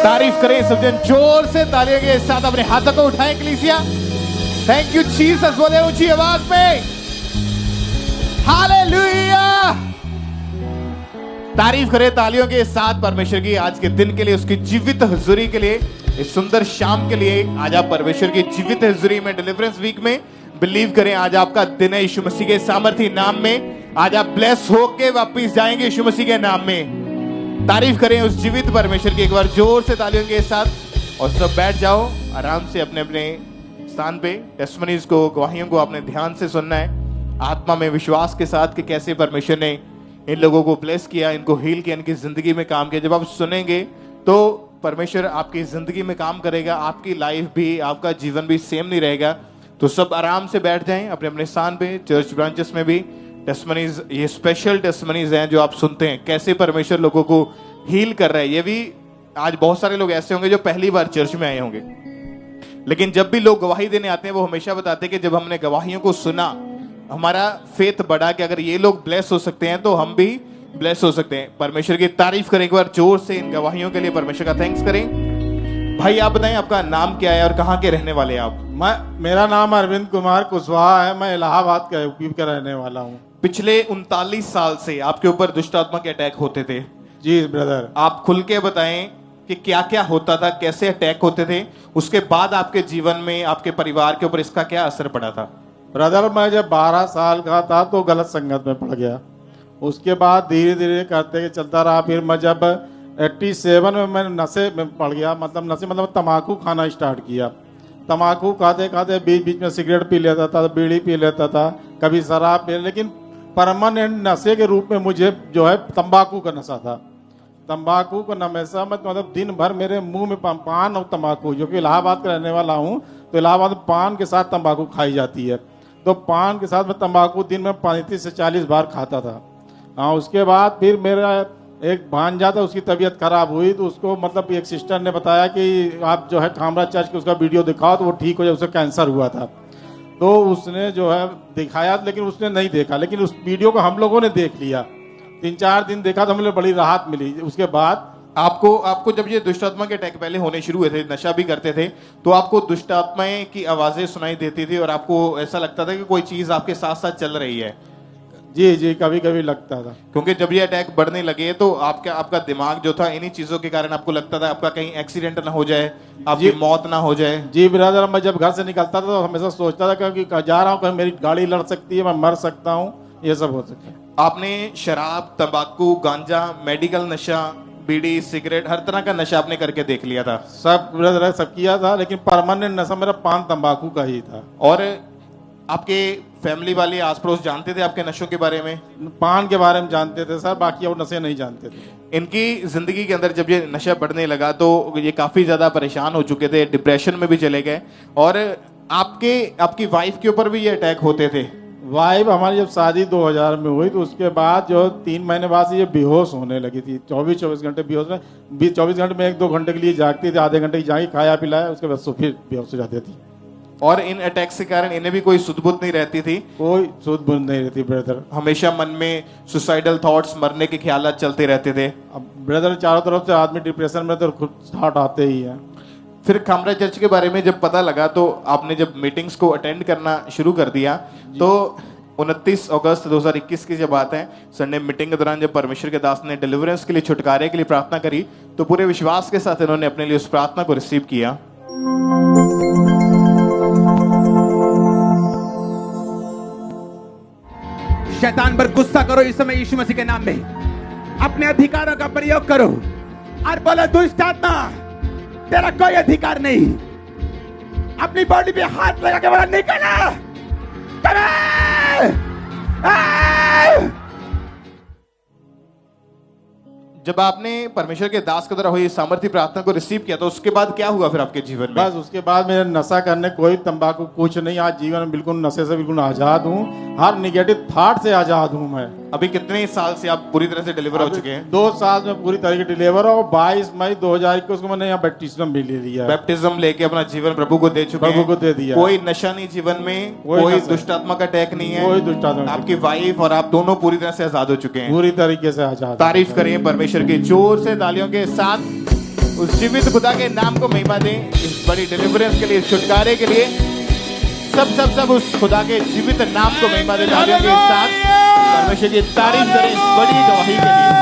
तारीफ करें सब जन जोर से, तालियों के साथ अपने हाथों को उठाएं कलीसिया। थैंक यू जीसस बोले ऊंची आवाज में, हालेलुया। तारीफ करें तालियों के साथ परमेश्वर की आज के दिन के लिए, उसकी जीवित हुजूरी के लिए, इस सुंदर शाम के लिए। आज आप परमेश्वर की जीवित हुजूरी में, डिलीवरेंस वीक में बिलीव करें। आज आपका दिन है यीशु मसीह के सामर्थी नाम में। आज आप ब्लेस होके वापस जाएंगे यीशु मसीह के नाम में। तारीफ करें उस जीवित परमेश्वर की एक बार जोर से तालियों के साथ। और सब बैठ जाओ आराम से अपने अपने स्थान पे। टेस्टिमनीज को, गवाहियों को आपने ध्यान से सुनना है, आत्मा में विश्वास के साथ कि कैसे परमेश्वर ने इन लोगों को ब्लेस किया, इनको हील किया, इनकी जिंदगी में काम किया। जब आप सुनेंगे तो परमेश्वर आपकी जिंदगी में काम करेगा, आपकी लाइफ भी, आपका जीवन भी सेम नहीं रहेगा। तो सब आराम से बैठ जाएं अपने अपने स्थान पे। चर्च ब्रांचेस में भी टेस्टिमनीज, ये स्पेशल टेस्टिमनीज हैं जो आप सुनते हैं, कैसे परमेश्वर लोगों को हील कर रहा है। ये भी आज बहुत सारे लोग ऐसे होंगे जो पहली बार चर्च में आए होंगे, लेकिन जब भी लोग गवाही देने आते हैं वो हमेशा बताते हैं कि जब हमने गवाहियों को सुना, हमारा फेथ बढ़ा कि अगर ये लोग ब्लेस हो सकते हैं तो हम भी ब्लेस हो सकते हैं। परमेश्वर की तारीफ करें एक बार जोर से इन गवाहियों के लिए, परमेश्वर का थैंक्स करें। भाई आप बताएं आपका नाम क्या है और कहाँ के रहने वाले हैं आप? मेरा नाम अरविंद कुमार कुशवाहा है। मैं इलाहाबाद का यूपी का रहने वाला हूँ। पिछले 39 साल से आपके ऊपर दुष्ट आत्मा के अटैक होते थे। जी ब्रदर, आप खुल के बताएं कि क्या क्या होता था, कैसे अटैक होते थे, उसके बाद आपके जीवन में, आपके परिवार के ऊपर इसका क्या असर पड़ा था? ब्रदर मैं जब 12 साल का था तो गलत संगत में पड़ गया। उसके बाद धीरे धीरे करते चलता रहा। फिर मैं जब 87 में मैं नशे में पड़ गया, मतलब नशे मतलब तम्बाकू खाना स्टार्ट किया। तम्बाकू खाते खाते बीच बीच में सिगरेट पी लेता था, बीड़ी पी लेता था, कभी शराब पी, लेकिन परमानेंट नशे के रूप में मुझे जो है तंबाकू का नशा था। तंबाकू का नशा मतलब दिन भर मेरे मुंह में पान और तंबाकू, जो कि इलाहाबाद का रहने वाला हूँ तो इलाहाबाद में पान के साथ तंबाकू खाई जाती है, तो पान के साथ मैं तंबाकू दिन में 35 से 40 बार खाता था। हाँ, उसके बाद फिर मेरा एक भांजा था, उसकी तबीयत खराब हुई तो उसको मतलब एक सिस्टर ने बताया कि आप जो है खामरा चर्च के उसका वीडियो दिखाओ तो वो ठीक हो जाए, उसे कैंसर हुआ था। तो उसने जो है दिखाया, लेकिन उसने नहीं देखा, लेकिन उस वीडियो को हम लोगों ने देख लिया। 3-4 दिन देखा तो हमें बड़ी राहत मिली। उसके बाद आपको जब ये दुष्ट आत्मा के अटैक पहले होने शुरू हुए थे, नशा भी करते थे, तो आपको दुष्ट आत्माएं की आवाजें सुनाई देती थी और आपको ऐसा लगता था कि कोई चीज आपके साथ साथ चल रही है? जी जी, कभी कभी लगता था। क्योंकि जब ये अटैक बढ़ने लगे तो आपका दिमाग जो था इन्हीं चीजों के कारण आपको लगता था आपका कहीं एक्सीडेंट ना हो जाए, आपकी मौत ना हो जाए। जी ब्रदर, मैं जब घर से निकलता था तो हमेशा सोचता था कि जा रहा हूँ कहीं मेरी गाड़ी लड़ सकती है, मैं मर सकता हूँ, ये सब हो सकता है। आपने शराब, तंबाकू, गांजा, मेडिकल नशा, बीड़ी, सिगरेट, हर तरह का नशा आपने करके देख लिया था? सब ब्रदर सब किया था, लेकिन परमानेंट नशा मेरा पान तंबाकू का ही था। और आपके फैमिली वाले, आस पड़ोस जानते थे आपके नशों के बारे में? पान के बारे में जानते थे सर, बाकी और नशे नहीं जानते थे। इनकी जिंदगी के अंदर जब ये नशा बढ़ने लगा तो ये काफी ज्यादा परेशान हो चुके थे, डिप्रेशन में भी चले गए। और आपकी वाइफ के ऊपर भी ये अटैक होते थे? वाइफ हमारी जब शादी 2000 में हुई तो उसके बाद जो 3 महीने बाद से ये बेहोश होने लगी थी। 24 घंटे बेहोश में, 24 घंटे में 1-2 घंटे के लिए जागती थी, आधे घंटे की जागी, खाया पिलाया, उसके बाद फिर बेहोश हो जाती थी। और इन अटैक्स के कारण इन्हें भी कोई सुध बुध नहीं रहती थी? कोई सुध बुध नहीं रहती ब्रदर। हमेशा मन में सुसाइडल थॉट्स, मरने के ख्यालात चलते रहते थे? अब ब्रदर चारों तरफ से आदमी डिप्रेशन में तो खुद थॉट आते ही हैं। फिर खामरा चर्च के बारे में जब पता लगा तो आपने जब मीटिंग्स को अटेंड करना शुरू कर दिया, तो 29 अगस्त 2021 की जब बात है, संडे मीटिंग के दौरान जब परमेश्वर के दास ने डिलीवरेंस के लिए, छुटकारे के लिए प्रार्थना करी, तो पूरे विश्वास के साथ इन्होंने अपने लिए उस प्रार्थना को रिसीव किया। शैतान पर गुस्सा करो इस समय यीशु मसीह के नाम में, अपने अधिकारों का प्रयोग करो और बोलो दुष्ट आत्मा तेरा कोई अधिकार नहीं। अपनी बॉडी पे हाथ लगा के बोला निकलो। जब आपने परमेश्वर के दास के द्वारा हुई सामर्थ्य प्रार्थना को रिसीव किया तो उसके बाद क्या हुआ फिर आपके जीवन में? बस उसके बाद मेरे नशा करने, कोई तंबाकू कुछ नहीं। आज जीवन में बिल्कुल नशे से बिल्कुल आजाद हूँ, हर निगेटिव थॉट से आजाद हूँ मैं। अभी कितने साल से आप पूरी तरह से डिलीवर हो चुके हैं? 2 साल में पूरी तरह से डिलीवर हो। 22 मई 2021 को मैंने यहाँ बैप्टिज्म भी ले लिया। बैप्टिज्म लेके अपना जीवन प्रभु को दे चुके हैं। प्रभु को दे दिया। कोई नशा नहीं जीवन में, कोई दुष्ट आत्मा का अटैक नहीं है, कोई दुष्ट आत्मा। आपकी वाइफ और आप दोनों पूरी तरह से आजाद हो चुके हैं। पूरी तरीके से आजाद। तारीफ करें परमेश्वर की जोर से तालियों के साथ। उस जीवित खुदा के नाम को महिमा दें इस बड़ी डिलीवरेंस के लिए, छुटकारे के लिए। सब उस खुदा के जीवित नाम को महिमा दें तालियों के साथ। परमेश्वर की तारीफ करें इस बड़ी गवाही के लिए।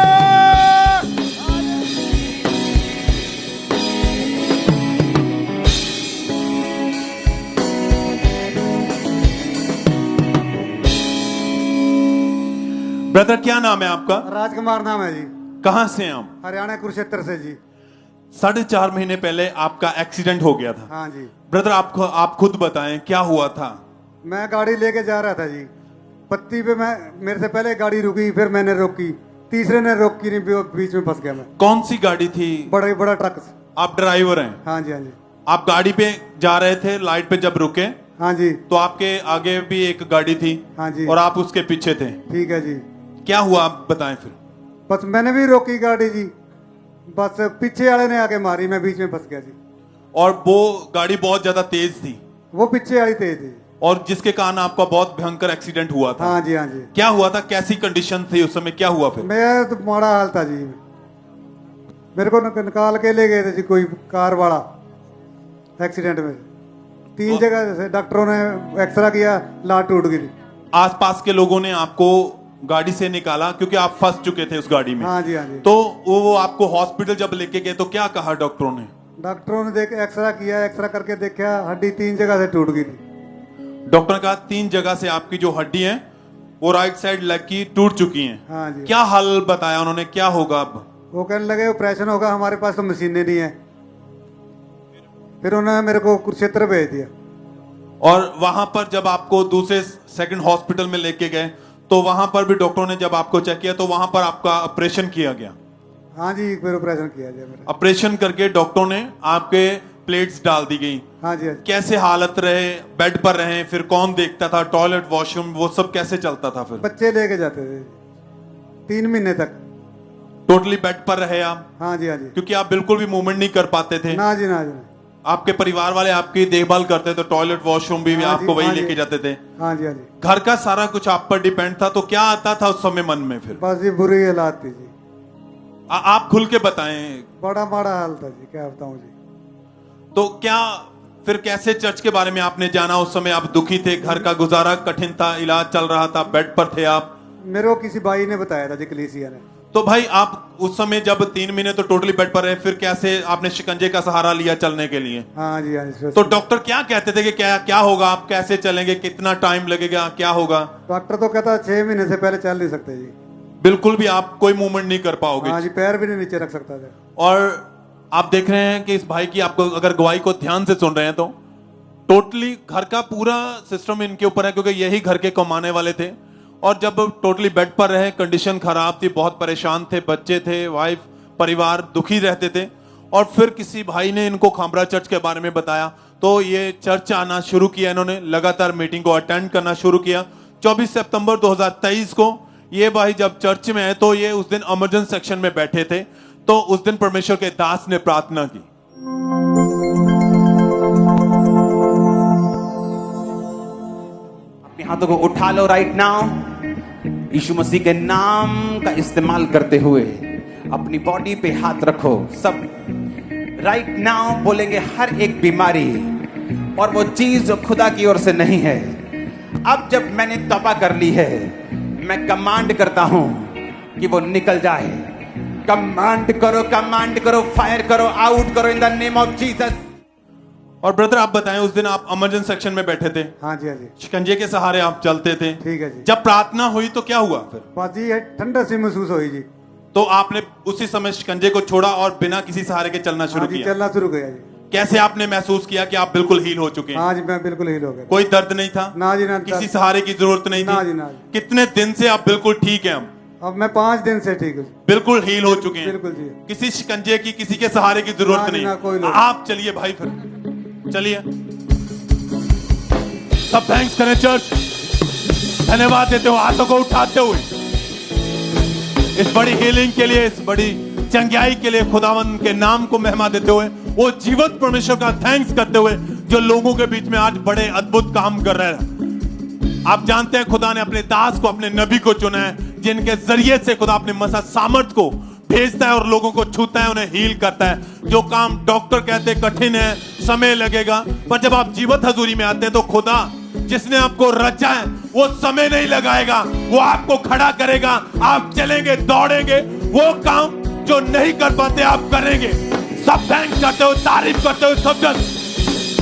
ब्रदर क्या नाम है आपका? राजकुमार नाम है जी। कहां से हैं आप? हरियाणा कुरुक्षेत्र से जी। 4.5 महीने पहले आपका एक्सीडेंट हो गया था। हाँ जी। ब्रदर आप खुद बताएं क्या हुआ था? मैं गाड़ी लेके जा रहा था जी, पत्ती पे मेरे से पहले गाड़ी रुकी, फिर मैंने रोकी, तीसरे ने रोकी नहीं, बीच में फंस गया मैं। कौन सी गाड़ी थी? बड़ा ट्रक। आप ड्राइवर हैं? हाँ जी, हाँ जी। आप गाड़ी पे जा रहे थे, लाइट पे जब रुके हाँ जी। तो आपके आगे भी एक गाड़ी थी। हाँ जी। और आप उसके पीछे थे। ठीक है जी। क्या हुआ आप बताएं फिर। बस मैंने भी रोकी गाड़ी जी, बस पीछे वाले ने आके मारी, मैं बीच में फंस गया जी। और वो गाड़ी बहुत ज्यादा तेज थी? वो पीछे वाली तेज थी। और जिसके कारण आपका बहुत भयंकर एक्सीडेंट हुआ था? हाँ जी, हाँ जी। क्या हुआ था, कैसी कंडीशन थी उस समय, क्या हुआ फिर? मेरा तो माड़ा हाल था जी, मेरे को निकाल के ले गए थे जी कोई कार वाला एक्सीडेंट में। 3 जगह से डॉक्टरों ने एक्सरा किया, लात टूट गई थी। आसपास के लोगों ने आपको गाड़ी से निकाला क्योंकि आप फंस चुके थे उस गाड़ी में? हाँ जी, हाँ जी। तो वो आपको हॉस्पिटल जब लेके गए तो क्या कहा डॉक्टरों ने? डॉक्टरों ने देख एक्सरा किया, एक्सरा करके देखा हड्डी 3 जगह से टूट गई थी। डॉक्टर ने कहा 3 जगह से आपकी जो हड्डी है वो राइट साइड लेग की टूट चुकी हैं। हाँ जी। क्या हाल बताया उन्होंने, क्या होगा अब? वो कहने लगे ऑपरेशन होगा, हमारे पास तो मशीनें नहीं है। फिर उन्होंने मेरे को कुरुक्षेत्र भेज दिया। और वहां पर जब आपको दूसरे सेकंड हॉस्पिटल में लेके गए तो वहां पर भी डॉक्टरों ने जब आपको चेक किया तो वहां पर आपका ऑपरेशन किया गया? हाँ जी, फिर ऑपरेशन किया गया मेरा। ऑपरेशन करके डॉक्टरों ने आपके प्लेट्स डाल दी गई। हाँ जी, हाँ जी। कैसे हालत रहे, बेड पर रहे, फिर कौन देखता था, टॉयलेट वॉशरूम वो सब कैसे चलता था फिर? बच्चे लेके जाते थे 3 महीने तक। टोटली बेड पर रहे आप? हाँ जी, हाँ जी। क्योंकि आप बिल्कुल भी मूवमेंट नहीं कर पाते थे? ना जी, ना जी। आपके परिवार वाले आपकी देखभाल करते थे, टॉयलेट वॉशरूम भी हाँ आपको जी, वही हाँ जी। लेके जाते थे? हाँ जी, हाँ जी। घर का सारा कुछ आप पर डिपेंड था, तो क्या आता था उस समय मन में फिर? बस ये बुरी हालात थी जी। आप खुल के बताएं। बड़ा माड़ा हाल था जी, क्या बताऊं जी। तो क्या फिर कैसे चर्च के बारे में आपने जाना? उस समय आप दुखी थे, घर का गुजारा कठिन था, इलाज चल रहा था, बेड पर थे आप? मेरे को किसी भाई ने बताया था जी, कलीसिया ने। तो भाई आप उस समय जब 3 महीने तो टोटली बेड पर रहे, फिर कैसे आपने शिकंजे का सहारा लिया चलने के लिए? हाँ जी, हाँ जी। तो डॉक्टर क्या कहते थे कि क्या होगा, आप कैसे चलेंगे, कितना टाइम लगेगा, क्या होगा? डॉक्टर तो कहता 6 महीने से पहले चल नहीं सकते जी। बिल्कुल भी आप कोई मूवमेंट नहीं कर पाओगे? हाँ जी, पैर भी नहीं नीचे रख सकता था। और आप देख रहे हैं कि इस भाई की, आपको अगर गवाही को ध्यान से सुन रहे हैं तो टोटली घर का पूरा सिस्टम इनके ऊपर है, क्योंकि यही घर के कमाने वाले थे। और जब टोटली बेड पर रहे, कंडीशन खराब थी, बहुत परेशान थे, बच्चे थे, वाइफ, परिवार दुखी रहते थे। और फिर किसी भाई ने इनको खामरा चर्च के बारे में बताया तो ये चर्च आना शुरू किया इन्होंने, लगातार मीटिंग को अटेंड करना शुरू किया। 24 सितंबर 2023 को ये भाई जब चर्च में आए तो ये उस दिन इमरजेंसी सेक्शन में बैठे थे। तो उस दिन परमेश्वर के दास ने प्रार्थना की। अपने हाथों को उठा लो राइट नाउ। यीशु मसीह के नाम का इस्तेमाल करते हुए अपनी बॉडी पे हाथ रखो। सब राइट नाउ बोलेंगे हर एक बीमारी और वो चीज जो खुदा की ओर से नहीं है, अब जब मैंने तौबा कर ली है, मैं कमांड करता हूं कि वो निकल जाए। कमांड करो, फायर करो, आउट करो in the name of Jesus. और ब्रदर आप बताएं, उस दिन आप इमरजेंसी सेक्शन में बैठे थे, हाँ जी, हाँ जी। शिकंजे के सहारे आप चलते थे। ठीक है जी। जब प्रार्थना हुई तो क्या हुआ फिर? बस जी ठंडा सी महसूस हुई जी। तो आपने उसी समय शिकंजे को छोड़ा और बिना किसी सहारे के चलना शुरू हाँ जी, किया? चलना शुरू किया जी। कैसे आपने महसूस किया कि आप बिल्कुल हील हो चुके हैं? हाँ जी, मैं बिल्कुल हील हो गया। कोई दर्द नहीं था? ना जी, ना। किसी सहारे की जरूरत नहीं ना थी? जी, ना जी। कितने दिन से आप बिल्कुल ठीक हैं? अब मैं 5 दिन से ठीक हूँ। बिल्कुल हील हो चुके हैं? बिल्कुल जी। किसी शिकंजे की, किसी के सहारे की ना जरूरत जी, ना, कोई नहीं। लोग। आप चलिए भाई, फिर चलिए, सब थैंक्स करें चर्च, धन्यवाद देते हो हाथों को उठाते हुए इस बड़ी हीलिंग के लिए, इस बड़ी चंगाई के लिए खुदावंद के नाम को महिमा देते हुए, वो जीवित परमेश्वर का थैंक्स करते हुए जो लोगों के बीच में आज बड़े अद्भुत काम कर रहे हैं। आप जानते हैं खुदा ने अपने दास को, अपने नबी को चुना है, जिनके जरिए से खुदा अपने मसा सामर्थ को भेजता है और लोगों को छूता है, उन्हें हील करता है। जो काम डॉक्टर कहते हैं कठिन है, समय लगेगा, पर जब आप जीवित हजूरी में आते हैं तो खुदा जिसने आपको रचा है वो समय नहीं लगाएगा, वो आपको खड़ा करेगा। आप चलेंगे, दौड़ेंगे, वो काम जो नहीं कर पाते आप करेंगे। सब थैंक्स करते हो, तारीफ करते हो सब जन,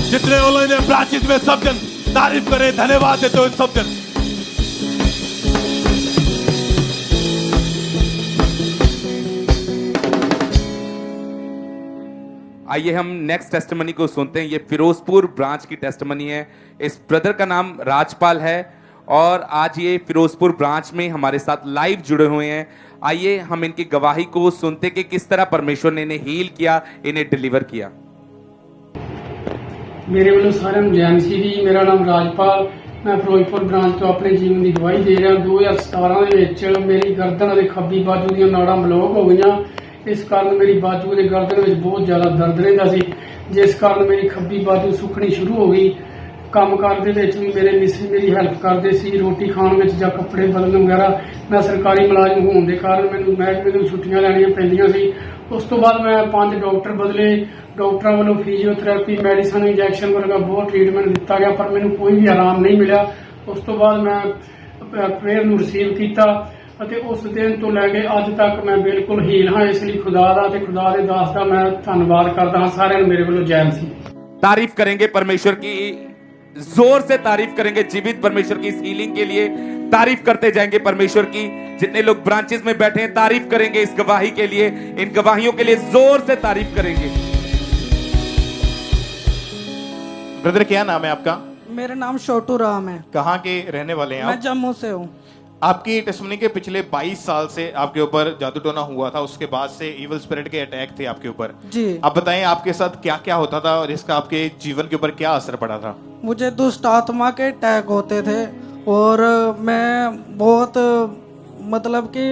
जितने ऑनलाइन ब्रांचेस में सब जन तारीफ करें, धन्यवाद देते हो सब जन। आइए हम नेक्स्ट टेस्टिमनी को सुनते हैं। ये फिरोजपुर ब्रांच की टेस्टिमनी है। इस ब्रदर का नाम राजपाल है और आज ये फिरोजपुर ब्रांच में हमारे साथ लाइव जुड़े हुए हैं। आइए हम इनकी गवाही को सुनते कि किस तरह परमेश्वर ने इन्हें हील किया, इन्हें डिलीवर किया। ਮੇਰੇ ਵੱਲੋਂ ਸਾਰਿਆਂ ਨੂੰ ਜੈ ਮਸੀਹ ਜੀ। ਮੇਰਾ ਨਾਮ ਰਾਜਪਾਲ, ਮੈਂ ਫਿਰੋਜ਼ਪੁਰ ਬ੍ਰਾਂਚ ਤੋਂ ਆਪਣੇ ਜੀਵਨ ਦੀ ਗਵਾਹੀ ਦੇ ਰਿਹਾ। 2017 ਦੇ ਵਿੱਚ ਮੇਰੀ ਗਰਦਨ ਅਤੇ ਖੱਬੀ ਬਾਜੂ ਦੀਆਂ ਨਾੜਾਂ ਬਲੌਕ ਹੋ ਗਈਆਂ। ਇਸ ਕਾਰਨ ਮੇਰੀ ਬਾਜੂ ਦੇ ਗਰਦਨ ਵਿੱਚ ਬਹੁਤ ਜ਼ਿਆਦਾ ਦਰਦ ਰਹਿੰਦਾ ਸੀ, ਜਿਸ ਕਾਰਨ ਮੇਰੀ ਖੱਬੀ ਬਾਜੂ ਸੁੱਕਣੀ ਸ਼ੁਰੂ ਹੋ ਗਈ। ਕੰਮਕਾਰ ਦੇ ਵਿੱਚ ਵੀ ਮੇਰੇ ਮਿਸਰੀ ਮੇਰੀ ਹੈਲਪ ਕਰਦੇ ਸੀ, ਰੋਟੀ ਖਾਣ ਵਿੱਚ ਜਾਂ ਕੱਪੜੇ ਬਦਲਣ ਵਗੈਰਾ। ਮੈਂ ਸਰਕਾਰੀ ਮੁਲਾਜ਼ਮ ਹੋਣ ਦੇ ਕਾਰਨ ਮੈਨੂੰ ਮਹਿਕਮੇ ਤੋਂ ਛੁੱਟੀਆਂ ਲੈਣੀਆਂ ਪੈਂਦੀਆਂ ਸੀ। ਉਸ ਤੋਂ ਬਾਅਦ ਮੈਂ 5 ਡਾਕਟਰ ਬਦਲੇ। ਡਾਕਟਰਾਂ ਵੱਲੋਂ ਫਿਜ਼ੀਓਥੈਰੇਪੀ, ਮੈਡੀਸਨ, ਇੰਜੈਕਸ਼ਨ ਵਰਗਾ ਬਹੁਤ ਟ੍ਰੀਟਮੈਂਟ ਦਿੱਤਾ ਗਿਆ, ਪਰ ਮੈਨੂੰ ਕੋਈ ਵੀ ਆਰਾਮ ਨਹੀਂ ਮਿਲਿਆ। ਉਸ ਤੋਂ ਬਾਅਦ ਮੈਂ ਪ੍ਰੇਅਰ ਨੂੰ ਰਿਸੀਵ ਕੀਤਾ ਅਤੇ ਉਸ ਦਿਨ ਤੋਂ ਲੈ ਕੇ ਅੱਜ ਤੱਕ ਮੈਂ ਬਿਲਕੁਲ ਹੀਲ ਹਾਂ। ਇਸ ਲਈ ਖੁਦਾ ਦਾ ਤੇ ਖੁਦਾ ਦੇ ਦਾਸ ਦਾ ਮੈਂ ਧੰਨਵਾਦ ਕਰਦਾ ਹਾਂ। ਸਾਰਿਆਂ ਨੂੰ ਮੇਰੇ ਵੱਲੋਂ ਜੈ ਮਸੀਹ। तारीफ करेंगे परमेश्वर की, जोर से तारीफ करेंगे जीवित परमेश्वर की इस हीलिंग के लिए। तारीफ करते जाएंगे परमेश्वर की। जितने लोग ब्रांचेस में बैठे हैं तारीफ करेंगे इस गवाही के लिए, इन गवाहियों के लिए जोर से तारीफ करेंगे। ब्रदर क्या नाम है आपका? मेरा नाम छोटू राम है। कहाँ के रहने वाले हैं मैं आप? जम्मू से हूँ। आपकी टेस्टिमनी के पिछले 22 साल से आपके ऊपर जादू टोना हुआ था, उसके बाद से इविल स्पिरिट के अटैक थे आपके ऊपर। जी। आप बताएं आपके साथ क्या क्या होता था और इसका आपके जीवन के ऊपर क्या असर पड़ा था? मुझे दुष्ट आत्मा के अटैक होते थे और मैं बहुत मतलब कि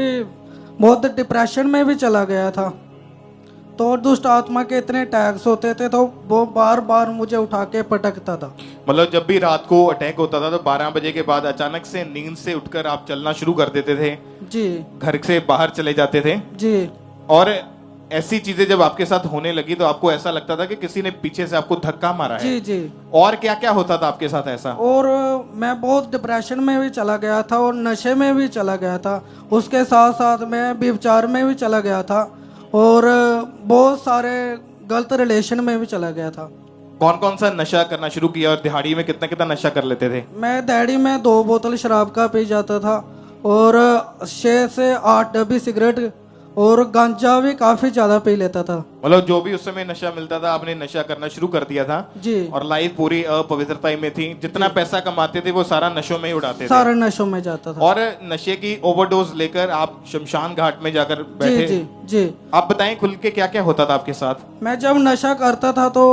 बहुत डिप्रेशन में भी चला गया था। तो दुष्ट आत्मा के इतने अटैक्स होते थे तो वो बार बार मुझे उठा के पटकता था। मतलब जब भी रात को अटैक होता था तो 12 बजे के बाद अचानक से नींद से उठकर आप चलना शुरू कर देते थे, जी, घर से बाहर चले जाते थे। जी। और ऐसी चीजें जब आपके साथ होने लगी तो आपको ऐसा लगता था कि किसी ने पीछे से आपको धक्का मारा है। जी, जी। और क्या क्या होता था आपके साथ ऐसा? और मैं बहुत डिप्रेशन में भी चला गया था और नशे में भी चला गया था। उसके साथ साथ मैं व्यभिचार में भी चला गया था और बहुत सारे गलत रिलेशन में भी चला गया था। कौन कौन सा नशा करना शुरू किया और दिहाड़ी में कितना कितना नशा कर लेते थे? मैं दिहाड़ी में 2 बोतल शराब का पी जाता था और 6 से 8 डब्बी सिगरेट और गांजा भी काफी ज्यादा पी लेता था। मतलब जो भी उस समय नशा मिलता था आपने नशा करना शुरू कर दिया था। जी। और लाइफ पूरी अपवित्रता में थी। जितना पैसा कमाते थे वो सारा नशों में ही उड़ाते थे। सारा नशों में जाता था। और नशे की ओवरडोज लेकर आप शमशान घाट में जाकर बैठे। जी, जी, जी। आप बताएं खुल के क्या क्या होता था आपके साथ? मैं जब नशा करता था तो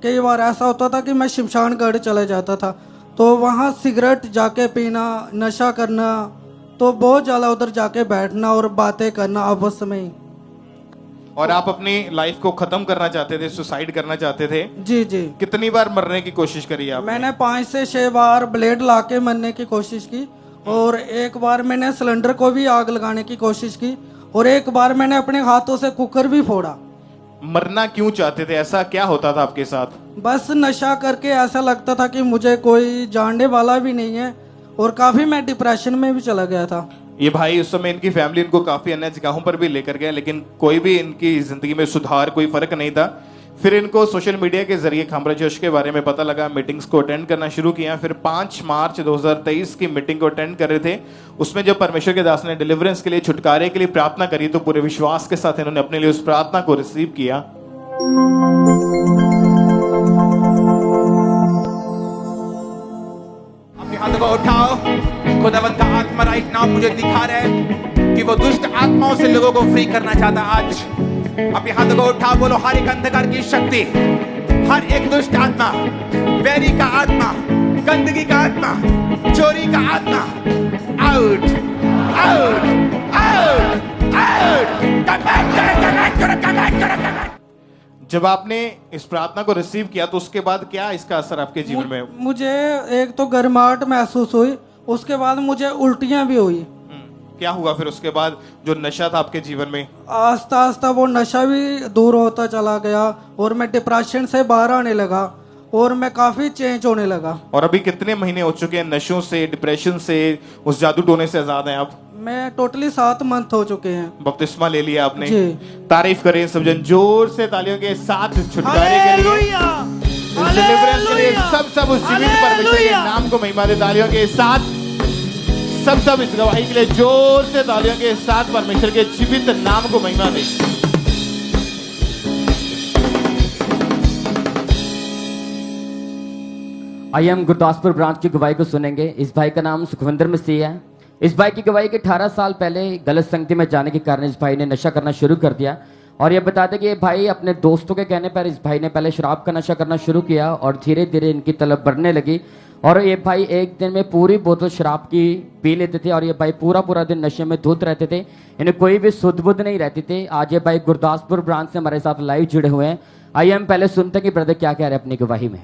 कई बार ऐसा होता था कि मैं शमशान घाट चला जाता था, तो वहाँ सिगरेट जाके पीना, नशा करना, तो बहुत ज्यादा उधर जाके बैठना और बातें करना आपस में ही। और आप अपनी लाइफ को खत्म करना चाहते थे, सुसाइड करना चाहते थे। जी, जी। कितनी बार मरने की कोशिश करी आपने? मैंने 5 से 6 बार ब्लेड लाके मरने की कोशिश की और एक बार मैंने सिलेंडर को भी आग लगाने की कोशिश की और एक बार मैंने अपने हाथों से कुकर भी फोड़ा। मरना क्यों चाहते थे? ऐसा क्या होता था आपके साथ? बस नशा करके ऐसा लगता था कि मुझे कोई जानने वाला भी नहीं है और काफी मैं डिप्रेशन में भी चला गया था। ये भाई उस समय इनकी फैमिली इनको काफी अन्य जगहों पर भी लेकर गए, लेकिन कोई भी इनकी जिंदगी में सुधार, कोई फर्क नहीं था। फिर इनको सोशल मीडिया के जरिए खामरा जोश के बारे में पता लगा, मीटिंग्स को अटेंड करना शुरू किया। फिर 5 मार्च 2023 की मीटिंग को अटेंड कर रहे थे। उसमें जब परमेश्वर के दास ने डिलीवरेंस के लिए, छुटकारे के लिए प्रार्थना करी, तो पूरे विश्वास के साथ इन्होंने अपने लिए उस प्रार्थना को रिसीव किया। अपने हाथों को उठाओ। खुदावंद का आत्मा राइट नाउ मुझे दिखा रहा है कि वो दुष्ट आत्माओं से लोगों को फ्री करना चाहता है। आज अपने हाथों को उठाओ, बोलो हर एक अंधकार की शक्ति, हर एक दुष्ट आत्मा, वैरी का आत्मा, गंदगी का आत्मा, चोरी का आत्मा, out out out out. Command करो। जब आपने इस प्रार्थना को रिसीव किया तो उसके बाद क्या इसका असर आपके जीवन में? मुझे एक तो गर्माहट महसूस हुई, उसके बाद मुझे उल्टियां भी हुई क्या हुआ फिर उसके बाद जो नशा था आपके जीवन में? आस्ता आस्ता वो नशा भी दूर होता चला गया और मैं डिप्रेशन से बाहर आने लगा और मैं काफी चेंज होने लगा। और अभी कितने महीने हो चुके हैं नशों से, डिप्रेशन से, उस जादू टोने से आजाद हैं आप? मैं टोटली 7 मंथ हो चुके हैं। बपतिस्मा ले लिया आपने? जी। तारीफ करें सब जन जोर से तालियों के साथ इस छुटकारे के लिए, इस डिलीवरेंस के लिए। सब उस जीवित परमेश्वर के नाम को महिमा दे तालियों के साथ। सब इस गवाही के लिए जोर से तालियों के साथ परमेश्वर के जीवित नाम को महिमा दे। आइए हम गुरदासपुर ब्रांच की गवाही को सुनेंगे। इस भाई का नाम सुखविंदर मसीह है। इस भाई की गवाही के 18 साल पहले गलत संगति में जाने के कारण इस भाई ने नशा करना शुरू कर दिया। और ये बताते कि ये भाई अपने दोस्तों के कहने पर इस भाई ने पहले शराब का नशा करना शुरू किया और धीरे धीरे इनकी तलब बढ़ने लगी। और ये भाई एक दिन में पूरी बोतल शराब की पी लेते थे और ये भाई पूरा दिन नशे में धुत रहते थे। इन्हें कोई भी सुध बुध नहीं रहती थी। आज ये भाई गुरदासपुर ब्रांच से हमारे साथ लाइव जुड़े हुए हैं। आइए हम पहले सुनते हैं कि ब्रदर क्या कह रहे हैं अपनी गवाही में।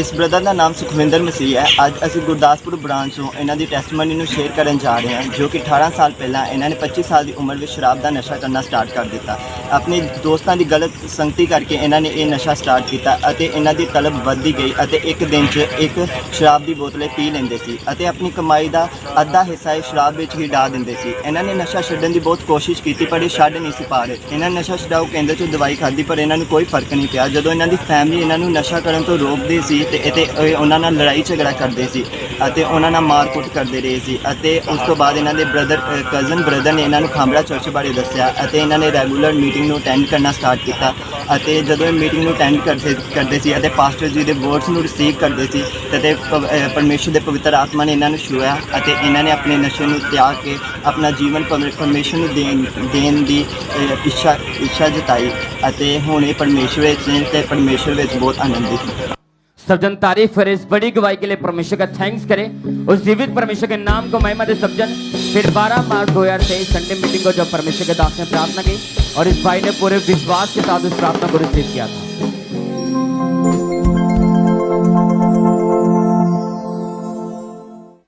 इस ब्रदर का नाम सुखविंदर मसीह है। ਅੱਜ ਅਸੀਂ ਗੁਰਦਾਸਪੁਰ ਬ੍ਰਾਂਚ ਤੋਂ ਇਹਨਾਂ ਦੀ ਟੈਸਟਮਨੀ ਨੂੰ ਸ਼ੇਅਰ ਕਰਨ ਜਾ ਰਹੇ ਹਾਂ, ਜੋ ਕਿ 18 ਸਾਲ ਪਹਿਲਾਂ ਇਹਨਾਂ ਨੇ 25 ਸਾਲ ਦੀ ਉਮਰ ਵਿੱਚ ਸ਼ਰਾਬ ਦਾ ਨਸ਼ਾ ਕਰਨਾ ਸਟਾਰਟ ਕਰ ਦਿੱਤਾ। ਆਪਣੇ ਦੋਸਤਾਂ ਦੀ ਗਲਤ ਸੰਗਤੀ ਕਰਕੇ ਇਹਨਾਂ ਨੇ ਇਹ ਨਸ਼ਾ ਸਟਾਰਟ ਕੀਤਾ ਅਤੇ ਇਹਨਾਂ ਦੀ ਤਲਬ ਵੱਧਦੀ ਗਈ ਅਤੇ ਇੱਕ ਦਿਨ 'ਚ ਇੱਕ ਸ਼ਰਾਬ ਦੀ ਬੋਤਲ ਪੀ ਲੈਂਦੇ ਸੀ ਅਤੇ ਆਪਣੀ ਕਮਾਈ ਦਾ ਅੱਧਾ ਹਿੱਸਾ ਇਹ ਸ਼ਰਾਬ ਵਿੱਚ ਹੀ ਡਾ ਦਿੰਦੇ ਸੀ। ਇਹਨਾਂ ਨੇ ਨਸ਼ਾ ਛੱਡਣ ਦੀ ਬਹੁਤ ਕੋਸ਼ਿਸ਼ ਕੀਤੀ ਪਰ ਇਹ ਛੱਡ ਨਹੀਂ ਸੀ ਪਾ ਰਹੇ। ਇਹਨਾਂ ਨੇ ਨਸ਼ਾ ਛਡਾਊ ਕੇਂਦਰ 'ਚੋਂ ਦਵਾਈ ਖਾਧੀ ਪਰ ਇਹਨਾਂ ਨੂੰ ਕੋਈ ਫਰਕ ਨਹੀਂ ਪਿਆ। ਜਦੋਂ ਇਹਨਾਂ ਦੀ ਫੈਮਿਲੀ ਇਹਨਾਂ ਨੂੰ ਨਸ਼ਾ ਕਰਨ ਤੋਂ ਰੋਕਦੇ ਸੀ ਤੇ ਉਹਨਾਂ ਨਾਲ ਲੜਾਈ ਝਗੜਾ ਕਰਦੇ ਸੀ ਅਤੇ ਉਹਨਾਂ ਨਾਲ ਮਾਰ ਕੁੱਟ ਕਰਦੇ ਰਹੇ ਸੀ। ਅਤੇ ਉਸ ਤੋਂ ਬਾਅਦ ਇਹਨਾਂ ਦੇ ਕਜ਼ਨ ਬ੍ਰਦਰ ਨੇ ਇਹਨਾਂ ਨੂੰ ਖਾਂਬੜਾ ਚਰਚ ਬਾਰੇ ਦੱਸਿਆ ਅਤੇ ਇਹਨਾਂ ਨੇ ਰੈਗੂਲਰ ਮੀਟਿੰਗ ਨੂੰ ਅਟੈਂਡ ਕਰਨਾ ਸਟਾਰਟ ਕੀਤਾ। ਅਤੇ ਜਦੋਂ ਇਹ ਮੀਟਿੰਗ ਨੂੰ ਅਟੈਂਡ ਕਰਦੇ ਸੀ ਅਤੇ ਪਾਸਟਰ ਜੀ ਦੇ ਵਰਡਸ ਨੂੰ ਰਿਸੀਵ ਕਰਦੇ ਸੀ ਤੇ ਪਰਮੇਸ਼ਰ ਦੇ ਪਵਿੱਤਰ ਆਤਮਾ ਨੇ ਇਹਨਾਂ ਨੂੰ ਛੂਇਆ ਅਤੇ ਇਹਨਾਂ ਨੇ ਆਪਣੇ ਨਸ਼ੇ ਨੂੰ ਤਿਆਗ ਕੇ ਆਪਣਾ ਜੀਵਨ ਪਰਮੇਸ਼ਰ ਨੂੰ ਦੇਣ ਦੀ ਇੱਛਾ ਜਤਾਈ ਅਤੇ ਹੁਣ ਇਹ ਪਰਮੇਸ਼ਰ ਵਿੱਚ ਤੇ ਪਰਮੇਸ਼ਰ ਵਿੱਚ बहुत आनंदित है। सब जन तारीफ करें इस बड़ी गवाही के लिए, परमेश्वर का थैंक्स करें, उस जीवित परमेश्वर के नाम को महिमा दे सब जन। फिर 12 मार्च 2023 संडे मीटिंग को जब परमेश्वर के दास ने प्रार्थना की और इस भाई ने पूरे विश्वास के साथ उस प्रार्थना को रिसीव किया था।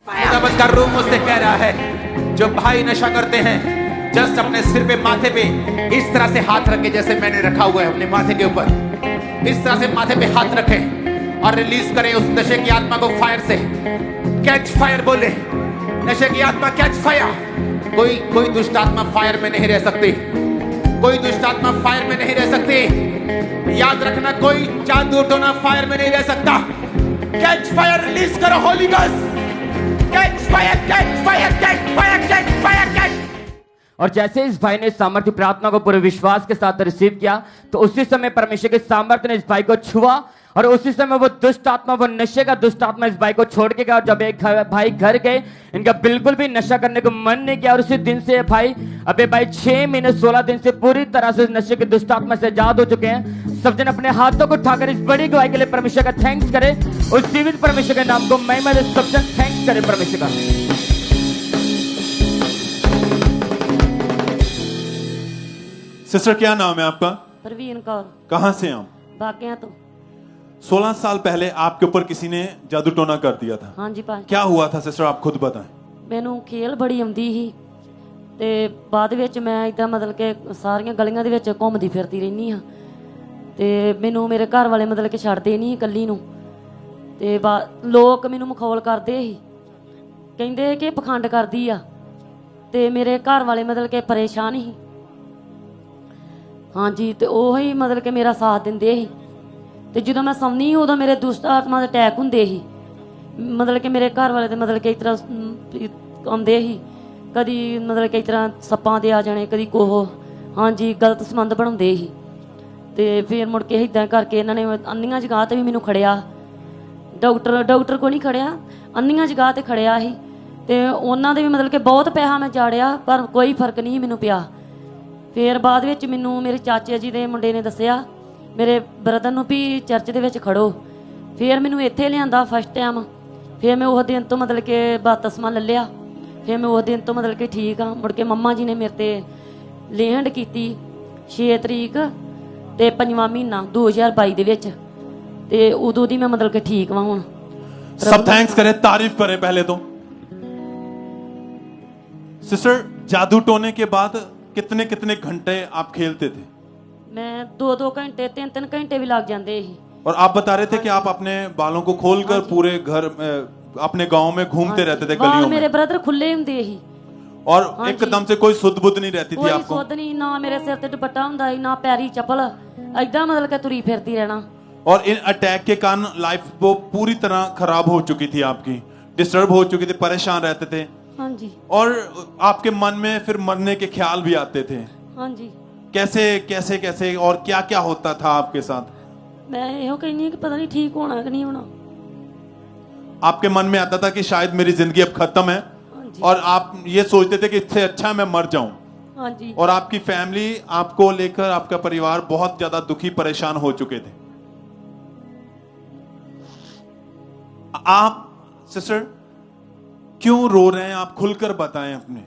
खुदावंद का रूह मुझसे कह रहा है, जो भाई नशा करते हैं जस्ट अपने सिर पे माथे पे इस तरह से हाथ रखे जैसे मैंने रखा हुआ है अपने माथे के ऊपर, इस तरह से माथे पे हाथ रखें और रिलीज करें उस नशे की आत्मा को फायर से। कैच फायर बोले, नशे की आत्मा कैच फायर। कोई दुष्ट आत्मा फायर में नहीं रह सकती, कोई दुष्ट आत्मा फायर में नहीं रह सकती। याद रखना, कोई जादू टोना फायर में नहीं रह सकता। कैच फायर, रिलीज करो Holi ghost. Catch fire, catch fire, catch fire, catch fire, catch. और जैसे इस भाई ने सामर्थ्य प्रार्थना को पूरे विश्वास के साथ रिसीव किया तो उसी समय परमेश्वर के सामर्थ्य ने इस भाई को छुआ और उसी समय वो दुष्ट आत्मा, वो नशे का दुष्ट आत्मा इस भाई को छोड़ के गया। और जब एक भाई घर गए, इनका बिल्कुल भी नशा करने को मन नहीं किया और उसी दिन से भाई 6 महीने 16 दिन से पूरी तरह से नशे के दुष्ट आत्मा से आजाद हो चुके हैं। सब जन अपने हाथों को उठाकर इस बड़ी गवाही के लिए परमेश्वर का थैंक्स करें, उस जीवित परमेश्वर के नाम को महिमा दे। सब जन थैंक्स करें परमेश्वर का। सिस्टर क्या नाम है आपका? प्रवीण कौर। कहाँ से आप? बाकियां तो 16 साल पहले आपके ऊपर किसी ने जादू टोना कर दिया था। हाँ जी पास। क्या हुआ था सिस्टर, आप खुद बताएं। ਮੈਨੂੰ ਖੇਲ ਬੜੀ ਆਉਂਦੀ ਸੀ ਤੇ ਬਾਅਦ ਵਿੱਚ ਮੈਂ ਇਦਾਂ ਮਤਲਬ ਕਿ ਸਾਰੀਆਂ ਗਲੀਆਂ ਦੇ ਵਿੱਚ ਘੁੰਮਦੀ ਫਿਰਦੀ ਰਹਿੰਦੀ ਹਾਂ ਤੇ ਮੈਨੂੰ ਮੇਰੇ ਘਰ ਵਾਲੇ ਮਤਲਬ ਕਿ ਛੱਡਦੇ ਨਹੀਂ ਇਕੱਲੀ ਨੂੰ ਤੇ ਲੋਕ ਮੈਨੂੰ ਮਖੌਲ ਕਰਦੇ ਸੀ, ਕਹਿੰਦੇ ਕਿ ਪਖੰਡ ਕਰਦੀ ਆ ਤੇ ਮੇਰੇ ਘਰ ਵਾਲੇ ਮਤਲਬ ਕਿ ਪਰੇਸ਼ਾਨ ਸੀ। ਹਾਂਜੀ ਤੇ ਉਹੀ ਮਤਲਬ ਕਿ ਮੇਰਾ ਸਾਥ ਦਿੰਦੇ ਸੀ ਤੇ ਜਦੋਂ ਮੈਂ ਸੌਂਦੀ ਉਦੋਂ ਮੇਰੇ ਦੁਸ਼ਟ ਆਤਮਾ ਦੇ ਅਟੈਕ ਹੁੰਦੇ ਸੀ। ਮਤਲਬ ਕਿ ਮੇਰੇ ਘਰ ਵਾਲੇ ਤੇ ਮਤਲਬ ਕਿ ਇਸ ਤਰ੍ਹਾਂ ਆਉਂਦੇ ਸੀ, ਕਦੀ ਮਤਲਬ ਕਿ ਇਸ ਤਰ੍ਹਾਂ ਸੱਪਾਂ ਦੇ ਆ ਜਾਣੇ, ਕਦੀ ਕੋਹ, ਹਾਂਜੀ ਗਲਤ ਸੰਬੰਧ ਬਣਾਉਂਦੇ ਸੀ ਤੇ ਫਿਰ ਮੁੜ ਕੇ ਇੱਦਾਂ ਕਰਕੇ ਇਹਨਾਂ ਨੇ ਅੰਨੀਆਂ ਜਗ੍ਹਾ ਤੇ ਵੀ ਮੈਨੂੰ ਖੜਿਆ। ਡਾਕਟਰ ਕੋ ਨਹੀਂ ਖੜਿਆ, ਅੰਨੀਆਂ ਜਗ੍ਹਾ ਤੇ ਖੜਿਆ ਸੀ ਤੇ ਉਹਨਾਂ ਦੇ ਵੀ ਮਤਲਬ ਕਿ ਬਹੁਤ ਪੈਸਾ ਮੈਂ ਜਾੜਿਆ ਪਰ ਕੋਈ ਫਰਕ ਨਹੀਂ ਮੈਨੂੰ ਪਿਆ। ਫਿਰ ਬਾਅਦ ਵਿੱਚ ਮੈਨੂੰ ਮੇਰੇ ਚਾਚੇ ਜੀ ਦੇ ਮੁੰਡੇ ਨੇ ਦੱਸਿਆ ਮੇਰੇ ਬ੍ਰਦਰ ਨੂੰ ਵੀ ਚਰਚ ਦੇ ਵਿੱਚ ਖੜੋ। ਫਿਰ ਮੈਨੂੰ ਇੱਥੇ ਲਿਆਂਦਾ ਫਸਟ ਟਾਈਮ। ਫਿਰ ਮੈਂ ਉਹ ਦਿਨ ਤੋਂ ਮਤਲਬ ਕਿ ਬਪਤਿਸਮਾ ਲੈ ਲਿਆ। ਫਿਰ ਮੈਂ ਉਸ ਦਿਨ ਤੋਂ ਮਤਲਬ ਕਿ ਠੀਕ ਆ। ਮੁੜ ਕੇ ਮੰਮਾ ਜੀ ਨੇ ਮੇਰੇ ਤੇ ਲੇਹੰਡ ਕੀਤੀ 6 ਤਰੀਕ ਤੇ 5ਵਾਂ ਮਹੀਨਾ 2022 ਦੇ ਵਿੱਚ ਤੇ ਉਦੋਂ ਦੀ ਮੈਂ ਮਤਲਬ ਕਿ ਠੀਕ ਵਾਂ ਹੁਣ। सब थैंक्स करें, तारीफ करें पहले तो। सिस्टर, जादू टोने के बाद कितने कितने घंटे आप खेलते थे? मैं 2-2 घंटे 3-3 घंटे भी लग जाते ही। और आप बता रहे थे कि आप अपने बालों को खोलकर पूरे घर अपने गांव में घूमते रहते थे, गलियों में। मेरे ब्रदर खुले होंगे ही और एकदम से कोई सुध बुध नहीं रहती थी कोई आपको? सुध नहीं, ना मेरे सिर ते दुपट्टा हुंदा ही, ना पैरी चप्पल, ऐदा मतलब के तुरी फिरती रहना। और इन अटैक के कारण लाइफ वो पूरी तरह खराब हो चुकी थी आपकी, डिस्टर्ब हो चुकी थी, परेशान रहते थे। हाँ जी। और आपके मन में फिर मरने के ख्याल भी आते थे? हाँ जी। कैसे कैसे कैसे और क्या क्या होता था आपके साथ? मैं यो कहनी है कि पता नहीं ठीक होना कि नहीं होना। आपके मन में आता था कि शायद मेरी जिंदगी अब खत्म है, और आप ये सोचते थे कि इससे अच्छा मैं मर जाऊं। हाँ जी। और आपकी फैमिली आपको लेकर, आपका परिवार बहुत ज्यादा दुखी परेशान हो चुके थे। आप सिस्टर क्यों रो रहे हैं? आप खुलकर बताएं अपने।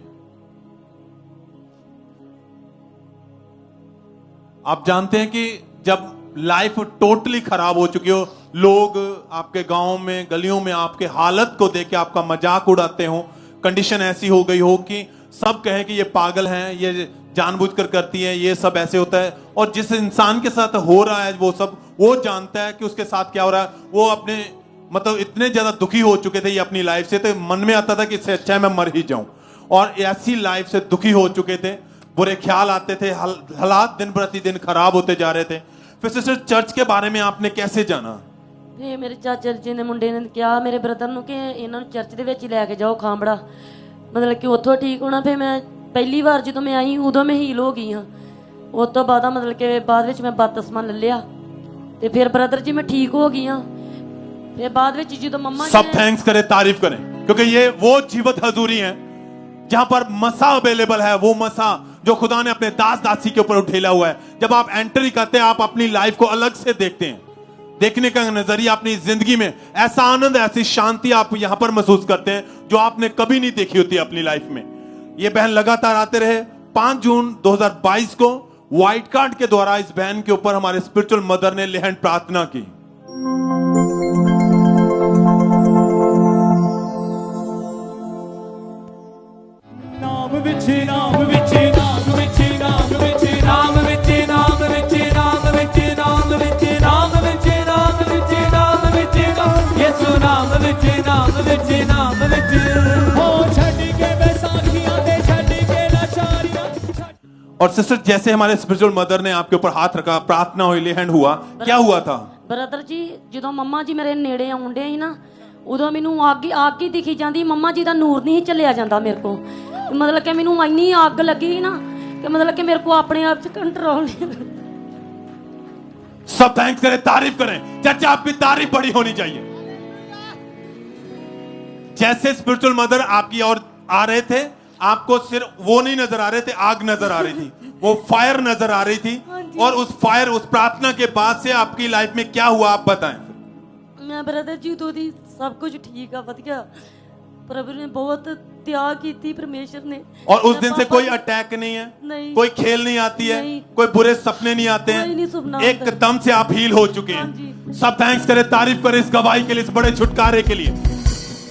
आप जानते हैं कि जब लाइफ टोटली खराब हो चुकी हो, लोग आपके गांव में, गलियों में आपके हालत को देख के आपका मजाक उड़ाते हो, कंडीशन ऐसी हो गई हो कि सब कहे कि ये पागल हैं, ये जानबूझकर करती है, ये सब ऐसे होता है। और जिस इंसान के साथ हो रहा है वो सब, वो जानता है कि उसके साथ क्या हो रहा है। वो अपने मतलब इतने ज्यादा दुखी हो चुके थे ये अपनी लाइफ से, तो मन में आता था कि इससे अच्छा है मैं मर ही जाऊं। और ऐसी लाइफ से दुखी हो चुके थे, बुरे ख्याल आते थे, हालात दिन प्रतिदिन खराब होते जा रहे थे। फिर सिस्टर, चर्च के बारे में आपने कैसे जाना? ये मेरे चाचा जी ने मुंडे ने कहा मेरे ब्रदर ਨੂੰ ਕਿ ਇਹਨਾਂ ਨੂੰ ਚਰਚ ਦੇ ਵਿੱਚ ਹੀ ਲੈ ਕੇ ਜਾਓ ਖਾਂਬੜਾ, ਮਤਲਬ ਕਿ ਉੱਥੋਂ ਠੀਕ ਹੋਣਾ। ਫਿਰ ਮੈਂ ਪਹਿਲੀ ਵਾਰ ਜਦੋਂ ਮੈਂ ਆਈ ਉਦੋਂ ਮੈਂ ਹੀਲ ਹੋ ਗਈ ਹਾਂ। ਉਸ ਤੋਂ ਬਾਅਦ ਮਤਲਬ ਕਿ ਬਾਅਦ ਵਿੱਚ ਮੈਂ ਬਪਤਿਸਮਾ ਲੈ ਲਿਆ ਤੇ ਫਿਰ ਬ੍ਰਦਰ ਜੀ ਮੈਂ ਠੀਕ ਹੋ ਗਈ ਹਾਂ। फिर बाद में जो मम्मा सब थैंक्स करें, तारीफ करें, क्योंकि ये वो जीवित हजूरी है जहां पर मसा अवेलेबल है। वो मसा जो खुदा ने अपने दास दासी के ऊपर उठेला हुआ है। जब आप एंट्री करते हैं, आप अपनी लाइफ को अलग से देखते हैं, देखने का नजरिया अपनी जिंदगी में ऐसा आनंद, ऐसी शांति आप यहां पर महसूस करते हैं जो आपने कभी नहीं देखी होती अपनी लाइफ में। ये बहन लगातार आते रहे। 5 जून 2022 को व्हाइट कार्ड के द्वारा इस बहन के ऊपर हमारे स्पिरिचुअल मदर ने लेहन प्रार्थना की। और सिस्टर, जैसे हमारे स्पिरिचुअल मदर ने आपके ऊपर हाथ रखा, प्रार्थना हुई, लेहैंड हुआ, क्या हुआ था? ब्रदर जी ਜਦੋਂ ਮੰਮਾ ਜੀ ਮੇਰੇ ਨੇੜੇ ਆਉਂਦੇ ਸੀ ਨਾ, ਉਦੋਂ ਮੈਨੂੰ ਅੱਗ ਹੀ ਦਿਖੀ ਜਾਂਦੀ। ਮੰਮਾ ਜੀ ਦਾ ਨੂਰ ਨਹੀਂ ਚੱਲਿਆ ਜਾਂਦਾ ਮੇਰੇ ਕੋ, मतलब कि मैनू इन्नी अग लगी ना कि मतलब कि मेरे को अपने आप से कंट्रोल नहीं। सब थैंक्स करें, तारीफ करें। चाचा, आपकी तारीफ बड़ी होनी चाहिए। जैसे स्पिरिचुअल मदर आपकी ओर आ रहे थे, आपको सिर्फ वो नहीं नजर आ रहे थे, आग नजर आ रही थी, वो फायर नजर आ रही थी। और उस फायर, उस प्रार्थना के बाद से आपकी लाइफ में क्या हुआ, आप बताएं। मैं ब्रदर जी तो दी सब कुछ ठीक है, वधिया। प्रभु ने बहुत त्याग की थी, परमेश्वर ने। और उस दिन से कोई अटैक नहीं है, नहीं, कोई खेल नहीं आती है, कोई बुरे सपने नहीं आते हैं, एकदम से आप हील हो चुके हैं। सब थैंक्स करें, तारीफ करें इस गवाही के लिए, इस बड़े छुटकारे के लिए,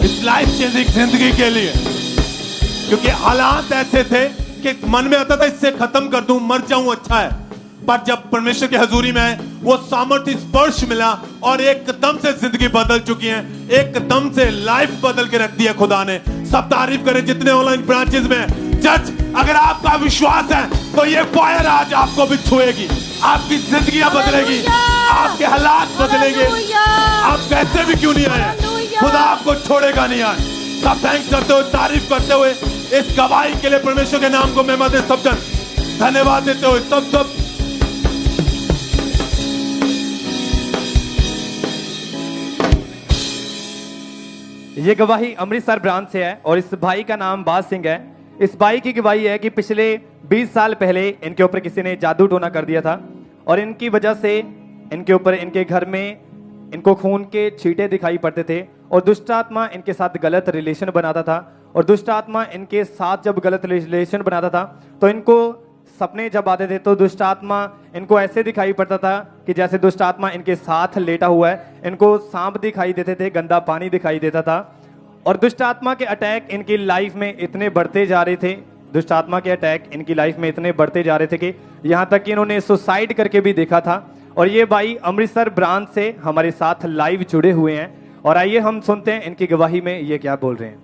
इस लाइफ चेंजिंग जिंदगी के लिए। क्योंकि हालात ऐसे थे कि मन में आता था इससे खत्म कर दूं, मर जाऊं, अच्छा है। पर जब परमेश्वर की हजूरी में आए, वो सामर्थ्य स्पर्श मिला और एकदम से जिंदगी बदल चुकी है, एकदम से लाइफ बदल के रख दिया खुदा ने। सब तारीफ करें जितने ऑनलाइन ब्रांचेस में। चर्च, अगर आपका विश्वास है तो ये फायर आज आपको भी छुएगी, आपकी जिंदगियां बदलेगी, आपके हालात बदलेंगे। आप कैसे भी क्यों नहीं आए, खुदा आपको छोड़ेगा नहीं। आए सब थैंक्स करते हुए, तारीफ करते हुए, इस गवाही के लिए परमेश्वर के नाम को महिमा दे। सब जन धन्यवाद देते हुए, सब ये गवाही अमृतसर ब्रांच से है और इस भाई का नाम बाज सिंह है। इस भाई की गवाही है कि पिछले 20 साल पहले इनके ऊपर किसी ने जादू टोना कर दिया था और इनकी वजह से इनके ऊपर, इनके घर में इनको खून के छींटे दिखाई पड़ते थे और दुष्ट आत्मा इनके साथ गलत रिलेशन बनाता था। और दुष्ट आत्मा इनके साथ जब गलत रिलेशन बनाता था तो इनको सपने जब आते थे तो दुष्ट आत्मा इनको ऐसे दिखाई पड़ता था कि जैसे दुष्ट आत्मा इनके साथ लेटा हुआ है। इनको सांप दिखाई देते थे, गंदा पानी दिखाई देता था और दुष्ट आत्मा के अटैक इनकी लाइफ में इतने बढ़ते जा रहे थे, दुष्ट आत्मा के अटैक इनकी लाइफ में इतने बढ़ते जा रहे थे कि यहाँ तक कि इन्होंने सुसाइड करके भी देखा था। और ये भाई अमृतसर ब्रांच से हमारे साथ लाइव जुड़े हुए हैं और आइए हम सुनते हैं इनकी गवाही में ये क्या बोल रहे हैं।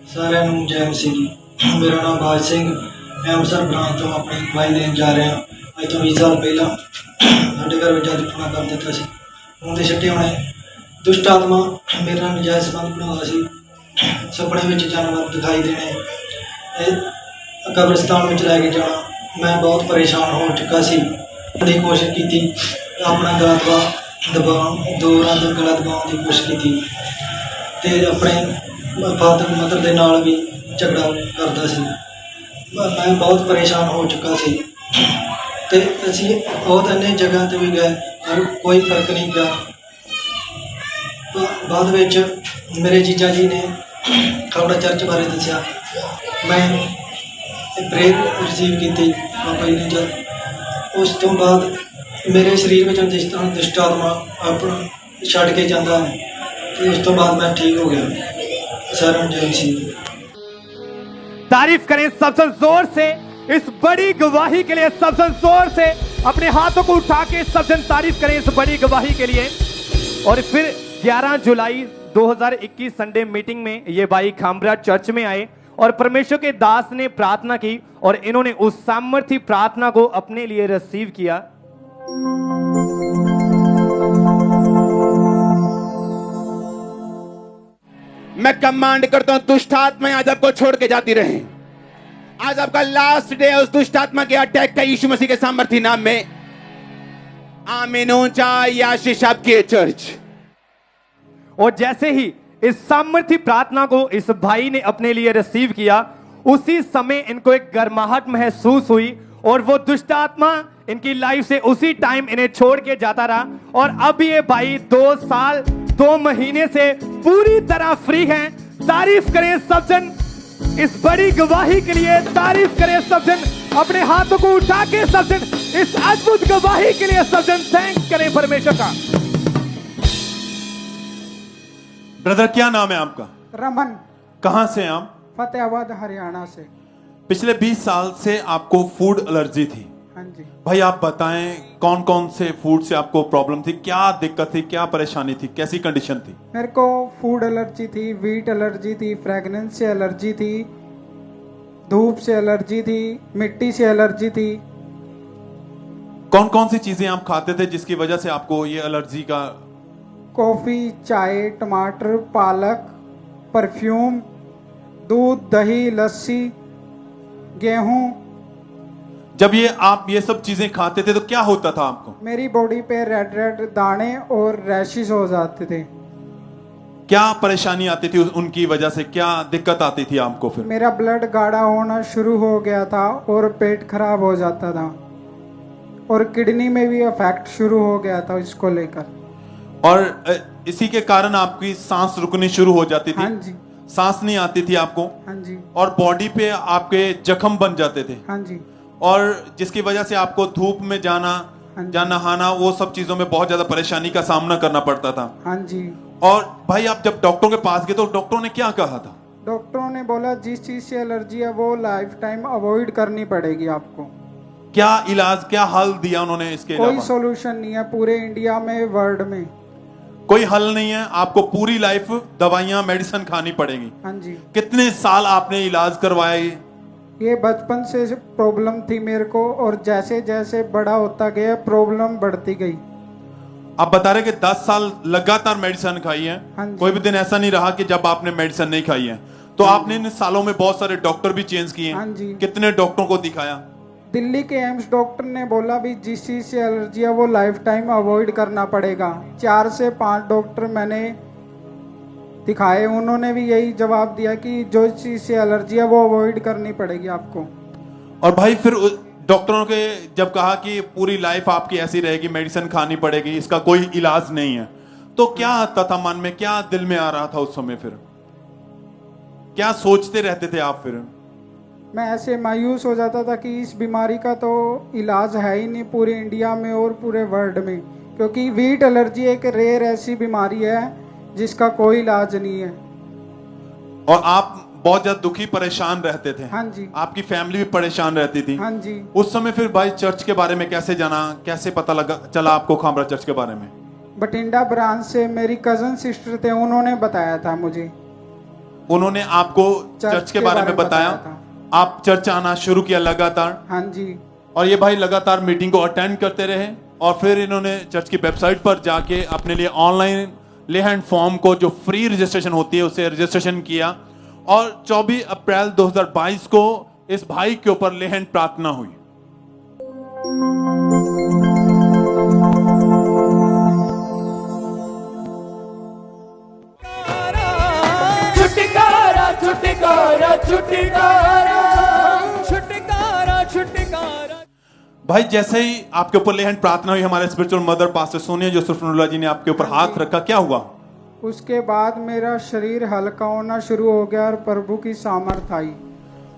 सारे नूं जय मसीह। मेरा नाम बाज सिंह, मैं अमृतसर ब्रांच तो अपनी गवाही देन जा रहा। अज तो 20 साल पहला साढ़े घर में जादू टोना कर दिता सी। उनके छट्टे होने दुष्ट आत्मा मेरे नाल नजायज संबंध बनाता सी। सपने में जानवर दिखाई देने, कब्रिस्तान में लैके जाना। मैं बहुत परेशान हो चुका सी। बड़ी कोशिश की अपना गला दबाने, दो रात गला दबाने की कोशिश की ते अपने फादर मदर के नाल भी झगड़ा करता सी। मैं बहुत परेशान हो चुका सी ते असीं बहुत अन्य जगह ते भी गए पर कोई फर्क नहीं पिया। बाद विच मेरे जीजा जी ने थोड़ा चर्च बारे दस्या। मैं प्रेयर रिसीव की बाबा जी ने जब उस तो बाद मेरे शरीर में जिस तरह दुष्ट आत्मा अपना छड़ के जाता है तो उस तो बाद मैं ठीक हो गया। सर जय सिंह। तारीफ करें सबसे जोर से इस बड़ी गवाही के लिए, सबसे जोर से अपने हाथों को उठा के सब जन तारीफ करें इस बड़ी गवाही के लिए। और फिर 11 जुलाई 2021 संडे मीटिंग में ये भाई खामरा चर्च में आए और परमेश्वर के दास ने प्रार्थना की और इन्होंने उस सामर्थी प्रार्थना को अपने लिए रिसीव किया। मैं कमांड करता हूं दुष्ट आत्माएं आज आपको छोड़ के जाती रहे। आज आपका लास्ट डे है उस दुष्ट आत्मा के अटैक का यीशु मसीह के सामर्थी नाम में। आमीन। ऊंचा आशीष आपकी चर्च। और जैसे ही इस सामर्थी प्रार्थना को इस भाई ने अपने लिए रिसीव किया, उसी समय इनको एक गर्माहट महसूस हुई और वो दुष्ट आत्मा इनकी लाइफ से उसी टाइम इन्हें छोड़ के जाता रहा। और अब ये भाई 2 साल 2 महीने से पूरी तरह फ्री हैं। तारीफ करें सब जन इस बड़ी गवाही के लिए। तारीफ करें सब जन, अपने हाथों को उठा के सब जन इस अद्भुत गवाही के लिए सब जन थैंक करें परमेश्वर का। ब्रदर क्या नाम है आपका? रमन। कहां से हैं आप? फतेहाबाद हरियाणा से। पिछले 20 साल से आपको फूड एलर्जी थी। हाँ जी। भाई आप बताएं कौन कौन से फूड से आपको प्रॉब्लम थी, क्या दिक्कत थी, क्या परेशानी थी, कैसी कंडीशन थी? मेरे को फूड एलर्जी थी, वीट एलर्जी थी, फ्रेगनेंस से एलर्जी थी, धूप से एलर्जी थी, मिट्टी से एलर्जी थी। कौन कौन सी चीजें आप खाते थे जिसकी वजह से आपको ये एलर्जी का? कॉफी, चाय, टमाटर, पालक, परफ्यूम, दूध, दही, लस्सी, गेहूं। जब आप ये सब चीजें खाते थे तो क्या होता था आपको? मेरी बॉडी पे रेड रेड दाने और रैशेस हो जाते थे। क्या परेशानी आती थी उनकी वजह से, क्या दिक्कत आती थी आपको? फिर मेरा ब्लड गाढ़ा होना शुरू हो गया था और पेट खराब हो जाता था और किडनी में भी अफेक्ट शुरू हो गया था इसको लेकर। और इसी के कारण आपकी सांस रुकनी शुरू हो जाती थी? हाँ जी। सांस नहीं आती थी आपको? हाँ जी। और बॉडी पे आपके जख्म बन जाते थे? हाँ जी। और जिसकी वजह से आपको धूप में जाना या नहाना, वो सब चीजों में बहुत ज्यादा परेशानी का सामना करना पड़ता था? हाँ जी। और भाई आप जब डॉक्टरों के पास गए तो डॉक्टरों ने क्या कहा था? डॉक्टरों ने बोला जिस चीज से एलर्जी है वो लाइफ टाइम अवॉइड करनी पड़ेगी आपको। क्या इलाज, क्या हल दिया उन्होंने इसके कोई अलावा? सोल्यूशन नहीं है पूरे इंडिया में, वर्ल्ड में कोई हल नहीं है। आपको पूरी लाइफ दवाइयां मेडिसिन खानी पड़ेगी। हाँ जी। कितने साल आपने इलाज करवाया? ये बचपन से प्रॉब्लम थी मेरे को और जैसे जैसे बड़ा होता गया प्रॉब्लम बढ़ती गई। आप बता रहे कि 10 साल लगातार मेडिसिन खाई है? हाँ जी। कोई भी दिन ऐसा नहीं रहा कि जब आपने मेडिसिन नहीं खाई है। तो आपने इन सालों में बहुत सारे डॉक्टर भी चेंज किए। हाँ जी। कितने डॉक्टरों को दिखाया? दिल्ली के एम्स डॉक्टर ने बोला भी जिस चीज से एलर्जी है वो लाइफ टाइम अवॉइड करना पड़ेगा। 4 से 5 डॉक्टर मैंने दिखाए, उन्होंने भी यही जवाब दिया कि जो चीज से एलर्जी है वो अवॉइड करनी पड़ेगी आपको। और भाई फिर डॉक्टरों के जब कहा कि पूरी लाइफ आपकी ऐसी रहेगी, मेडिसिन खानी पड़ेगी, इसका कोई इलाज नहीं है, तो क्या आता था मन में, क्या दिल में आ रहा था उस समय? फिर क्या सोचते रहते थे आप? फिर मैं ऐसे मायूस हो जाता था कि इस बीमारी का तो इलाज है ही नहीं पूरे इंडिया में और पूरे वर्ल्ड में, क्योंकि वीट एलर्जी एक रेयर ऐसी बीमारी है जिसका कोई इलाज नहीं है। और आप बहुत ज्यादा दुखी परेशान रहते थे। हाँ जी। आपकी फैमिली भी परेशान रहती थी। हाँ जी। उस समय फिर भाई चर्च के बारे में कैसे जाना, कैसे पता लगा चला आपको खामरा चर्च के बारे में? बठिंडा ब्रांच से मेरी कजन सिस्टर थे, उन्होंने बताया था मुझे। उन्होंने आपको चर्च के बारे में बताया, आप चर्च आना शुरू किया लगातार? हाँ जी। और ये भाई लगातार मीटिंग को अटेंड करते रहे और फिर इन्होंने चर्च की वेबसाइट पर जाके अपने लिए ऑनलाइन ले हैंड फॉर्म को जो फ्री रजिस्ट्रेशन होती है उसे रजिस्ट्रेशन किया और 24 अप्रैल 2022 को इस भाई के ऊपर ले हैंड प्रार्थना हुई। छुटकारा छुटकारा छुटकारा छुटकारा छुटकारा। भाई जैसे ही आपके ऊपर ले हैंड प्रार्थना हुई, हमारे स्पिरिचुअल मदर पास्टर सोनिया जोसेफनुल्लाह जी ने आपके ऊपर हाथ रखा, क्या हुआ? उसके बाद मेरा शरीर हल्का होना शुरू हो गया और प्रभु की सामर्थ आई।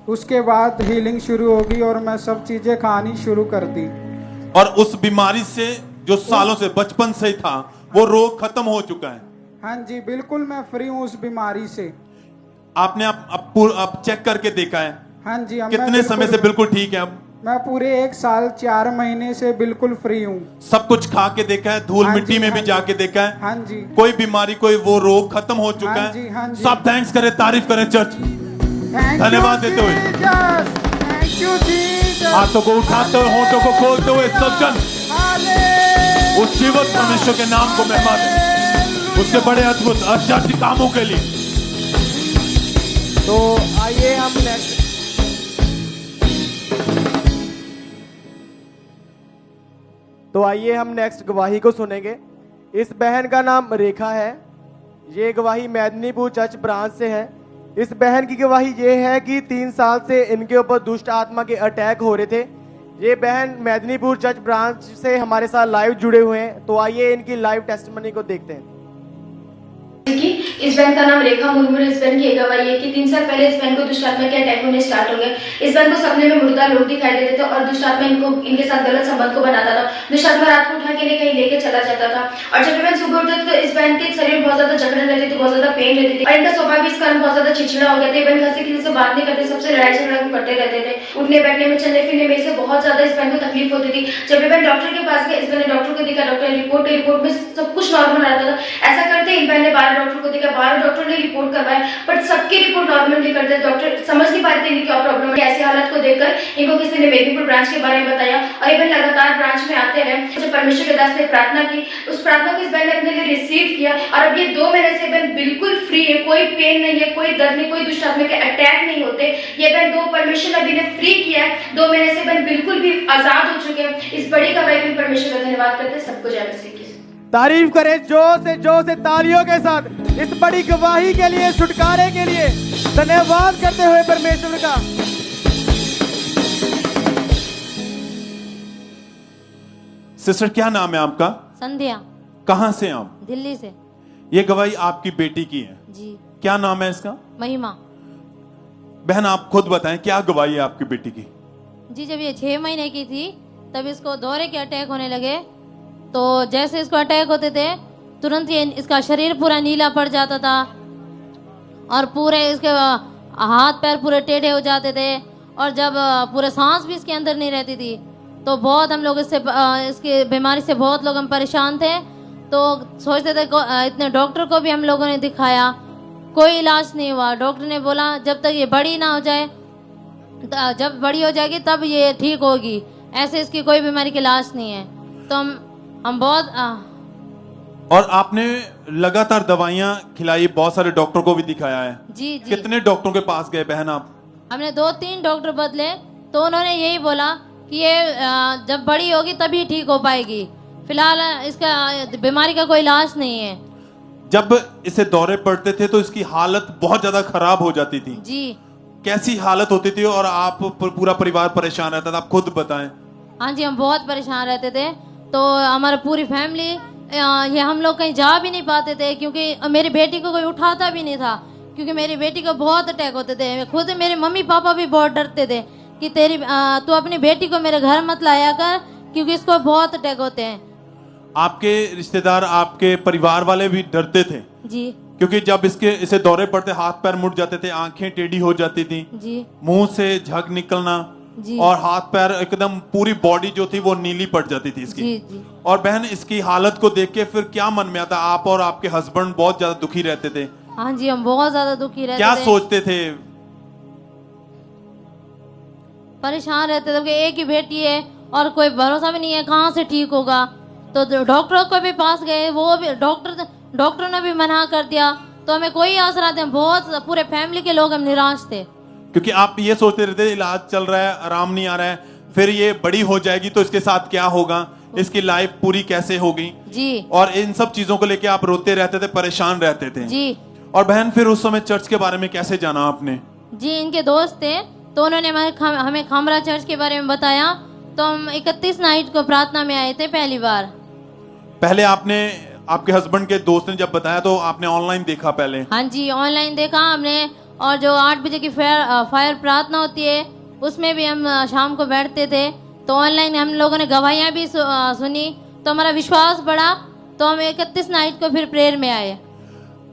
उसके बाद हीलिंग शुरू होगी और मैं सब चीजें खानी शुरू कर दी। और उस बीमारी से जो सालों से बचपन से ही था वो रोग खत्म हो चुका है? हाँ जी बिल्कुल, मैं फ्री हूँ उस बीमारी से। आपने आप चेक करके देखा है? हाँ जी। कितने समय से बिल्कुल ठीक है अब? मैं पूरे 1 साल 4 महीने से बिल्कुल फ्री हूँ। सब कुछ खा के देखा है, धूल मिट्टी में भी जाके देखा है? हाँ जी। कोई बीमारी कोई वो रोग खत्म हो चुका हाँ जी, हाँ है? जी। सब थैंक्स करें, तारीफ करें चर्च, धन्यवाद देते हुए, हाथों को उठाते हुए, होठों को खोलते हुए सब जन उस जीवित परमेश्वर के नाम को महिमा दें, उसके बड़े अद्भुत आश्चर्य कामों के लिए। तो आइए हम नेक्स्ट गवाही को सुनेंगे। इस बहन का नाम रेखा है। ये गवाही मेदिनीपुर चर्च ब्रांच से है। इस बहन की गवाही ये है कि 3 साल से इनके ऊपर दुष्ट आत्मा के अटैक हो रहे थे। ये बहन मेदिनीपुर चर्च ब्रांच से हमारे साथ लाइव जुड़े हुए हैं। तो आइए इनकी लाइव टेस्टिमनी को देखते हैं। इस बहन का नाम रेखा मुर्मू। इस बहन की गवाही है कि 3 साल पहले इस बहन को दुष्ट आत्मा के अटैक होने स्टार्ट हो गए। इस बहन को सपने में मुर्दा लोग दिखाई देते थे और दुष्ट आत्मा इनके साथ गलत संबंध को बनाता था। दुष्ट आत्मा रात को उठा के इन्हें कहीं लेके चला जाता था और जब बहन सुबह उठती तो इस बहन के शरीर बहुत ज्यादा जकड़न रहती थी, बहुत ज्यादा पेन रहती थी और इनका स्वभाव भी इस कारण बहुत ज्यादा चिड़चिड़ा हो गया था। बहन किसी किसी से बात नहीं करते, सबसे लड़ाई झगड़ा करते रहते थे। उठने बैठने में, चलने फिरने में से बहुत ज्यादा इस बहन को तकलीफ होती थी। जब बहन डॉक्टर के पास गए, इस बहन ने डॉक्टर को देखा, डॉक्टर रिपोर्ट में सब कुछ नॉर्मल आ रहा था। ऐसा करते इन बहन ने 12 डॉक्टर को देखा, 12 डॉक्टर ने रिपोर्ट करवाए बट सबकी रिपोर्ट नॉर्मल नहीं करते। डॉक्टर समझ नहीं पाते इनकी क्या प्रॉब्लम है। ऐसी हालत को देखकर इनको किसी ने मेदिनीपुर ब्रांच के बारे में बताया और ये बहन लगातार ब्रांच में आते रहे। जब परमेश्वर के दास ने प्रार्थना की, उस प्रार्थना को इस बहन ने अपने लिए रिसीव किया और अब ये 2 महीने से बहन बिल्कुल फ्री है। कोई पेन नहीं है, कोई दर्द नहीं, कोई दुष्ट आत्मा के अटैक नहीं होते। ये बहन 2 परमेश्वर अभी ने फ्री किया है। 2 महीने से बहन बिल्कुल भी आजाद हो चुके हैं। इस बड़ी गवाही के लिए परमेश्वर का धन्यवाद करते हैं। सबको जय मसीह की। तारीफ करें जोर से तालियों के साथ इस बड़ी गवाही के लिए, छुटकारे के लिए धन्यवाद करते हुए परमेश्वर का। सिस्टर क्या नाम है आपका? संध्या। कहाँ से आप? दिल्ली से। ये गवाही आपकी बेटी की है जी। क्या नाम है इसका? महिमा। बहन आप खुद बताएं क्या गवाही है आपकी बेटी की? जी जब ये 6 महीने की थी तब इसको दौरे के अटैक होने लगे। तो जैसे इसको अटैक होते थे तुरंत ये इसका शरीर पूरा नीला पड़ जाता था और पूरे इसके हाथ पैर पूरे टेढ़े हो जाते थे और जब पूरे सांस भी इसके अंदर नहीं रहती थी तो बहुत हम लोग इसकी बीमारी से बहुत लोग हम परेशान थे। तो सोचते थे इतने डॉक्टर को भी हम लोगों ने दिखाया, कोई इलाज नहीं हुआ। डॉक्टर ने बोला जब तक ये बड़ी ना हो जाए, जब बड़ी हो जाएगी तब ये ठीक होगी, ऐसे इसकी कोई बीमारी का इलाज नहीं है। तो हम बहुत और आपने लगातार दवाइयां खिलाई, बहुत सारे डॉक्टर को भी दिखाया है। जी। कितने डॉक्टरों के पास गए बहन आप? हमने 2-3 डॉक्टर बदले तो उन्होंने यही बोला कि ये जब बड़ी होगी तभी ठीक हो पाएगी, फिलहाल इसका बीमारी का कोई इलाज नहीं है। जब इसे दौरे पड़ते थे तो इसकी हालत बहुत ज्यादा खराब हो जाती थी जी। कैसी हालत होती थी और आप पूरा परिवार परेशान रहता था? आप खुद बताएं। हाँ जी हम बहुत परेशान रहते थे। तो हमारी पूरी फैमिली ये हम लोग कहीं जा भी नहीं पाते थे क्योंकि मेरी बेटी को कोई उठाता भी नहीं था क्योंकि मेरी बेटी को बहुत अटैक होते थे। खुद मेरे मम्मी पापा भी बहुत डरते थे कि तू अपनी बेटी को मेरे घर मत लाया कर क्योंकि इसको बहुत अटैक होते हैं। आपके रिश्तेदार, आपके परिवार वाले भी डरते थे? जी। क्योंकि जब इसे दौरे पड़ते हाथ पैर मुड़ जाते थे, आंखें टेढ़ी हो जाती थी, जी मुंह से झग निकलना जी और हाथ पैर एकदम पूरी बॉडी जो थी वो नीली पड़ जाती थी इसकी। जी जी और बहन इसकी हालत को देख के फिर क्या मन में आता? आप और आपके हस्बैंड बहुत ज्यादा दुखी रहते थे। हाँ जी, हम बहुत ज्यादा दुखी रहते क्या थे, सोचते थे? परेशान रहते थे कि एक ही बेटी है और कोई भरोसा भी नहीं है कहाँ से ठीक होगा। तो डॉक्टरों को भी पास गए, वो भी डॉक्टर ने भी मना कर दिया, तो हमें कोई आसरा थे, बहुत पूरे फैमिली के लोग हम निराश थे। क्योंकि आप ये सोचते रहते इलाज चल रहा है, आराम नहीं आ रहा है, फिर ये बड़ी हो जाएगी तो इसके साथ क्या होगा, इसकी लाइफ पूरी कैसे होगी जी। और इन सब चीजों को लेके आप रोते रहते थे, परेशान रहते थे जी। और बहन फिर उस समय चर्च के बारे में कैसे जाना आपने? जी, इनके दोस्त थे तो उन्होंने हमें खामरा चर्च के बारे में बताया, तो हम 31 नाइट को प्रार्थना में आए थे पहली बार। पहले आपने आपके हस्बैंड के दोस्त ने जब बताया तो आपने ऑनलाइन देखा पहले? हाँ जी, ऑनलाइन देखा हमने, और जो 8 बजे की फायर प्रार्थना होती है उसमें भी हम शाम को बैठते थे, तो ऑनलाइन हम लोगों ने गवाहियाँ भी सुनी, तो हमारा विश्वास बढ़ा, तो हम 31 नाइट को फिर प्रेयर में आए।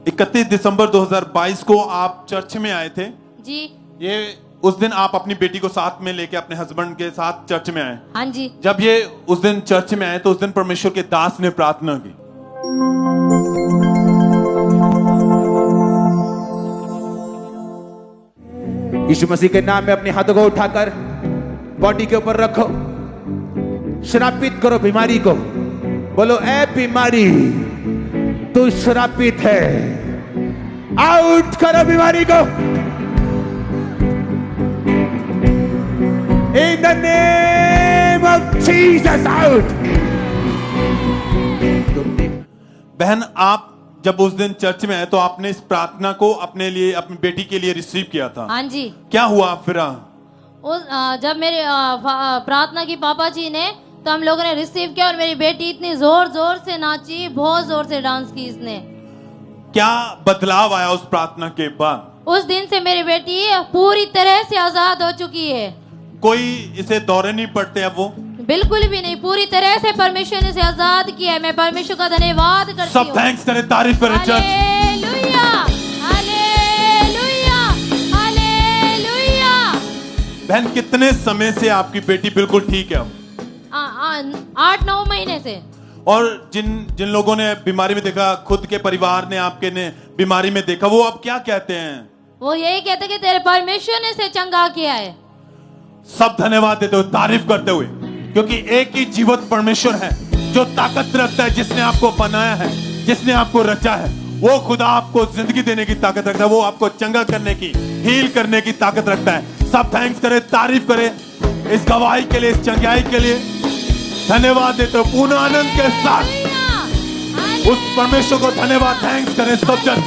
31 दिसंबर 2022 को आप चर्च में आए थे जी। ये उस दिन आप अपनी बेटी को साथ में लेके अपने हस्बैंड के साथ चर्च में आए? हाँ जी। जब ये उस दिन चर्च में आए तो उस दिन परमेश्वर के दास ने प्रार्थना की। यीशु मसीह के नाम में अपने हाथों को उठाकर बॉडी के ऊपर रखो, श्रापित करो बीमारी को, बोलो ए बीमारी तू श्रापित है, आउट करो बीमारी को in the name of Jesus, out. बहन आप जब उस दिन चर्च में आए तो आपने इस प्रार्थना को अपने लिए, अपनी बेटी के लिए रिसीव किया था? हाँ जी। क्या हुआ फिर? जब मेरे प्रार्थना की पापा जी ने, तो हम लोगों ने रिसीव किया और मेरी बेटी इतनी जोर जोर से नाची, बहुत जोर से डांस की इसने। क्या बदलाव आया उस प्रार्थना के बाद? उस दिन से मेरी बेटी पूरी तरह से आजाद हो चुकी है। कोई इसे दौरे नहीं पड़ते अब वो? बिल्कुल भी नहीं, पूरी तरह से परमेश्वर ने इसे आजाद किया है। मैं परमेश्वर का धन्यवाद करती हूँ। सब थैंक्स करें, तारीफ करें चर्च। Hallelujah, hallelujah, hallelujah. बहन कितने समय से आपकी बेटी बिल्कुल ठीक है? 8-9 महीने से। और जिन लोगों ने बीमारी में देखा, खुद के परिवार ने आपके ने बीमारी में देखा, वो अब क्या कहते हैं? वो यही कहते कि तेरे परमेश्वर ने इसे चंगा किया है। सब धन्यवाद देते हुए, तारीफ करते हुए, क्योंकि एक ही जीवित परमेश्वर है जो ताकत रखता है, जिसने आपको बनाया है, जिसने आपको रचा है, वो खुदा आपको जिंदगी देने की ताकत रखता है, वो आपको चंगा करने की, हील करने की ताकत रखता है। सब थैंक्स करें, तारीफ करें इस गवाही के लिए, इस चंगाई के लिए। धन्यवाद देते हो पूर्ण आनंद के साथ उस परमेश्वर को धन्यवाद, थैंक्स करें सब जन।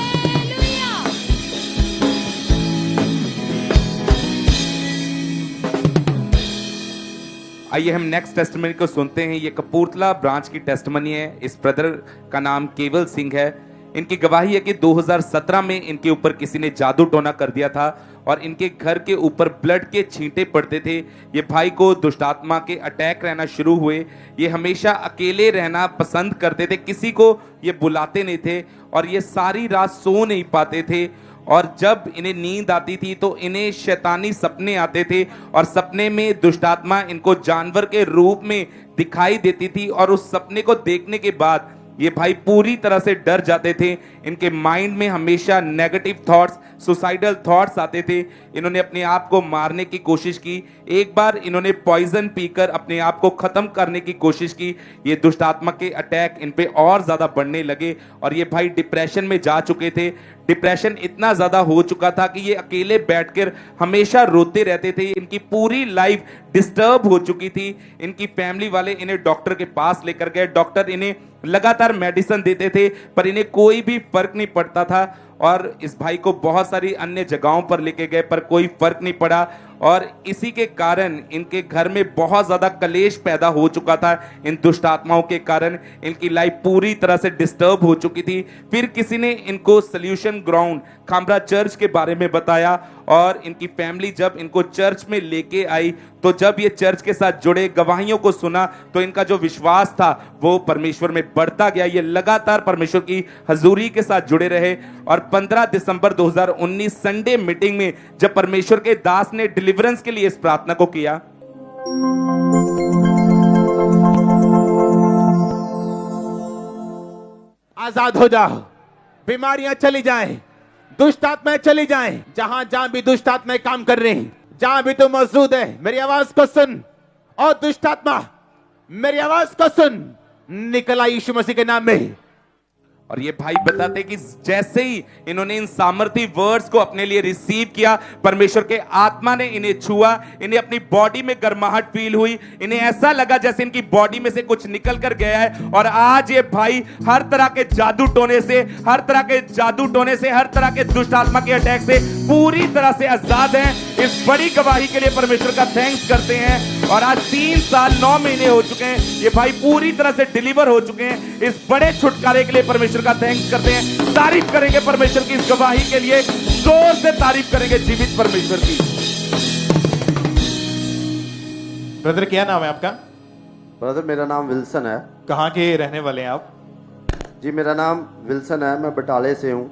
आइए हम नेक्स्ट टेस्टमनी को सुनते हैं। ये कपूरथला ब्रांच की टेस्टमनी है। इस ब्रदर का नाम केवल सिंह है। इनकी गवाही है कि 2017 में इनके ऊपर किसी ने जादू टोना कर दिया था और इनके घर के ऊपर ब्लड के छींटे पड़ते थे। ये भाई को दुष्टात्मा के अटैक रहना शुरू हुए। ये हमेशा अकेले रहना पसंद करते थे, किसी को ये बुलाते नहीं थे और ये सारी रात सो नहीं पाते थे। और जब इन्हें नींद आती थी तो इन्हें शैतानी सपने आते थे और सपने में दुष्टात्मा इनको जानवर के रूप में दिखाई देती थी और उस सपने को देखने के बाद ये भाई पूरी तरह से डर जाते थे। इनके माइंड में हमेशा नेगेटिव थॉट्स, सुसाइडल थॉट्स आते थे। इन्होंने अपने आप को मारने की कोशिश की। एक बार इन्होंने पॉइजन पीकर अपने आप को खत्म करने की कोशिश की। ये दुष्टात्मा के अटैक इन पे और ज्यादा बढ़ने लगे और ये भाई डिप्रेशन में जा चुके थे। डिप्रेशन इतना ज्यादा हो चुका था कि ये अकेले बैठकर हमेशा रोते रहते थे। इनकी पूरी लाइफ डिस्टर्ब हो चुकी थी। इनकी फैमिली वाले इन्हें डॉक्टर के पास लेकर गए। डॉक्टर इन्हें लगातार मेडिसिन देते थे पर इन्हें कोई भी फर्क नहीं पड़ता था और इस भाई को बहुत सारी अन्य जगहों पर लेके गए पर कोई फर्क नहीं पड़ा और इसी के कारण इनके घर में बहुत ज्यादा कलेश पैदा हो चुका था। इन दुष्ट आत्माओं के कारण इनकी लाइफ पूरी तरह से डिस्टर्ब हो चुकी थी। फिर किसी ने इनको सॉल्यूशन ग्राउंड खामरा चर्च के बारे में बताया और इनकी फैमिली जब इनको चर्च में लेके आई तो जब ये चर्च के साथ जुड़े, गवाहियों को सुना, तो इनका जो विश्वास था वो परमेश्वर में बढ़ता गया। ये लगातार परमेश्वर की हजूरी के साथ जुड़े रहे और 15 दिसंबर 2019 संडे मीटिंग में जब परमेश्वर के दास ने डिलीवरेंस के लिए इस प्रार्थना को किया, आजाद हो जाओ, बीमारियां चली जाएं, दुष्ट आत्माएं चली जाएं। जहां जहां भी दुष्ट आत्माएं काम कर रही हैं, जहां भी तुम मौजूद है, मेरी आवाज को सुन। और दुष्ट आत्मा मेरी आवाज को सुन, निकला यीशु मसीह के नाम में। और ये भाई बताते कि जैसे ही इन्होंने इन सामर्थी वर्ड्स को अपने लिए रिसीव किया, परमेश्वर के आत्मा ने इन्हें छुआ, इन्हें अपनी बॉडी में गर्माहट फील हुई, इन्हें ऐसा लगा जैसे इनकी बॉडी में से कुछ निकल कर गया है। और आज ये भाई हर तरह के जादू टोने से, हर तरह के दुष्ट आत्मा के अटैक से पूरी तरह से आजाद हैं। इस बड़ी गवाही के लिए परमेश्वर का थैंक्स करते हैं। और आज 3 साल 9 महीने हो चुके हैं, ये भाई पूरी तरह से डिलीवर हो चुके हैं। इस बड़े छुटकारे के लिए परमेश्वर का थैंक्स करते हैं। तारीफ करेंगे परमेश्वर की इस गवाही के लिए, जोर से तारीफ करेंगे जीवित परमेश्वर की। ब्रदर क्या नाम है आपका? ब्रदर मेरा नाम विल्सन है। कहाँ के रहने वाले हैं आप? जी मेरा नाम विल्सन है, मैं बटाले से हूँ।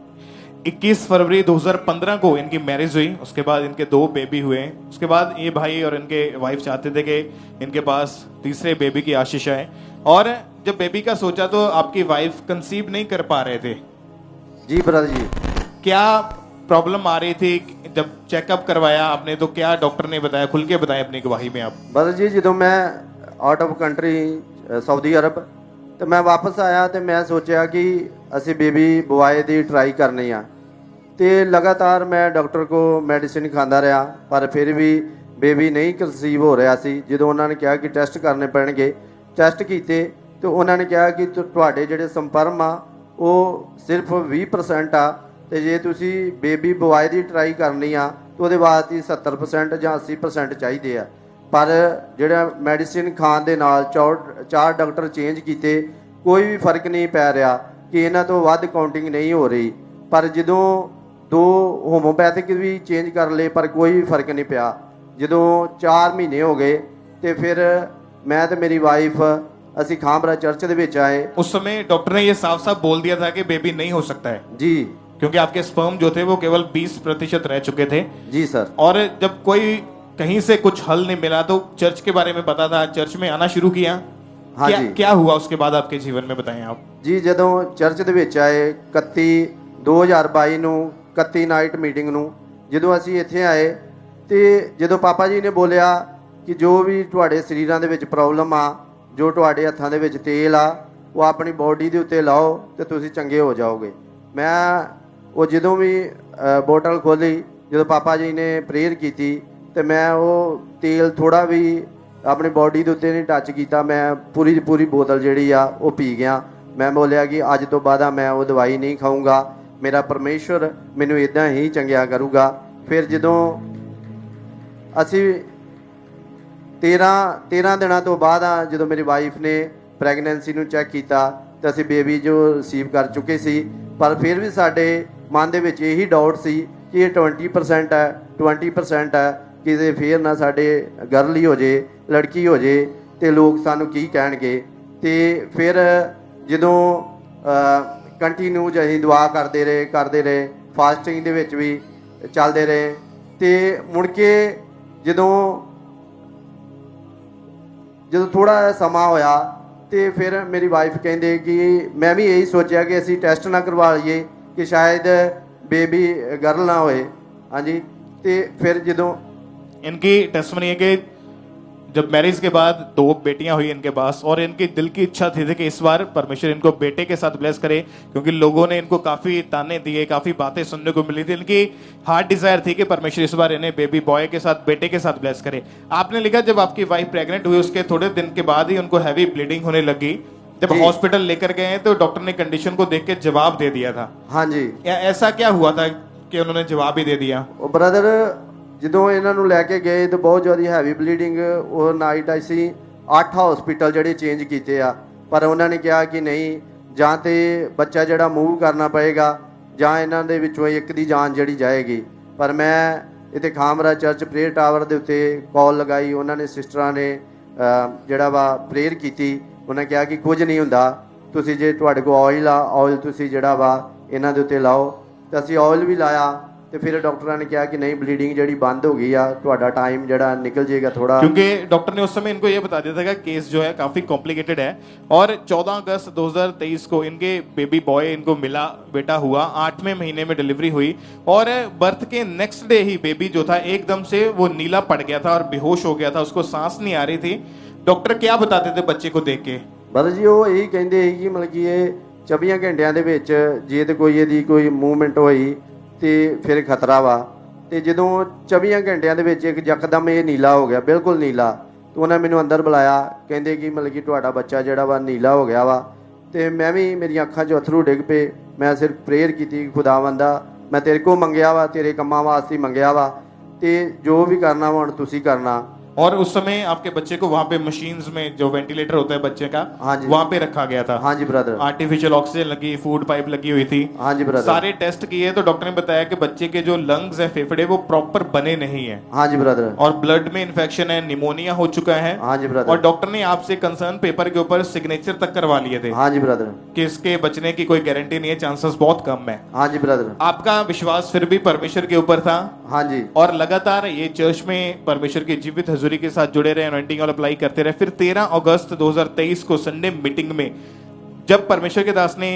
21 फरवरी 2015 को इनकी मैरिज हुई, उसके बाद इनके 2 बेबी हुए। उसके बाद ये भाई और इनके वाइफ चाहते थे कि इनके पास तीसरे बेबी की आशीष आए। और जब बेबी का सोचा तो आपकी वाइफ कंसीव नहीं कर पा रहे थे। जी ब्रदर जी। क्या प्रॉब्लम आ रही थी? जब चेकअप करवाया आपने तो क्या डॉक्टर ने बताया? खुल के बताया अपनी गवाही में आप। ब्रदर जी ਜਦੋਂ मैं आउट ऑफ कंट्री सऊदी अरब ਤੇ ਮੈਂ ਵਾਪਸ ਆਇਆ ਤੇ ਮੈਂ ਸੋਚਿਆ ਕਿ ਅਸੀਂ ਬੇਬੀ ਬੁਆਏ ਦੀ ਟਰਾਈ ਕਰਨੀ ਆ ਤੇ ਲਗਾਤਾਰ ਮੈਂ ਡਾਕਟਰ ਕੋ ਮੈਡੀਸਿਨ ਖਾਂਦਾ ਰਿਹਾ ਪਰ ਫਿਰ ਵੀ ਬੇਬੀ ਨਹੀਂ ਕੰਸੀਵ ਹੋ ਰਿਹਾ ਸੀ। ਜਦੋਂ ਉਹਨਾਂ ਨੇ ਕਿਹਾ ਕਿ ਟੈਸਟ ਕਰਨੇ ਪੈਣਗੇ, ਟੈਸਟ ਕੀਤੇ ਤੇ ਉਹਨਾਂ ਨੇ ਕਿਹਾ ਕਿ ਤੁਹਾਡੇ ਜਿਹੜੇ ਸੰਪਰਮ ਆ ਉਹ ਸਿਰਫ 20% ਆ ਤੇ ਜੇ ਤੁਸੀਂ ਬੇਬੀ ਬੁਆਏ ਦੀ ਟਰਾਈ ਕਰਨੀ ਆ ਤਾਂ ਉਹਦੇ ਵਾਸਤੇ 70% ਜਾਂ 80% ਚਾਹੀਦੇ ਆ। ਪਰ ਜਿਹੜਾ ਮੈਡੀਸਿਨ ਖਾਣ ਦੇ ਨਾਲ 4 ਡਾਕਟਰ ਚੇਂਜ ਕੀਤੇ, ਕੋਈ ਵੀ ਫਰਕ ਨਹੀਂ ਪੈ ਰਿਹਾ ਕਿ ਇਹਨਾਂ ਤੋਂ ਵੱਧ ਕਾਊਂਟਿੰਗ ਨਹੀਂ ਹੋ ਰਹੀ। ਪਰ ਜਦੋਂ 2 ਹੋਮੋਪੈਥਿਕ ਵੀ ਚੇਂਜ ਕਰ ਲਏ ਪਰ ਕੋਈ ਵੀ ਫਰਕ ਨਹੀਂ ਪਿਆ। ਜਦੋਂ 4 ਮਹੀਨੇ ਹੋ ਗਏ ਤੇ ਫਿਰ मैं तो मेरी वाइफ असी खामरा चर्च दे विच आए। उस समय डॉक्टर ने ये साफ साफ बोल दिया था कि बेबी नहीं हो सकता है जी, क्योंकि आपके स्पर्म जो थे वो केवल 20% रह चुके थे। जी सर। और जब कोई कहीं से कुछ हल नहीं मिला तो चर्च के बारे में पता था, चर्च में आना शुरू किया। हाँ क्या, जी। क्या हुआ उसके बाद आपके जीवन में, बताएं आप जी। ਜਦੋਂ ਚਰਚ ਦੇ ਵਿੱਚ ਆਏ 31/2022 ਨੂੰ 31 ਨਾਈਟ ਮੀਟਿੰਗ ਨੂੰ ਜਦੋਂ ਅਸੀਂ ਇੱਥੇ ਆਏ ਤੇ ਜਦੋਂ ਪਾਪਾ ਜੀ ਨੇ ਬੋਲਿਆ ਕਿ ਜੋ ਵੀ ਤੁਹਾਡੇ ਸਰੀਰਾਂ ਦੇ ਵਿੱਚ ਪ੍ਰੋਬਲਮ ਆ, ਜੋ ਤੁਹਾਡੇ ਹੱਥਾਂ ਦੇ ਵਿੱਚ ਤੇਲ ਆ, ਉਹ ਆਪਣੀ ਬੋਡੀ ਦੇ ਉੱਤੇ ਲਾਓ ਤੇ ਤੁਸੀਂ ਚੰਗੇ ਹੋ ਜਾਓਗੇ। ਮੈਂ ਉਹ ਜਦੋਂ ਵੀ ਬੋਟਲ ਖੋਲੀ, ਜਦੋਂ ਪਾਪਾ ਜੀ ਨੇ ਪ੍ਰੇਅਰ ਕੀਤੀ ਤੇ ਮੈਂ ਉਹ ਤੇਲ ਥੋੜਾ ਵੀ ਆਪਣੀ ਬੋਡੀ ਦੇ ਉੱਤੇ ਨਹੀਂ ਟੱਚ ਕੀਤਾ। ਮੈਂ ਪੂਰੀ ਬੋਤਲ ਜਿਹੜੀ ਆ ਉਹ ਪੀ ਗਿਆ। ਮੈਂ ਬੋਲਿਆ ਕਿ ਅੱਜ ਤੋਂ ਬਾਅਦ ਮੈਂ ਉਹ ਦਵਾਈ ਨਹੀਂ ਖਾਊਂਗਾ, ਮੇਰਾ ਪਰਮੇਸ਼ਵਰ ਮੈਨੂੰ ਇਦਾਂ ਹੀ ਚੰਗਿਆ ਕਰੂਗਾ। ਫਿਰ ਜਦੋਂ ਅਸੀਂ 13 ਦਿਨਾਂ ਤੋਂ ਬਾਅਦ ਜਦੋਂ ਮੇਰੀ ਵਾਈਫ ਨੇ ਪ੍ਰੈਗਨੈਂਸੀ ਨੂੰ ਚੈੱਕ ਕੀਤਾ ਤਾਂ ਅਸੀਂ ਬੇਬੀ ਜੋ ਰਿਸੀਵ ਕਰ ਚੁੱਕੇ ਸੀ। ਪਰ ਫਿਰ ਵੀ ਸਾਡੇ ਮਨ ਦੇ ਵਿੱਚ ਇਹੀ ਡਾਊਟ ਸੀ ਕਿ ਇਹ 20% ਹੈ 20% ਹੈ, ਕਿਤੇ ਫਿਰ ਨਾ ਸਾਡੇ ਗਰਲ ਹੀ ਹੋ ਜੇ, ਲੜਕੀ ਹੋ ਜੇ ਤੇ ਲੋਕ ਸਾਨੂੰ ਕੀ ਕਹਿਣਗੇ। ਤੇ ਫਿਰ ਜਦੋਂ ਕੰਟੀਨਿਊ ਅਸੀਂ ਦੁਆ ਕਰਦੇ ਰਹੇ, ਫਾਸਟਿੰਗ ਦੇ ਵਿੱਚ ਵੀ ਚੱਲਦੇ ਰਹੇ ਤੇ ਮੁੜ ਕੇ ਜਦੋਂ ਥੋੜਾ ਸਮਾਂ ਹੋਇਆ ਤੇ ਫਿਰ ਮੇਰੀ ਵਾਈਫ ਕਹਿੰਦੇ ਕਿ ਮੈਂ ਵੀ ਇਹੀ ਸੋਚਿਆ ਕਿ ਅਸੀਂ ਟੈਸਟ ਨਾ ਕਰਵਾ ਲਈਏ ਕਿ ਸ਼ਾयद बेबी गर्ल ना होए। हाँ जी। तो फिर जो इनकी टेस्टमनी है कि जब मैरिज के बाद 2 बेटियां हुई इनके पास और इनकी दिल की इच्छा थी कि इस बार परमेश्वर इनको बेटे के साथ ब्लेस करे, क्योंकि लोगों ने इनको काफी ताने दिए, काफी बातें सुनने को मिली थी। इनकी हार्ट डिजायर थी कि परमेश्वर इस बार इन्हें बेबी बॉय के साथ, बेटे के साथ ब्लेस करे। आपने लिखा जब आपकी वाइफ प्रेग्नेंट हुई उसके थोड़े दिन के बाद ही उनको हैवी ब्लीडिंग होने लगी। जब हॉस्पिटल लेकर गए तो डॉक्टर ने कंडीशन को देख के जवाब दे दिया था। हाँ जी। ऐसा क्या हुआ था कि उन्होंने जवाब ही दे दिया? ब्रदर ਜਦੋਂ ਇਹਨਾਂ ਨੂੰ ਲੈ ਕੇ ਗਏ ਤਾਂ ਬਹੁਤ ਜ਼ਿਆਦਾ ਹੈਵੀ ਬਲੀਡਿੰਗ, ਉਹ ਨਾਈਟ ਅਸੀਂ 8 ਹਸਪੀਟਲ ਜਿਹੜੇ ਚੇਂਜ ਕੀਤੇ ਆ, ਪਰ ਉਹਨਾਂ ਨੇ ਕਿਹਾ ਕਿ ਨਹੀਂ, ਜਾਂ ਤੇ ਬੱਚਾ ਜਿਹੜਾ ਮੂਵ ਕਰਨਾ ਪਏਗਾ ਜਾਂ ਇਹਨਾਂ ਦੇ ਵਿੱਚੋਂ ਇੱਕ ਦੀ ਜਾਨ ਜਿਹੜੀ ਜਾਏਗੀ। ਪਰ ਮੈਂ ਇੱਥੇ ਖਾਮਰਾ ਚਰਚ ਪ੍ਰੇਅਰ ਟਾਵਰ ਦੇ ਉੱਤੇ ਕਾਲ ਲਗਾਈ, ਉਹਨਾਂ ਨੇ ਸਿਸਟਰਾਂ ਨੇ ਜਿਹੜਾ ਵਾ ਪ੍ਰੇਅਰ ਕੀਤੀ। ਉਹਨਾਂ ਕਿਹਾ ਕਿ ਕੁਝ ਨਹੀਂ ਹੁੰਦਾ, ਤੁਸੀਂ ਜੇ ਤੁਹਾਡੇ ਕੋਲ ਆਇਲ ਆ, ਆਇਲ ਤੁਸੀਂ ਜਿਹੜਾ ਵਾ ਇਹਨਾਂ ਦੇ ਉੱਤੇ ਲਾਓ। ਤੇ ਅਸੀਂ ਆਇਲ ਵੀ ਲਾਇਆ ਤੇ ਫਿਰ ਡਾਕਟਰਾਂ ने कहा कि नहीं ब्लीडिंग ਜਿਹੜੀ ਬੰਦ ਹੋ ਗਈ ਆ, ਤੁਹਾਡਾ टाइम ਜਿਹੜਾ निकल जाएगा थोड़ा, क्योंकि डॉक्टर ने उस समय इनको ये बता दिया था कि केस जो है काफी कॉम्प्लिकेटेड है। और 14 अगस्त 2023 को इनके बेबी बॉय इनको मिला, बेटा हुआ, 8वें महीने में डिलीवरी हुई और बर्थ के नेक्स्ट डे ही बेबी जो था एकदम से वो नीला पड़ गया था और बेहोश हो गया था, उसको सांस नहीं आ रही थी। डॉक्टर क्या बताते थे बच्चे को देख के? ਬਸ ਜੀ ਉਹ ਇਹੀ ਕਹਿੰਦੇ ਸੀ ਕਿ ਮਤਲਬ ਕਿ ਇਹ 24 ਘੰਟਿਆਂ ਦੇ ਵਿੱਚ ਜੇ ਤੇ ਕੋਈ ਇਹਦੀ ਕੋਈ ਮੂਵਮੈਂਟ ਹੋਈ ਤੇ ਫਿਰ ਖਤਰਾ ਵਾ। ਤੇ ਜਦੋਂ 24 ਘੰਟਿਆਂ ਦੇ ਵਿੱਚ ਇੱਕ ਯਕਦਮ ਇਹ ਨੀਲਾ ਹੋ ਗਿਆ, ਬਿਲਕੁਲ ਨੀਲਾ, ਤੇ ਉਹਨਾਂ ਮੈਨੂੰ ਅੰਦਰ ਬੁਲਾਇਆ, ਕਹਿੰਦੇ ਕਿ ਮਤਲਬ ਕਿ ਤੁਹਾਡਾ ਬੱਚਾ ਜਿਹੜਾ ਵਾ ਨੀਲਾ ਹੋ ਗਿਆ ਵਾ। ਤੇ ਮੈਂ ਵੀ, ਮੇਰੀਆਂ ਅੱਖਾਂ 'ਚ ਅਥਰੂ ਡਿੱਗ ਪਏ। ਮੈਂ ਸਿਰਫ ਪ੍ਰੇਅਰ ਕੀਤੀ, ਖੁਦਾਵੰਦਾ ਮੈਂ ਤੇਰੇ ਕੋਲ ਮੰਗਿਆ ਵਾ, ਤੇਰੇ ਕੰਮਾਂ ਵਾਸਤੇ ਮੰਗਿਆ ਵਾ, ਤੇ ਜੋ ਵੀ ਕਰਨਾ ਵਾ ਹੁਣ ਤੁਸੀਂ करना। और उस समय आपके बच्चे को वहां पे मशीन्स में जो वेंटिलेटर होता है बच्चे का, वहां पे रखा गया था। हाँ जी ब्रदर। आर्टिफिशियल ऑक्सीजन लगी, फूड पाइप लगी हुई थी। हाँ जी ब्रदर। सारे टेस्ट किए तो डॉक्टर ने बताया कि बच्चे के जो लंग्स है, फेफड़े, वो प्रॉपर बने नहीं है। हाँ जी ब्रदर। और ब्लड में इन्फेक्शन है, निमोनिया हो चुका है। हाँ जी ब्रदर। और डॉक्टर ने आपसे कंसर्न पेपर के ऊपर सिग्नेचर तक करवा लिए थे। हाँ जी ब्रदर। कि इसके बचने की कोई गारंटी नहीं है, चांसेस बहुत कम है। हाँ जी ब्रदर। आपका विश्वास फिर भी परमेश्वर के ऊपर था। हाँ जी। और लगातार ये चर्च में परमेश्वर की जीवित हजूरी के साथ जुड़े रहे, अनॉइंटिंग ऑयल अप्लाई करते रहे। फिर 13 अगस्त 2023 को संडे मीटिंग में जब परमेश्वर के दास ने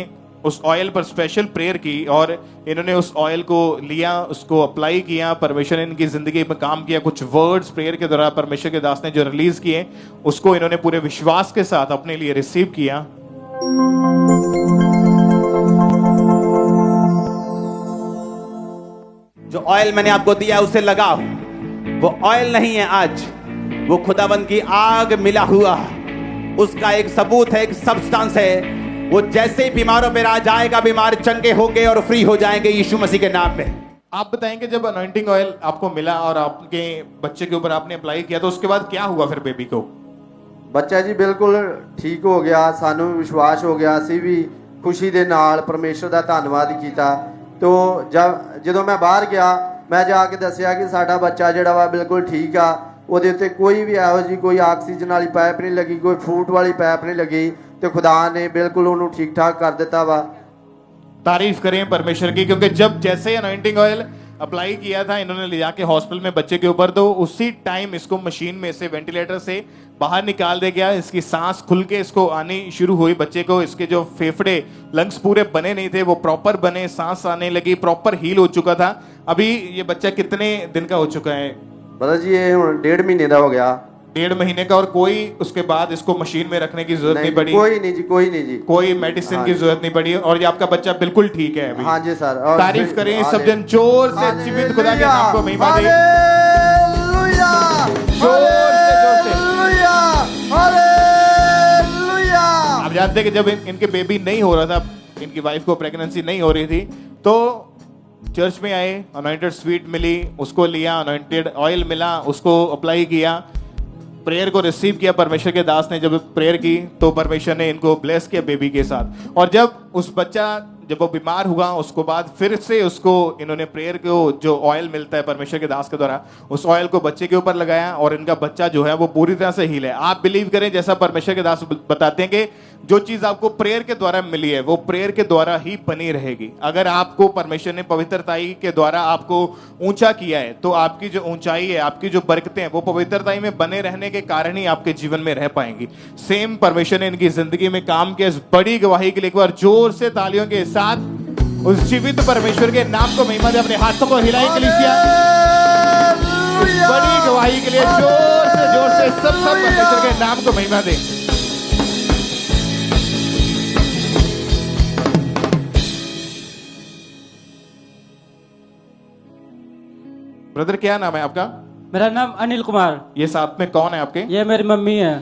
उस ऑयल पर स्पेशल प्रेयर की और इन्होंने उस ऑयल को लिया, उसको अप्लाई किया, परमेश्वर ने इनकी जिंदगी में काम किया। कुछ वर्ड्स प्रेयर के दौरान परमेश्वर के दास ने जो रिलीज किए, उसको इन्होंने पूरे विश्वास के साथ अपने लिए रिसीव किया। जो ऑयल मैंने आपको दिया उसे लगाओ। वो ऑयल नहीं है आज, वो खुदाबंद की आग मिला हुआ उसका एक सबूत है, एक सब्सटेंस है। वो जैसे ही बीमारों पर आ जाएगा, बीमार चंगे होंगे और फ्री हो जाएंगे यीशु मसीह के नाम में। आप बताएंगे जब अनॉइंटिंग ऑयल आपको मिला और आपके बच्चे के ऊपर आपने अप्लाई किया, तो उसके बाद क्या हुआ फिर बेबी को? ਬੱਚਾ ਜੀ ਬਿਲਕੁਲ ਠੀਕ ਹੋ ਗਿਆ, ਸਾਨੂੰ ਵੀ ਵਿਸ਼ਵਾਸ ਹੋ ਗਿਆ। ਅਸੀਂ ਵੀ ਖੁਸ਼ੀ ਦੇ ਨਾਲ ਪਰਮੇਸ਼ਰ ਦਾ ਧੰਨਵਾਦ ਕੀਤਾ। ਤੋ ਜਦੋਂ ਮੈਂ ਬਾਹਰ ਗਿਆ, ਮੈਂ ਜਾ ਕੇ ਦੱਸਿਆ ਕਿ ਸਾਡਾ ਬੱਚਾ ਜਿਹੜਾ ਵਾ ਬਿਲਕੁਲ ਠੀਕ ਆ, ਉਹਦੇ ਉੱਤੇ ਕੋਈ ਵੀ ਇਹੋ ਜਿਹੀ ਕੋਈ ਆਕਸੀਜਨ ਵਾਲੀ ਪਾਈਪ ਨਹੀਂ ਲੱਗੀ, ਕੋਈ ਫੂਡ ਵਾਲੀ ਪਾਈਪ नहीं लगी, तो खुदा ने बिल्कुल उन्होंने ठीक ठाक कर दिता वा। तारीफ करें परमेश्वर की, क्योंकि जब जैसे अनॉइंटिंग ऑयल अप्लाई किया था इन्होंने ले जाके हॉस्पिटल में बच्चे के ऊपर, तो उसी टाइम इसको मशीन में से, वेंटिलेटर से बाहर निकाल दिया गया। इसकी सांस खुल के इसको आनी शुरू हुई बच्चे को। इसके जो फेफड़े, लंग्स पूरे बने नहीं थे, वो प्रॉपर बने, सांस आने लगी, प्रॉपर हील हो चुका था। अभी ये बच्चा कितने दिन का हो चुका है? बता जी ये 1.5 महीने का हो गया। 1.5 महीने का। और कोई उसके बाद इसको मशीन में रखने की जरूरत नहीं पड़ी? कोई नहीं जी, कोई नहीं जी, कोई मेडिसिन की जरूरत नहीं पड़ी। और ये आपका बच्चा बिल्कुल ठीक है अभी? हाँ जी सर। तारीफ करें सब जन जोर से, जीवित खुदा के नाम को महिमा दें। आप जानते हैं कि जब इनके बेबी नहीं हो रहा था, इनकी वाइफ को प्रेगनेंसी नहीं हो रही थी, तो चर्च में आए, अनॉइंटेड स्वीट मिली, उसको लिया, अनॉइंटेड ऑयल मिला, उसको अप्लाई किया, प्रेयर को रिसीव किया। परमेश्वर के दास ने जब प्रेयर की तो परमेश्वर ने इनको ब्लेस किया बेबी के साथ। और जब उस बच्चा, जब वो बीमार हुआ, उसको बाद फिर से उसको इन्होंने प्रेयर को जो ऑयल मिलता है परमेश्वर के दास के द्वारा, उस ऑयल को बच्चे के ऊपर लगाया और इनका बच्चा जो है वो पूरी तरह से हील है। आप बिलीव करें, जैसा परमेश्वर के दास बताते हैं कि जो चीज आपको प्रेयर के द्वारा मिली है वो प्रेयर के द्वारा ही बनी रहेगी। अगर आपको परमेश्वर ने पवित्रताई के द्वारा आपको ऊंचा किया है, तो आपकी जो ऊंचाई है, आपकी जो बरकतें हैं, वो पवित्रताई में बने रहने के कारण ही आपके जीवन में रह पाएंगी। सेम परमेश्वर ने इनकी जिंदगी में काम किया। इस बड़ी गवाही के लिए एक बार जोर से तालियों के साथ उस जीवित परमेश्वर के नाम को महिमा दे। अपने हाथों को हिलाएं कलीसिया, उस बड़ी गवाही के लिए जोर से सब परमेश्वर के नाम को महिमा दें। ब्रदर क्या नाम है आपका? मेरा नाम अनिल कुमार। ये साथ में कौन है आपके? ये मेरी मम्मी है।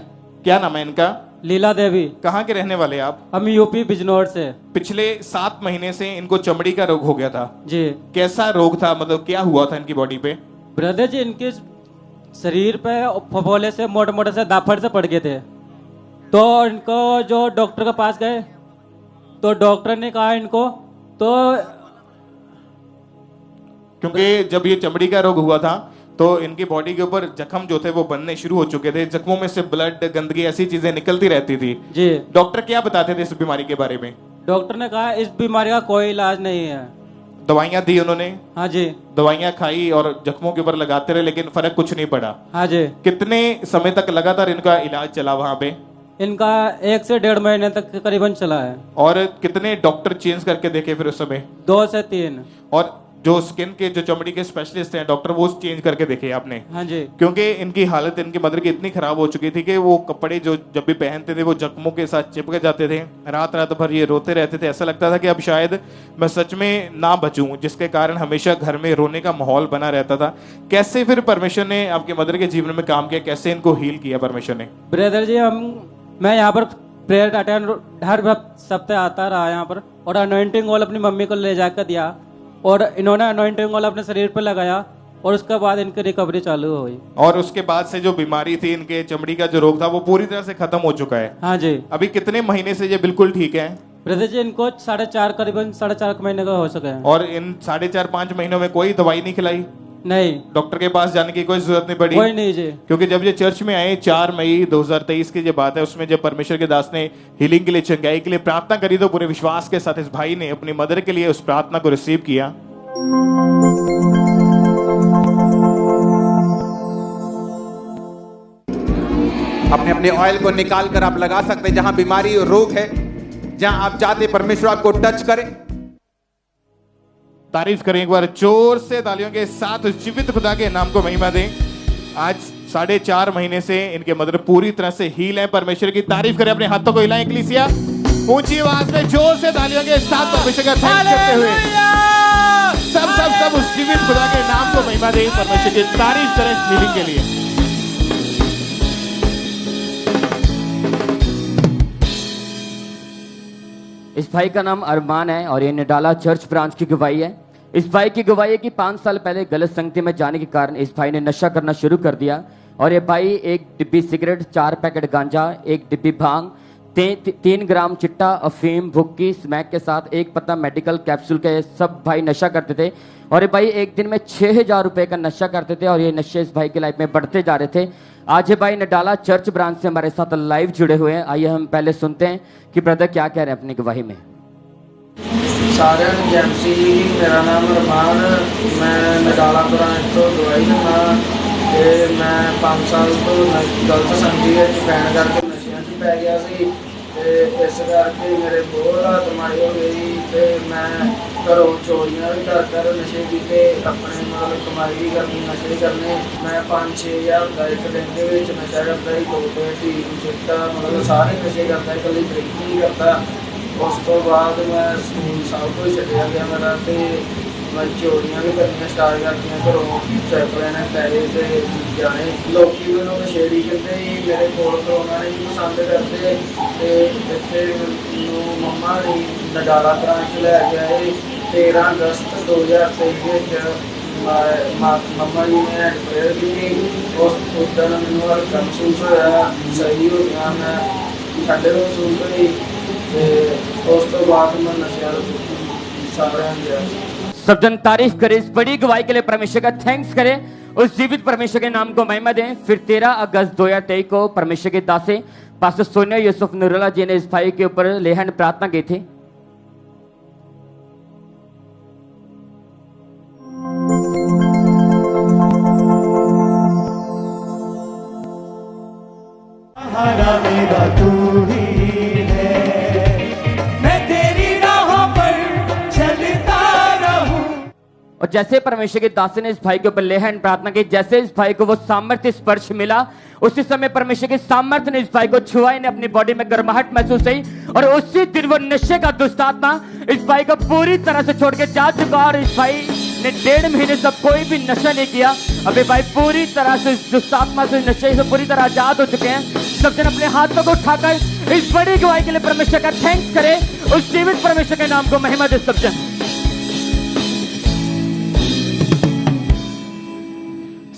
क्या नाम है इनका? लीला देवी। कहाँ के रहने वाले आप? हम यूपी बिजनौर से। पिछले 7 महीने से इनको चमड़ी का रोग हो गया था जी। कैसा रोग था, मतलब क्या हुआ था इनकी बॉडी पे? ब्रदर जी इनके शरीर पे फफोले से मोटे मोटे से दाफड़ से पड़ गए थे, तो इनको जो डॉक्टर के पास गए तो डॉक्टर ने कहा इनको तो क्योंकि जब ये चमड़ी का रोग हुआ था तो इनकी बॉडी के ऊपर जख्म जो थे वो बनने शुरू हो चुके थे, जख्मों में से ब्लड, गंदगी, ऐसी चीजें निकलती रहती थी जी। डॉक्टर क्या बताते थे इस बीमारी के बारे में? डॉक्टर ने कहा इस बीमारी का कोई इलाज नहीं है। दवाइयां दी उन्होंने? हाँ जी। दवाइयां खाई और जख्मों के ऊपर लगाते रहे, लेकिन फर्क कुछ नहीं पड़ा? हाँ जी। कितने समय तक लगातार इनका इलाज चला वहां पे? इनका 1 से 1.5 महीने तक करीबन चला है। और कितने डॉक्टर चेंज करके देखे फिर उस समय? 2 से 3। और जो स्किन के, जो चमड़ी के स्पेशलिस्ट हैं डॉक्टर, वो चेंज करके देखे आपने? हाँ जी। क्योंकि इनकी हालत, इनकी मदर की इतनी खराब हो चुकी थी कि वो कपड़े जो जब भी पहनते थे वो जख्मों के साथ चिपक जाते थे, रात रात भर ये रोते रहते थे, ऐसा लगता था कि अब शायद मैं सच में ना बचूं, जिसके कारण हमेशा घर में रोने का माहौल बना रहता था। कैसे फिर परमेश्वर ने आपके मदर के जीवन में काम किया, कैसे इनको हील किया परमेश्वर ने? ब्रदर जी मैं यहाँ पर प्रेयर अटेंड हर सप्ताह आता रहा यहाँ पर, और अनॉइंटिंग ऑयल अपनी मम्मी को ले जाकर दिया, और इन्होंने अनॉइंटिंग ऑयल अपने शरीर पर लगाया, और उसके बाद इनकी रिकवरी चालू हुई। और उसके बाद से जो बीमारी थी, इनके चमड़ी का जो रोग था, वो पूरी तरह से खत्म हो चुका है? हाँ जी। अभी कितने महीने से ये बिल्कुल ठीक है? ब्रदर जी इनको 4.5 करीबन 4.5 महीने का हो सके हैं। और इन 4.5-5 महीनों में कोई दवाई नहीं खिलाई? नहीं। डॉक्टर के पास जाने की कोई जरूरत नहीं पड़ी? कोई नहीं जी। क्योंकि जब ये चर्च में आए 4 मई 2023 की जो बात है, उसमें जब परमेश्वर के दास ने हीलिंग के लिए, चंगाई के लिए प्रार्थना करी, तो पूरे विश्वास के साथ इस भाई ने अपनी मदर के लिए उस प्रार्थना को रिसीव किया। अपने अपने ऑयल को निकाल कर आप लगा सकते हैं जहां बीमारी और रोग है, जहां आप चाहते परमेश्वर आपको टच करे। तारीफ करें एक बार जोर से तालियों के साथ, उस जीवित खुदा के नाम को महिमा दें। आज 4.5 महीने से इनके मदर पूरी तरह से हील है। परमेश्वर की तारीफ करें, अपने हाथों को हिलाएं इक्लीसिया, ऊंची आवाज में जोर से तालियों के साथ परमेश्वर का थैंक्स करते हुए सब उस जीवित खुदा के नाम को महिमा दें, परमेश्वर की तारीफ करें इस हीलिंग के लिए। इस भाई का नाम अरमान है और ये निडाला चर्च ब्रांच की गवाही है। इस भाई की गवाही है कि 5 साल पहले गलत संगति में जाने के कारण इस भाई ने नशा करना शुरू कर दिया, और ये भाई 1 डिब्बी सिगरेट, 4 पैकेट गांजा, 1 डिब्बी भांग, 3 ग्राम चिट्टा, अफीम, भुक्की, स्मैक के साथ 1 पत्ता मेडिकल कैप्सूल का, ये सब भाई नशा करते थे। और ये भाई एक दिन में 6000 रुपए का नशा करते थे, और ये नशे इस भाई की लाइफ में बढ़ते जा रहे थे। आज ये भाई नडाला चर्च ब्रांच से हमारे साथ लाइव जुड़े हुए हैं। आइए हम पहले सुनते हैं कि ब्रदर क्या कह रहे हैं अपनी गवाही में। सारे जैमसी जी, मेरा नाम अरमान, मैं नडाला ब्रांच तो दवाई लगा ते मैं 5 साल तो गलत संगति पैन करके नशियां च पै गया सी, ते इस करके मेरे बहुत हालत माड़ी हो गई, ते मैं घरों चोरियां भी कर नशे कीते, अपने मतलब कमाई भी करनी, नशे भी करने। मैं 5-6 हज़ार का एक दिन के विच नशा करता ही, 2 चिट्टा, मतलब सारे नशे करता, कभी ड्रिंक नहीं करता। उस तो बाद मैं स्कूल सब कुछ छड्डिया गया मेरा, तो मैं चोरियां भी करनियां स्टार्ट करदियां, घरों चैपले ने पैसे ते जाने लोग मैनू नशेड़ी कहते ही, मेरे कोल करोना नहीं पसंद करते, ते इत्थे मैनू मम्मा ने नडाला ब्रांच लै गए 13 अगस्त 2023 मम्मा जी ने हैंड प्रेयर की। उस दिन मैनू हल्का महसूस होया, सही हो गया, मैं ठंडे महसूस हुई, सब जन तारीफ करें इस बड़ी गवाही के लिए, परमेश्वर का थैंक्स करें, उस जीवित परमेश्वर के नाम को महिमा दें। फिर 13 अगस्त 2023 को परमेश्वर के दासे पास्टर सोनिया यूसुफ नूरुल्लाह जी ने इस भाई के ऊपर लेहन प्रार्थना की थी। मेरा तू ही और जैसे परमेश्वर के दास ने इस भाई के ऊपर लेहन प्रार्थना की, जैसे इस भाई को वो सामर्थ्य स्पर्श मिला, उसी समय परमेश्वर के सामर्थ्य ने इस भाई को छुआ, इन्हें अपनी बॉडी में गर्माहट महसूस हुई, और उसी दिन वो नशे का दुष्ट आत्मा इस भाई को पूरी तरह से छोड़ के जा चुका, और इस भाई ने 1.5 महीने तक कोई भी नशा नहीं किया। अभी भाई पूरी तरह से दुष्ट आत्मा से, नशे से पूरी तरह आजाद हो चुके हैं। सब जन अपने हाथों को उठाकर इस बड़ी गवाही के लिए परमेश्वर का थैंक्स करें, उस जीवित परमेश्वर के नाम को महिमा दे। सब जन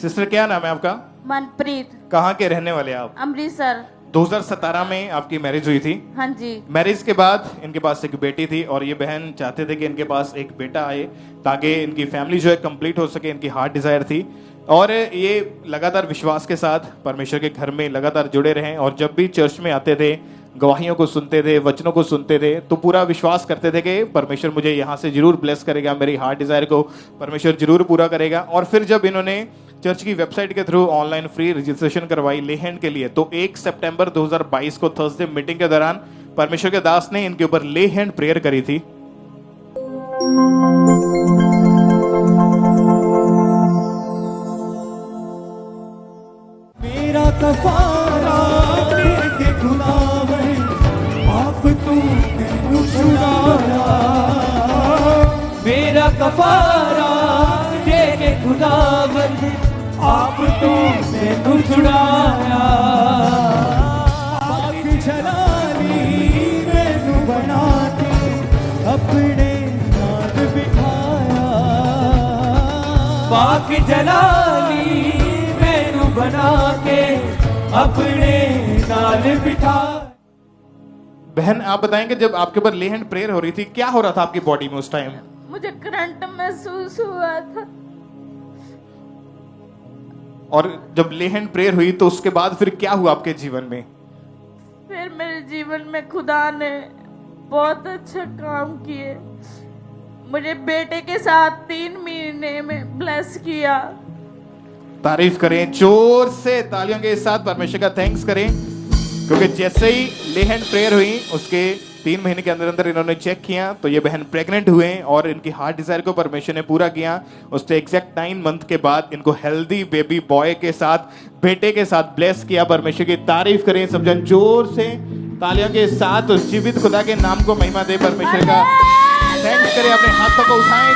सिस्टर क्या नाम है आपका? मनप्रीत। कहाँ के रहने वाले आप? अमृतसर। 2017 में आपकी मैरिज हुई थी। हाँ जी। मैरिज के बाद इनके पास एक बेटी थी और ये बहन चाहते थे कि इनके पास एक बेटा आए ताकि इनकी फैमिली जो है कंप्लीट हो सके, इनकी हार्ट डिजायर थी। और ये लगातार विश्वास के साथ परमेश्वर के घर में लगातार जुड़े रहे और जब भी चर्च में आते थे, गवाहियों को सुनते थे, वचनों को सुनते थे, तो पूरा विश्वास करते थे कि परमेश्वर मुझे यहाँ से जरूर ब्लेस करेगा, मेरी हार्ट डिजायर को परमेश्वर जरूर पूरा करेगा। और फिर जब इन्होंने चर्च की वेबसाइट के थ्रू ऑनलाइन फ्री रजिस्ट्रेशन करवाई लेहैंड के लिए, तो 1 सितंबर 2022 को थर्सडे मीटिंग के दौरान परमेश्वर के दास ने इनके ऊपर लेहैंड प्रेयर करी थी। मेरा कफारा लेके खुदावन आप तू मैनू छुड़ाया, मेरा कफारा लेके खुदावन आप तू मैनू छुड़ाया, पाक जलाली मैनू बना के अपने नाल बिठाया, पाक जलाली बना के अपने नाल बिठा। बहन आप बताएंगे जब आपके ऊपर लेहैंड प्रेयर हो रही थी, क्या हो रहा था आपकी बॉडी में उस टाइम? मुझे करंट महसूस हुआ था। और जब लेहैंड प्रेयर हुई तो उसके बाद फिर क्या हुआ आपके जीवन में? फिर मेरे जीवन में खुदा ने बहुत अच्छा काम किए। मुझे बेटे के साथ 3 महीने में ब्लेस किया। तारीफ करें जोर से, तालियों के साथ परमेश्वर का थैंक्स करें, क्योंकि जैसे ही लेहैंड प्रेयर हुई उसके 3 महीने के अंदर अंदर इन्होंने चेक किया तो ये बहन प्रेग्नेंट हुए और इनकी हार्ट डिजायर को परमेश्वर ने पूरा किया। उसके एग्जैक्ट 9 मंथ के बाद इनको हेल्दी बेबी बॉय के साथ, बेटे के साथ ब्लेस किया। परमेश्वर की तारीफ करें सब जन जोर से, तालियों के साथ उस जीवित खुदा के नाम को महिमा दे, परमेश्वर का थैंक्स करें, अपने हाथों को उठाएं।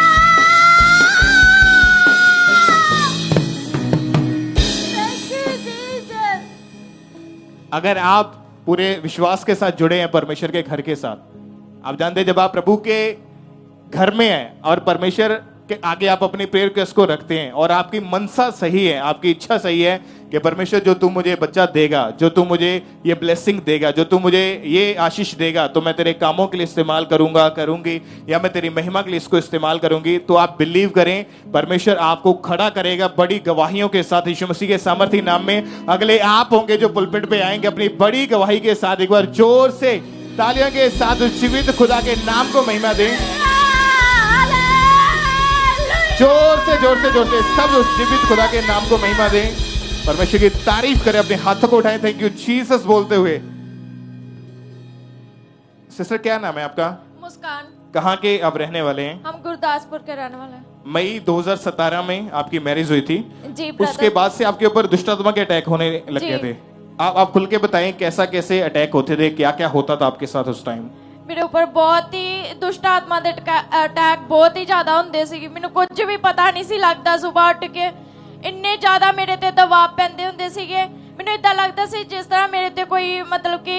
अगर आप पूरे विश्वास के साथ जुड़े हैं परमेश्वर के घर के साथ, आप जानते हैं जब आप प्रभु के घर में हैं और परमेश्वर के आगे आप अपनी प्रेयर रिक्वेस्ट को रखते हैं और आपकी मनसा सही है, आपकी इच्छा सही है कि परमेश्वर जो तू मुझे बच्चा देगा, जो तू मुझे ये ब्लेसिंग देगा, जो तू मुझे ये आशीष देगा, तो मैं तेरे कामों के लिए इस्तेमाल करूंगा, करूंगी, या मैं तेरी महिमा के लिए इसको इस्तेमाल करूंगी, तो आप बिलीव करें परमेश्वर आपको खड़ा करेगा बड़ी गवाहियों के साथ यीशु मसीह के सामर्थी नाम में। अगले आप होंगे जो पुलपिट पे आएंगे अपनी बड़ी गवाही के साथ। एक बार जोर से तालियों के साथ उस जीवित खुदा के नाम को महिमा दें, जोर से जोर से जोर से सब उस जीवित खुदा के नाम को महिमा दें, परमेश्वर की तारीफ करें, अपने हाथों को उठाएं थैंक यू जीसस बोलते हुए। सिस्टर क्या नाम है आपका? मुस्कान। कहाँ के आप रहने वाले हैं? हम गुरदासपुर के रहने वाले हैं। मई 2017 में आपकी मैरिज हुई थी। जी उसके बाद से आपके ऊपर दुष्ट आत्मा के अटैक होने लग गए थे। आप खुल के बताएं कैसा कैसे अटैक होते थे, क्या क्या होता था आपके साथ उस टाइम? मेरे ऊपर बहुत ही दुष्ट आत्मा ਦੇ ਅਟੈਕ ਬਹੁਤ ਹੀ ਜ਼ਿਆਦਾ ਹੁੰਦੇ ਸੀ। ਮੈਨੂੰ ਕੁਝ ਵੀ ਪਤਾ ਨਹੀਂ ਸੀ ਲੱਗਦਾ। ਸਵੇਰ ਉੱਠ ਕੇ ਇੰਨੇ ਜ਼ਿਆਦਾ ਮੇਰੇ ਤੇ ਦਬਾਅ ਪੈਂਦੇ ਹੁੰਦੇ ਸੀਗੇ। ਮੈਨੂੰ ਇਦਾਂ ਲੱਗਦਾ ਸੀ ਜਿਸ ਤਰ੍ਹਾਂ ਮੇਰੇ ਤੇ ਕੋਈ ਮਤਲਬ ਕਿ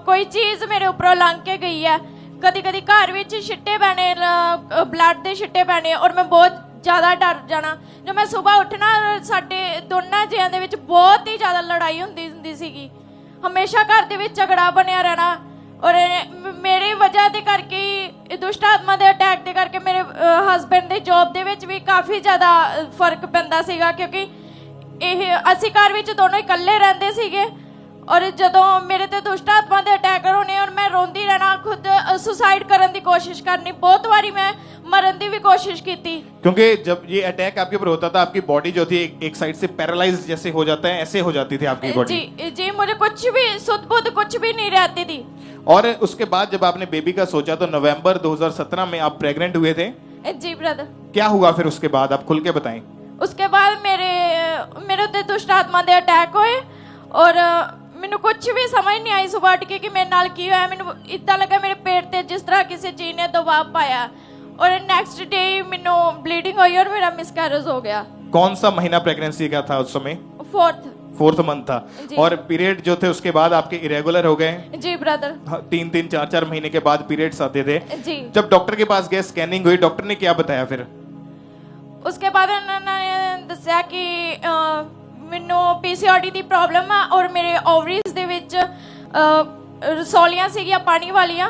ਕੋਈ ਚੀਜ਼ ਮੇਰੇ ਉੱਪਰੋਂ ਲੰਘ ਕੇ ਗਈ ਹੈ। ਕਦੀ ਕਦੀ ਘਰ ਵਿੱਚ ਛਿੱਟੇ ਪੈਣੇ, ਬਲੱਡ ਦੇ ਛਿੱਟੇ ਪੈਣੇ ਔਰ ਮੈਂ ਬਹੁਤ ਜ਼ਿਆਦਾ ਡਰ ਜਾਣਾ। ਜੋ ਮੈਂ ਸਵੇਰ ਉੱਠਣਾ ਸਾਡੇ ਦੋਨਾਂ ਜੀਆਂ ਦੇ ਵਿੱਚ ਬਹੁਤ ਹੀ ਜ਼ਿਆਦਾ ਲੜਾਈ ਹੁੰਦੀ ਸੀਗੀ। ਹਮੇਸ਼ਾ ਘਰ ਦੇ ਵਿੱਚ ਝਗੜਾ ਬਣਿਆ ਰਹਿਣਾ ਔਰ ਮੇਰੀ ਵਜ੍ਹਾ ਦੇ ਕਰਕੇ ਹੀ ਦੁਸ਼ਟ ਆਤਮਾ ਦੇ ਅਟੈਕ ਦੇ ਕਰਕੇ ਮੇਰੇ ਹਸਬੈਂਡ ਦੇ ਜੌਬ ਦੇ ਵਿੱਚ ਵੀ ਕਾਫੀ ਜ਼ਿਆਦਾ ਫਰਕ ਪੈਂਦਾ ਸੀਗਾ, ਕਿਉਂਕਿ ਇਹ ਅਸੀਂ ਘਰ ਵਿੱਚ ਦੋਨੋਂ ਇਕੱਲੇ ਰਹਿੰਦੇ ਸੀਗੇ ਔਰ ਜਦੋਂ ਮੇਰੇ ਤੇ ਦੁਸ਼ਟ ਆਤਮਾ ਦੇ ਅਟੈਕ ਹੋਣੇ ਔਰ ਮੈਂ ਰੋਂਦੀ ਰਹਿਣਾ, ਖੁਦ ਸੁਸਾइड ਕਰਨ ਦੀ ਕੋशिश करनी, बहुत बारी मैं मरन की भी कोशिश की थी। क्योंकि जब ये अटैक आपके ऊपर होता था आपकी बॉडी जो थी एक साइड से पैरालाइज जैसे हो जाता है, ऐसे हो जाती थी आपकी बॉडी। जी मुझे कुछ भी सुध बुध कुछ भी नहीं रहती थी। और उसके बाद जब आपने बेबी का सोचा तो नवंबर 2017 में आप प्रेग्नेंट हुए थे। जी ब्रदर। क्या हुआ फिर उसके बाद, आप खुल के बताएं। उसके बाद मेरे उत्ते दुष्ट आत्मा दे अटैक होए और ਮੈਨੂੰ ਕੁਝ ਵੀ ਸਮਝ ਨਹੀਂ ਆਈ ਸੁਬਾਹ ਉੱਠ ਕੇ ਕਿ ਮੇਰੇ ਨਾਲ ਕੀ ਹੋਇਆ। ਮੈਨੂੰ ਇਦਾਂ ਲੱਗਾ ਮੇਰੇ ਪੇਟ ਤੇ ਜਿਸ ਤਰ੍ਹਾਂ ਕਿਸੇ ਚੀਜ਼ ਨੇ ਦਬਾਅ ਪਾਇਆ और नेक्स्ट डे ਮੈਨੂੰ ब्लीडिंग हुई और मेरा मिसकैरेज हो गया। कौन सा महीना प्रेगनेंसी का था उस समय? फोर्थ मंथ था। और पीरियड जो थे उसके बाद आपके इरेगुलर हो गए? जी ब्रदर। 3 4 महीने के बाद पीरियड्स आते थे। जी। जब डॉक्टर के पास गए, स्कैनिंग हुई, डॉक्टर ने क्या बताया फिर? उसके बाद उन्होंने दस्या कि ਮੈਨੂੰ PCOD ਦੀ ਪ੍ਰੋਬਲਮ ਆ ਔਰ ਮੇਰੇ ਓਵਰੀਜ਼ ਦੇ ਵਿੱਚ ਰਸੌਲੀਆਂ ਸੀਗੀਆਂ ਪਾਣੀ ਵਾਲੀਆਂ।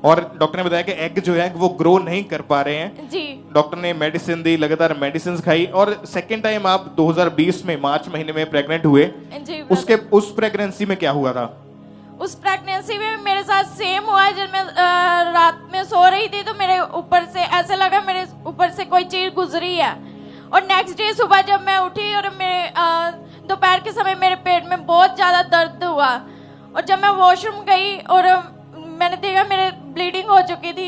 और डॉक्टर ने बताया कि एग जो है वो ग्रो नहीं कर पा रहे हैं जी। डॉक्टर ने मेडिसिन दी, लगातार मेडिसिन खाई और सेकेंड टाइम आप 2020 में मार्च महीने में प्रेग्नेंट हुए। जी। उसके उस प्रेगनेंसी में क्या हुआ था? उस प्रेगनेंसी में मेरे साथ सेम हुआ। जब मैं रात में सो रही थी तो मेरे ऊपर से ऐसे लगा मेरे ऊपर से कोई चीज गुजरी है और नेक्स्ट डे सुबह जब मैं उठी और मेरे दोपहर के समय मेरे पेट में बहुत ज़्यादा दर्द हुआ और जब मैं वॉशरूम गई और मैंने देखा मेरे ब्लीडिंग हो चुकी थी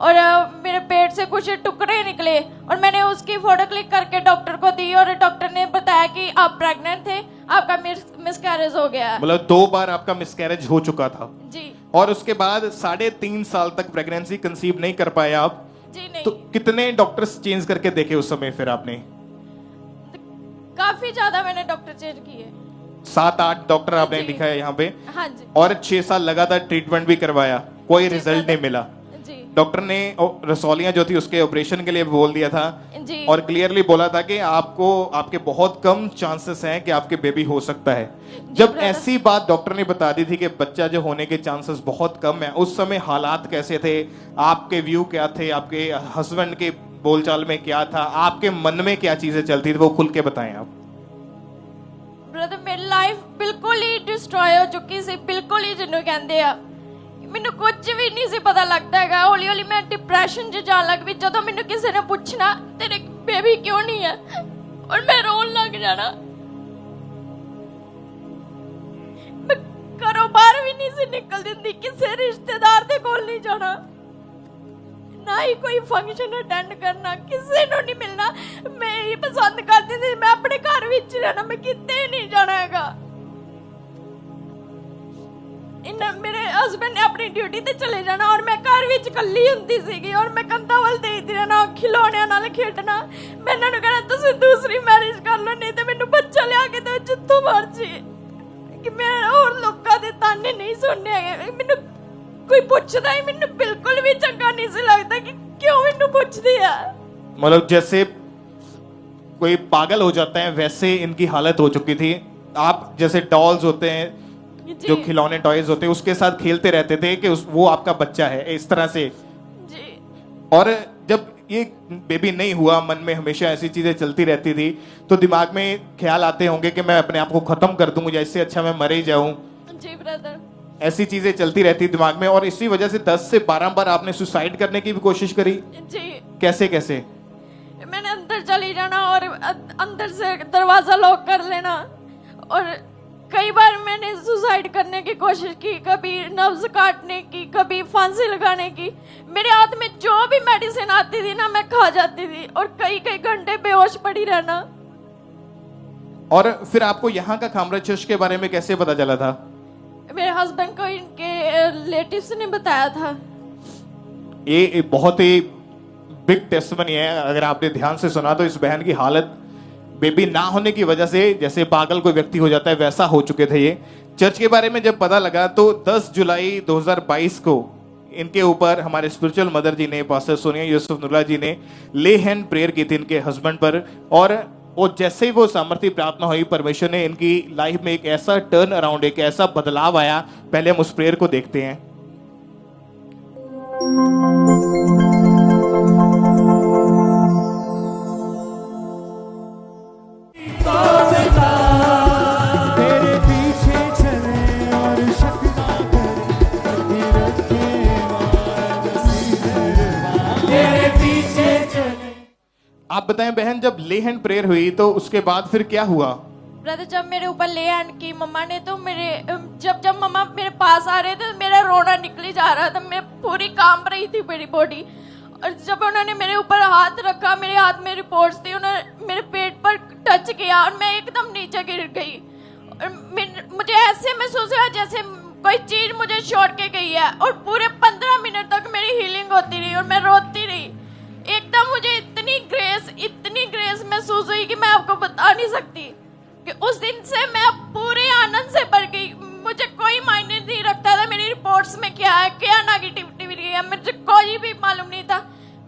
और मेरे पेट से कुछ टुकड़े निकले और मैंने उसकी फोटो क्लिक करके डॉक्टर को दी और डॉक्टर ने बताया कि आप प्रेग्नेंट थे, आपका मिसकैरेज हो गया। मतलब 2 बार आपका मिसकैरेज हो चुका था जी। और उसके बाद 3.5 साल तक प्रेगनेंसी कंसीव नहीं कर पाए आप। जी नहीं। तो कितने डॉक्टर्स चेंज करके देखे उस समय फिर आपने? काफी ज्यादा मैंने डॉक्टर चेंज किए। 7-8 डॉक्टर आपने दिखाया यहाँ पे। हाँ जी। और 6 साल लगातार ट्रीटमेंट भी करवाया, कोई रिजल्ट नहीं मिला। डॉक्टर ने रसौलियां जो थी उसके ऑपरेशन के लिए बोल दिया था जी। और क्लियरली बोला था कि आपको आपके बहुत कम चांसेस हैं कि आपके बेबी हो सकता है। जब ऐसी बात डॉक्टर ने बता दी थी कि बच्चा जो होने के चांसेस बहुत कम है, उस समय हालात कैसे थे? आपके व्यू क्या थे? आपके हस्बैंड के बोलचाल में क्या था? आपके मन में क्या चीजें चलती थी? वो खुल के बताएं आप। ब्रदर मेरी लाइफ बिल्कुल ही डिस्ट्रॉय हो चुकी सी, बिल्कुल ही जिन्हों कहते आ ਮੈਨੂੰ ਕੁਝ ਵੀ ਨਹੀਂ ਸੀ ਪਤਾ ਲੱਗਦਾ ਹੈਗਾ। ਹੌਲੀ ਹੌਲੀ ਮੈਂ ਡਿਪਰੈਸ਼ਨ 'ਚ ਜਾਣ ਲੱਗ ਪਈ। ਜਦੋਂ ਮੈਨੂੰ ਕਿਸੇ ਨੇ ਪੁੱਛਣਾ ਤੇਰੇ ਬੇਬੀ ਕਿਉਂ ਨਹੀਂ ਹੈ ਔਰ ਮੈਂ ਰੋਣ ਲੱਗ ਜਾਣਾ। ਮੈਂ ਘਰੋਂ ਬਾਹਰ ਵੀ ਨਹੀਂ ਸੀ ਨਿਕਲ ਦਿੰਦੀ, ਕਿਸੇ ਰਿਸ਼ਤੇਦਾਰ ਦੇ ਕੋਲ ਨਹੀਂ ਜਾਣਾ, ਨਾ ਹੀ ਕੋਈ ਫੰਕਸ਼ਨ ਅਟੈਂਡ ਕਰਨਾ, ਕਿਸੇ ਨੂੰ ਨਹੀਂ ਮਿਲਣਾ। ਮੈਂ ਇਹ ਪਸੰਦ ਕਰਦੀ ਸੀ ਮੈਂ ਆਪਣੇ ਘਰ ਵਿੱਚ ਰਹਿਣਾ, ਮੈਂ ਕਿਤੇ ਨਹੀਂ ਜਾਣਾ ਹੈਗਾ। मेरे हस्बैंड ने अपनी ड्यूटी ते चले जाना और मैं घर विच कल्ली हुंदी सीगी और मैं कंधा वल देखदी रहना, खिलौणियां नाल खेडना। मैं इन्हां नूं कहना तुसीं दूसरी मैरिज कर लो, नहीं ते मैनूं बच्चा लिया के दो जित्थों मर्जी, कि मैं होर लोकां दे ताने नहीं सुनने हैगे। मैनूं कोई पुछदा ही मैनूं बिल्कुल भी चंगा नहीं सी लगदा कि क्यों मैनूं पुछदी है। मतलब जैसे कोई पागल हो जाता है वैसे इनकी हालत हो चुकी थी। आप जैसे डॉल्स होते हैं जो खिलौने टॉयज होते हैं उसके साथ खेलते रहते थे कि वो आपका बच्चा है, इस तरह से जी। और जब ये बेबी नहीं हुआ, मन में हमेशा ऐसी चीजें चलती रहती थी, तो दिमाग में ख्याल आते होंगे कि मैं अपने आप को खत्म कर दूं, मुझे इससे अच्छा मैं मर ही जाऊं। जी ब्रदर। ऐसी चीजें चलती रहती दिमाग में और इसी वजह से 10 से 12 बार आपने सुसाइड करने की भी कोशिश करी। जी। कैसे कैसे? मैंने अंदर चली जाना और अंदर से दरवाजा लॉक कर लेना और कई बार मैंने सुसाइड करने की कोशिश की, कभी नब्ज काटने की, कभी फांसी लगाने की। मेरे हाथ में जो भी मेडिसिन आती थी ना मैं खा जाती थी और कई कई घंटे बेहोश पड़ी रहना। और फिर आपको यहाँ का खामराज चर्च के बारे में कैसे पता चला था? मेरे हस्बैंड को इनके रिलेटिव्स ने बताया था। ये बहुत ही बिग टेस्टमनी है। अगर आपने ध्यान से सुना तो इस बहन की हालत बेबी ना होने की वजह से जैसे पागल कोई व्यक्ति हो जाता है वैसा हो चुके थे ये। चर्च के बारे में जब पता लगा तो 10 जुलाई 2022 को इनके ऊपर हमारे स्पिरिचुअल मदर जी ने, पास्टर सोनिया यूसुफ नुल्ला जी ने ले हैंड प्रेयर की थी इनके हस्बैंड पर और वो जैसे ही वो सामर्थ्य प्रार्थना हुई, परमेश्वर ने इनकी लाइफ में एक ऐसा टर्न अराउंड, एक ऐसा बदलाव आया। पहले हम उस प्रेयर को देखते हैं। तेरे पीछे चले और शक ना करे, तेरे पीछे चले। आप बताएं बहन, जब ले हैंड प्रेयर हुई तो उसके बाद फिर क्या हुआ? ब्रदर जब मेरे ऊपर ले हैंड की मम्मा ने तो मेरे जब मम्मा मेरे पास आ रहे थे मेरा रोना निकली जा रहा था, मैं पूरी कांप रही थी मेरी बॉडी। और जब उन्होंने मेरे ऊपर हाथ रखा, मेरे हाथ में रिपोर्ट्स थी, उन्होंने मेरे पेट पर टच किया और मैं एकदम नीचे गिर गई। और मुझे ऐसे महसूस हुआ जैसे कोई चीज मुझे छोड़ के गई है और पूरे 15 मिनट तक मेरी हीलिंग होती रही और मैं रोती रही। एकदम मुझे इतनी ग्रेस महसूस हुई कि मैं आपको बता नहीं सकती कि उस दिन से मैं पूरे आनंद से भर गई। मुझे कोई मायने नहीं रखता था मेरी रिपोर्ट्स में क्या है, क्या नेगेटिविटी है, मुझे कोई भी मालूम नहीं था।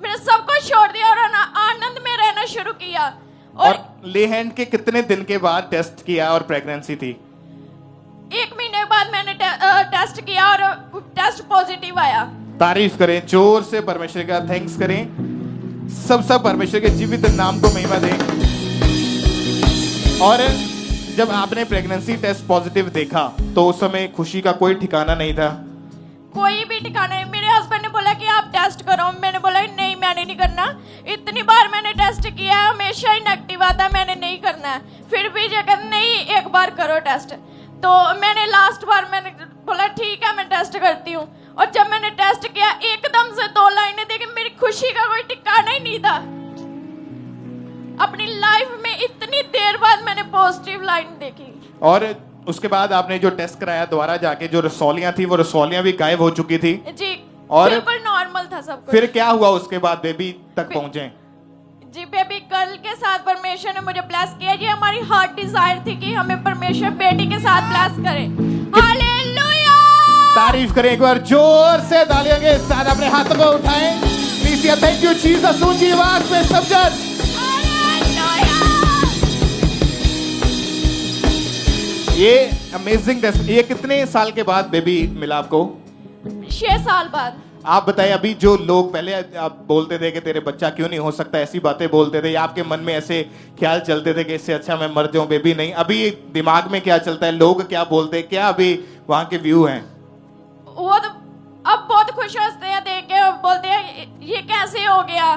मैंने सब कुछ छोड़ दिया और आनंद में रहना करना शुरू किया। और ले हैंड के कितने दिन के बाद टेस्ट किया और प्रेगनेंसी थी? 1 महीने बाद मैंने टेस्ट किया और टेस्ट पॉजिटिव आया। तारीफ करें जोर से परमेश्वर का, थैंक्स करें सब परमेश्वर के जीवित नाम को महिमा दें। और जब आपने प्रेगनेंसी टेस्ट पॉजिटिव देखा तो उस समय खुशी का कोई ठिकाना नहीं था? कोई भी ठिकाना नहीं। मेरे हस्बैंड ने बोला कि आप टेस्ट करो, मैंने बोला नहीं मैंने नहीं करना। इतनी बार मैंने टेस्ट किया है, हमेशा ही नेगेटिव आता है, मैंने नहीं करना है। फिर भी जगह नहीं, एक बार करो टेस्ट। तो मैंने लास्ट बार मैंने बोला ठीक है मैं टेस्ट करती हूँ। और जब मैंने टेस्ट किया एकदम से 2 लाइनें देखी, मेरी खुशी का कोई ठिकाना ही नहीं था। अपनी लाइफ में इतनी देर बाद मैंने पॉजिटिव लाइन देखी। और उसके बाद आपने जो टेस्ट कराया दोबारा जाके, जो रसौलियां थी वो रसौलियां भी गायब हो चुकी थी जी, और बिल्कुल नॉर्मल था सब कुछ। फिर क्या हुआ उसके बाद बेबी तक पहुंचे? जी बेबी गर्ल के साथ परमेश्वर ने मुझे ब्लेस किया। ये हमारी हार्ट डिजायर थी कि हमें परमेश्वर बेटी के साथ ब्लेस करे। हालेलुया! तारीफ करें एक बार जोर से, तालियों के साथ अपने हाथों को उठाएं। प्लीज थैंक यू जीसस, ऊंची आवाज में सब जन। ये अमेजिंग टेस्ट। ये कितने साल के बाद बेबी मिला आपको? 6 साल बाद। आप बताइए, अभी जो लोग पहले आप बोलते थे कि तेरे बच्चा क्यों नहीं हो सकता, ऐसी बातें बोलते थे, या आपके मन में ऐसे ख्याल चलते थे कि इससे अच्छा मैं मर जाऊं बेबी नहीं, अभी दिमाग में क्या चलता है, लोग क्या बोलते हैं, क्या अभी वहां के व्यू हैं? वो तो अब बहुत खुश होते हैं देख के, बोलते हैं ये कैसे हो गया,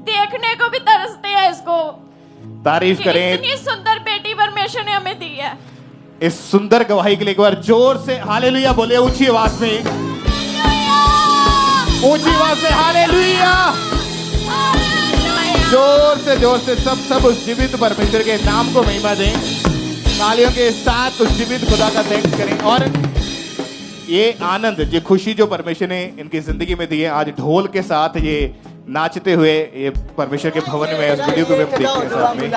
देखने को भी तरसते हैं इसको। तारीफ करें इतनी सुंदर बेटी परमेश्वर ने हमें दी है। इस सुंदर गवाही के लिए एक बार जोर से हालेलुया बोले, ऊंची आवाज में, ऊंची आवाज से हालेलुया। जोर से सब उस जीवित परमेश्वर के नाम को महिमा दें। तालियों के साथ उस जीवित खुदा का थैंक्स करें। और ये आनंद, ये खुशी जो परमेश्वर ने इनकी जिंदगी में दी है, आज ढोल के साथ ये नाचते हुए ये परमेश्वर के भवन में, उस वीडियो को भी हम देखते हैं साथ में।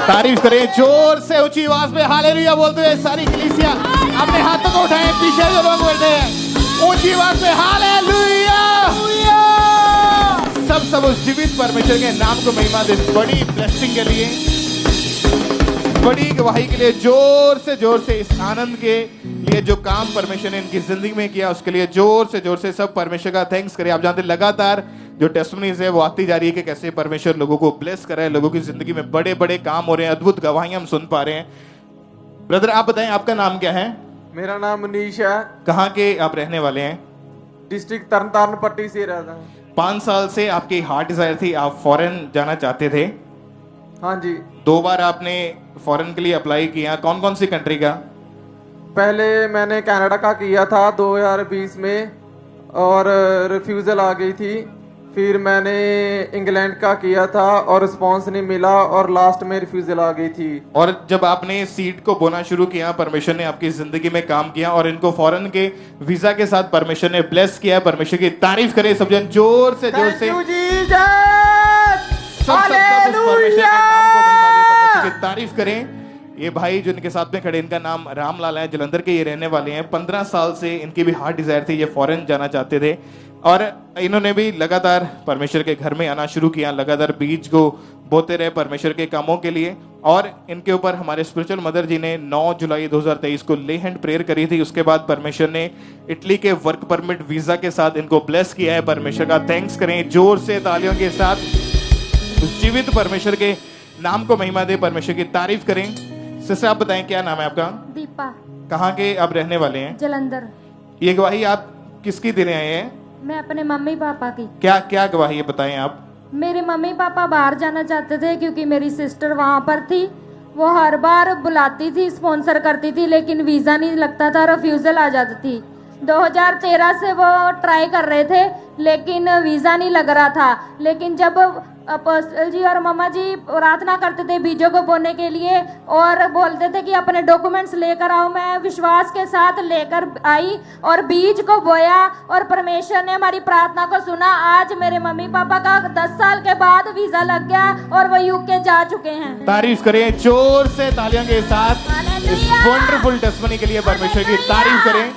तारीफ करें जोर से, ऊंची आवाज में हालेलुया बोलते हुए सारी कलीसिया अपने हाथों को उठाएं, पीछे जो लोग बैठे हैं ऊंची आवाज में हालेलुया। सब उस जीवित परमेश्वर के नाम को महिमा दे। बड़ी ब्लेसिंग के लिए, बड़ी गवाही के लिए जोर से इस आनंद के लिए जो काम परमेश्वर ने इनकी जिंदगी में किया उसके लिए जोर से सब परमेश्वर का थैंक्स करें। आप जानते लगातार जो टेस्टिमनीज है वो आती जा रही है कि कैसे परमेश्वर लोगों को ब्लेस कर रहा है, लोगों की जिंदगी में बड़े बड़े काम हो रहे हैं, अद्भुत गवाहियां हम सुन पा रहे हैं। ब्रदर आप बताएं आपका नाम क्या है? मेरा नाम मनीष है। कहाँ के आप रहने वाले हैं? डिस्ट्रिक्ट तरनतारन पट्टी से रहता हूँ। 5 साल से आपकी हार्ट डिजायर थी, आप फॉरेन जाना चाहते थे? हाँ जी। 2 बार आपने फॉरेन के लिए अप्लाई किया, कौन कौन सी कंट्री का? पहले मैंने कनाडा का किया था 2020 में और रिफ्यूजल आ गई थी। फिर मैंने इंग्लैंड का किया था और रिस्पॉन्स नहीं मिला और लास्ट में रिफ्यूजल आ गई थी। और जब आपने सीड को बोना शुरू किया, परमेश्वर ने आपकी जिंदगी में काम किया और इनको फॉरेन के वीजा के साथ परमेश्वर ने ब्लेस किया। परमेश्वर की तारीफ करें सब जन जोर से। तारीफ करें। ये भाई जो इनके साथ में खड़े, इनका नाम रामलाल है, जलंधर के ये रहने वाले हैं। 15 साल से इनकी भी हार्ट डिजायर थी, ये फॉरेन जाना चाहते थे और इन्होंने भी लगातार परमेश्वर के घर में आना शुरू किया, लगातार बीज को बोते रहे परमेश्वर के कामों के लिए। और इनके ऊपर हमारे स्पिरिचुअल मदर जी ने 9 जुलाई 2023 को ले हैंड प्रेयर करी थी। उसके बाद परमेश्वर ने इटली के वर्क परमिट वीजा के साथ इनको ब्लेस किया है। परमेश्वर का थैंक्स करें जोर से, तालियों के साथ उस जीवित परमेश्वर के नाम को महिमा दे, परमेश्वर की तारीफ करें। सिस्टर आप बताएं क्या नाम है आपका? दीपा। कहाँ के आप रहने वाले हैं? जलंधर। ये गवाही आप किसकी देने आए हैं? मैं अपने मम्मी पापा की। क्या गवाही है बताएं आप? मेरे मम्मी पापा बाहर जाना चाहते थे क्योंकि मेरी सिस्टर वहाँ पर थी। वो हर बार बुलाती थी, स्पॉन्सर करती थी, लेकिन वीजा नहीं लगता था, रिफ्यूजल आ जाती थी। 2013 से वो ट्राई कर रहे थे, लेकिन वीज़ा नहीं लग रहा था। लेकिन जब अपोस्टल जी और मम्मा जी प्रार्थना करते थे बीजों को बोने के लिए और बोलते थे कि अपने डॉक्यूमेंट्स लेकर आओ, मैं विश्वास के साथ लेकर आई और बीज को बोया और परमेश्वर ने हमारी प्रार्थना को सुना। आज मेरे मम्मी पापा का 10 साल के बाद वीज़ा लग गया और वो यूके जा चुके हैं। तारीफ करें जोर से तालियों के साथ इस वंडरफुल टेस्टिमनी के लिए परमेश्वर की तारीफ करें।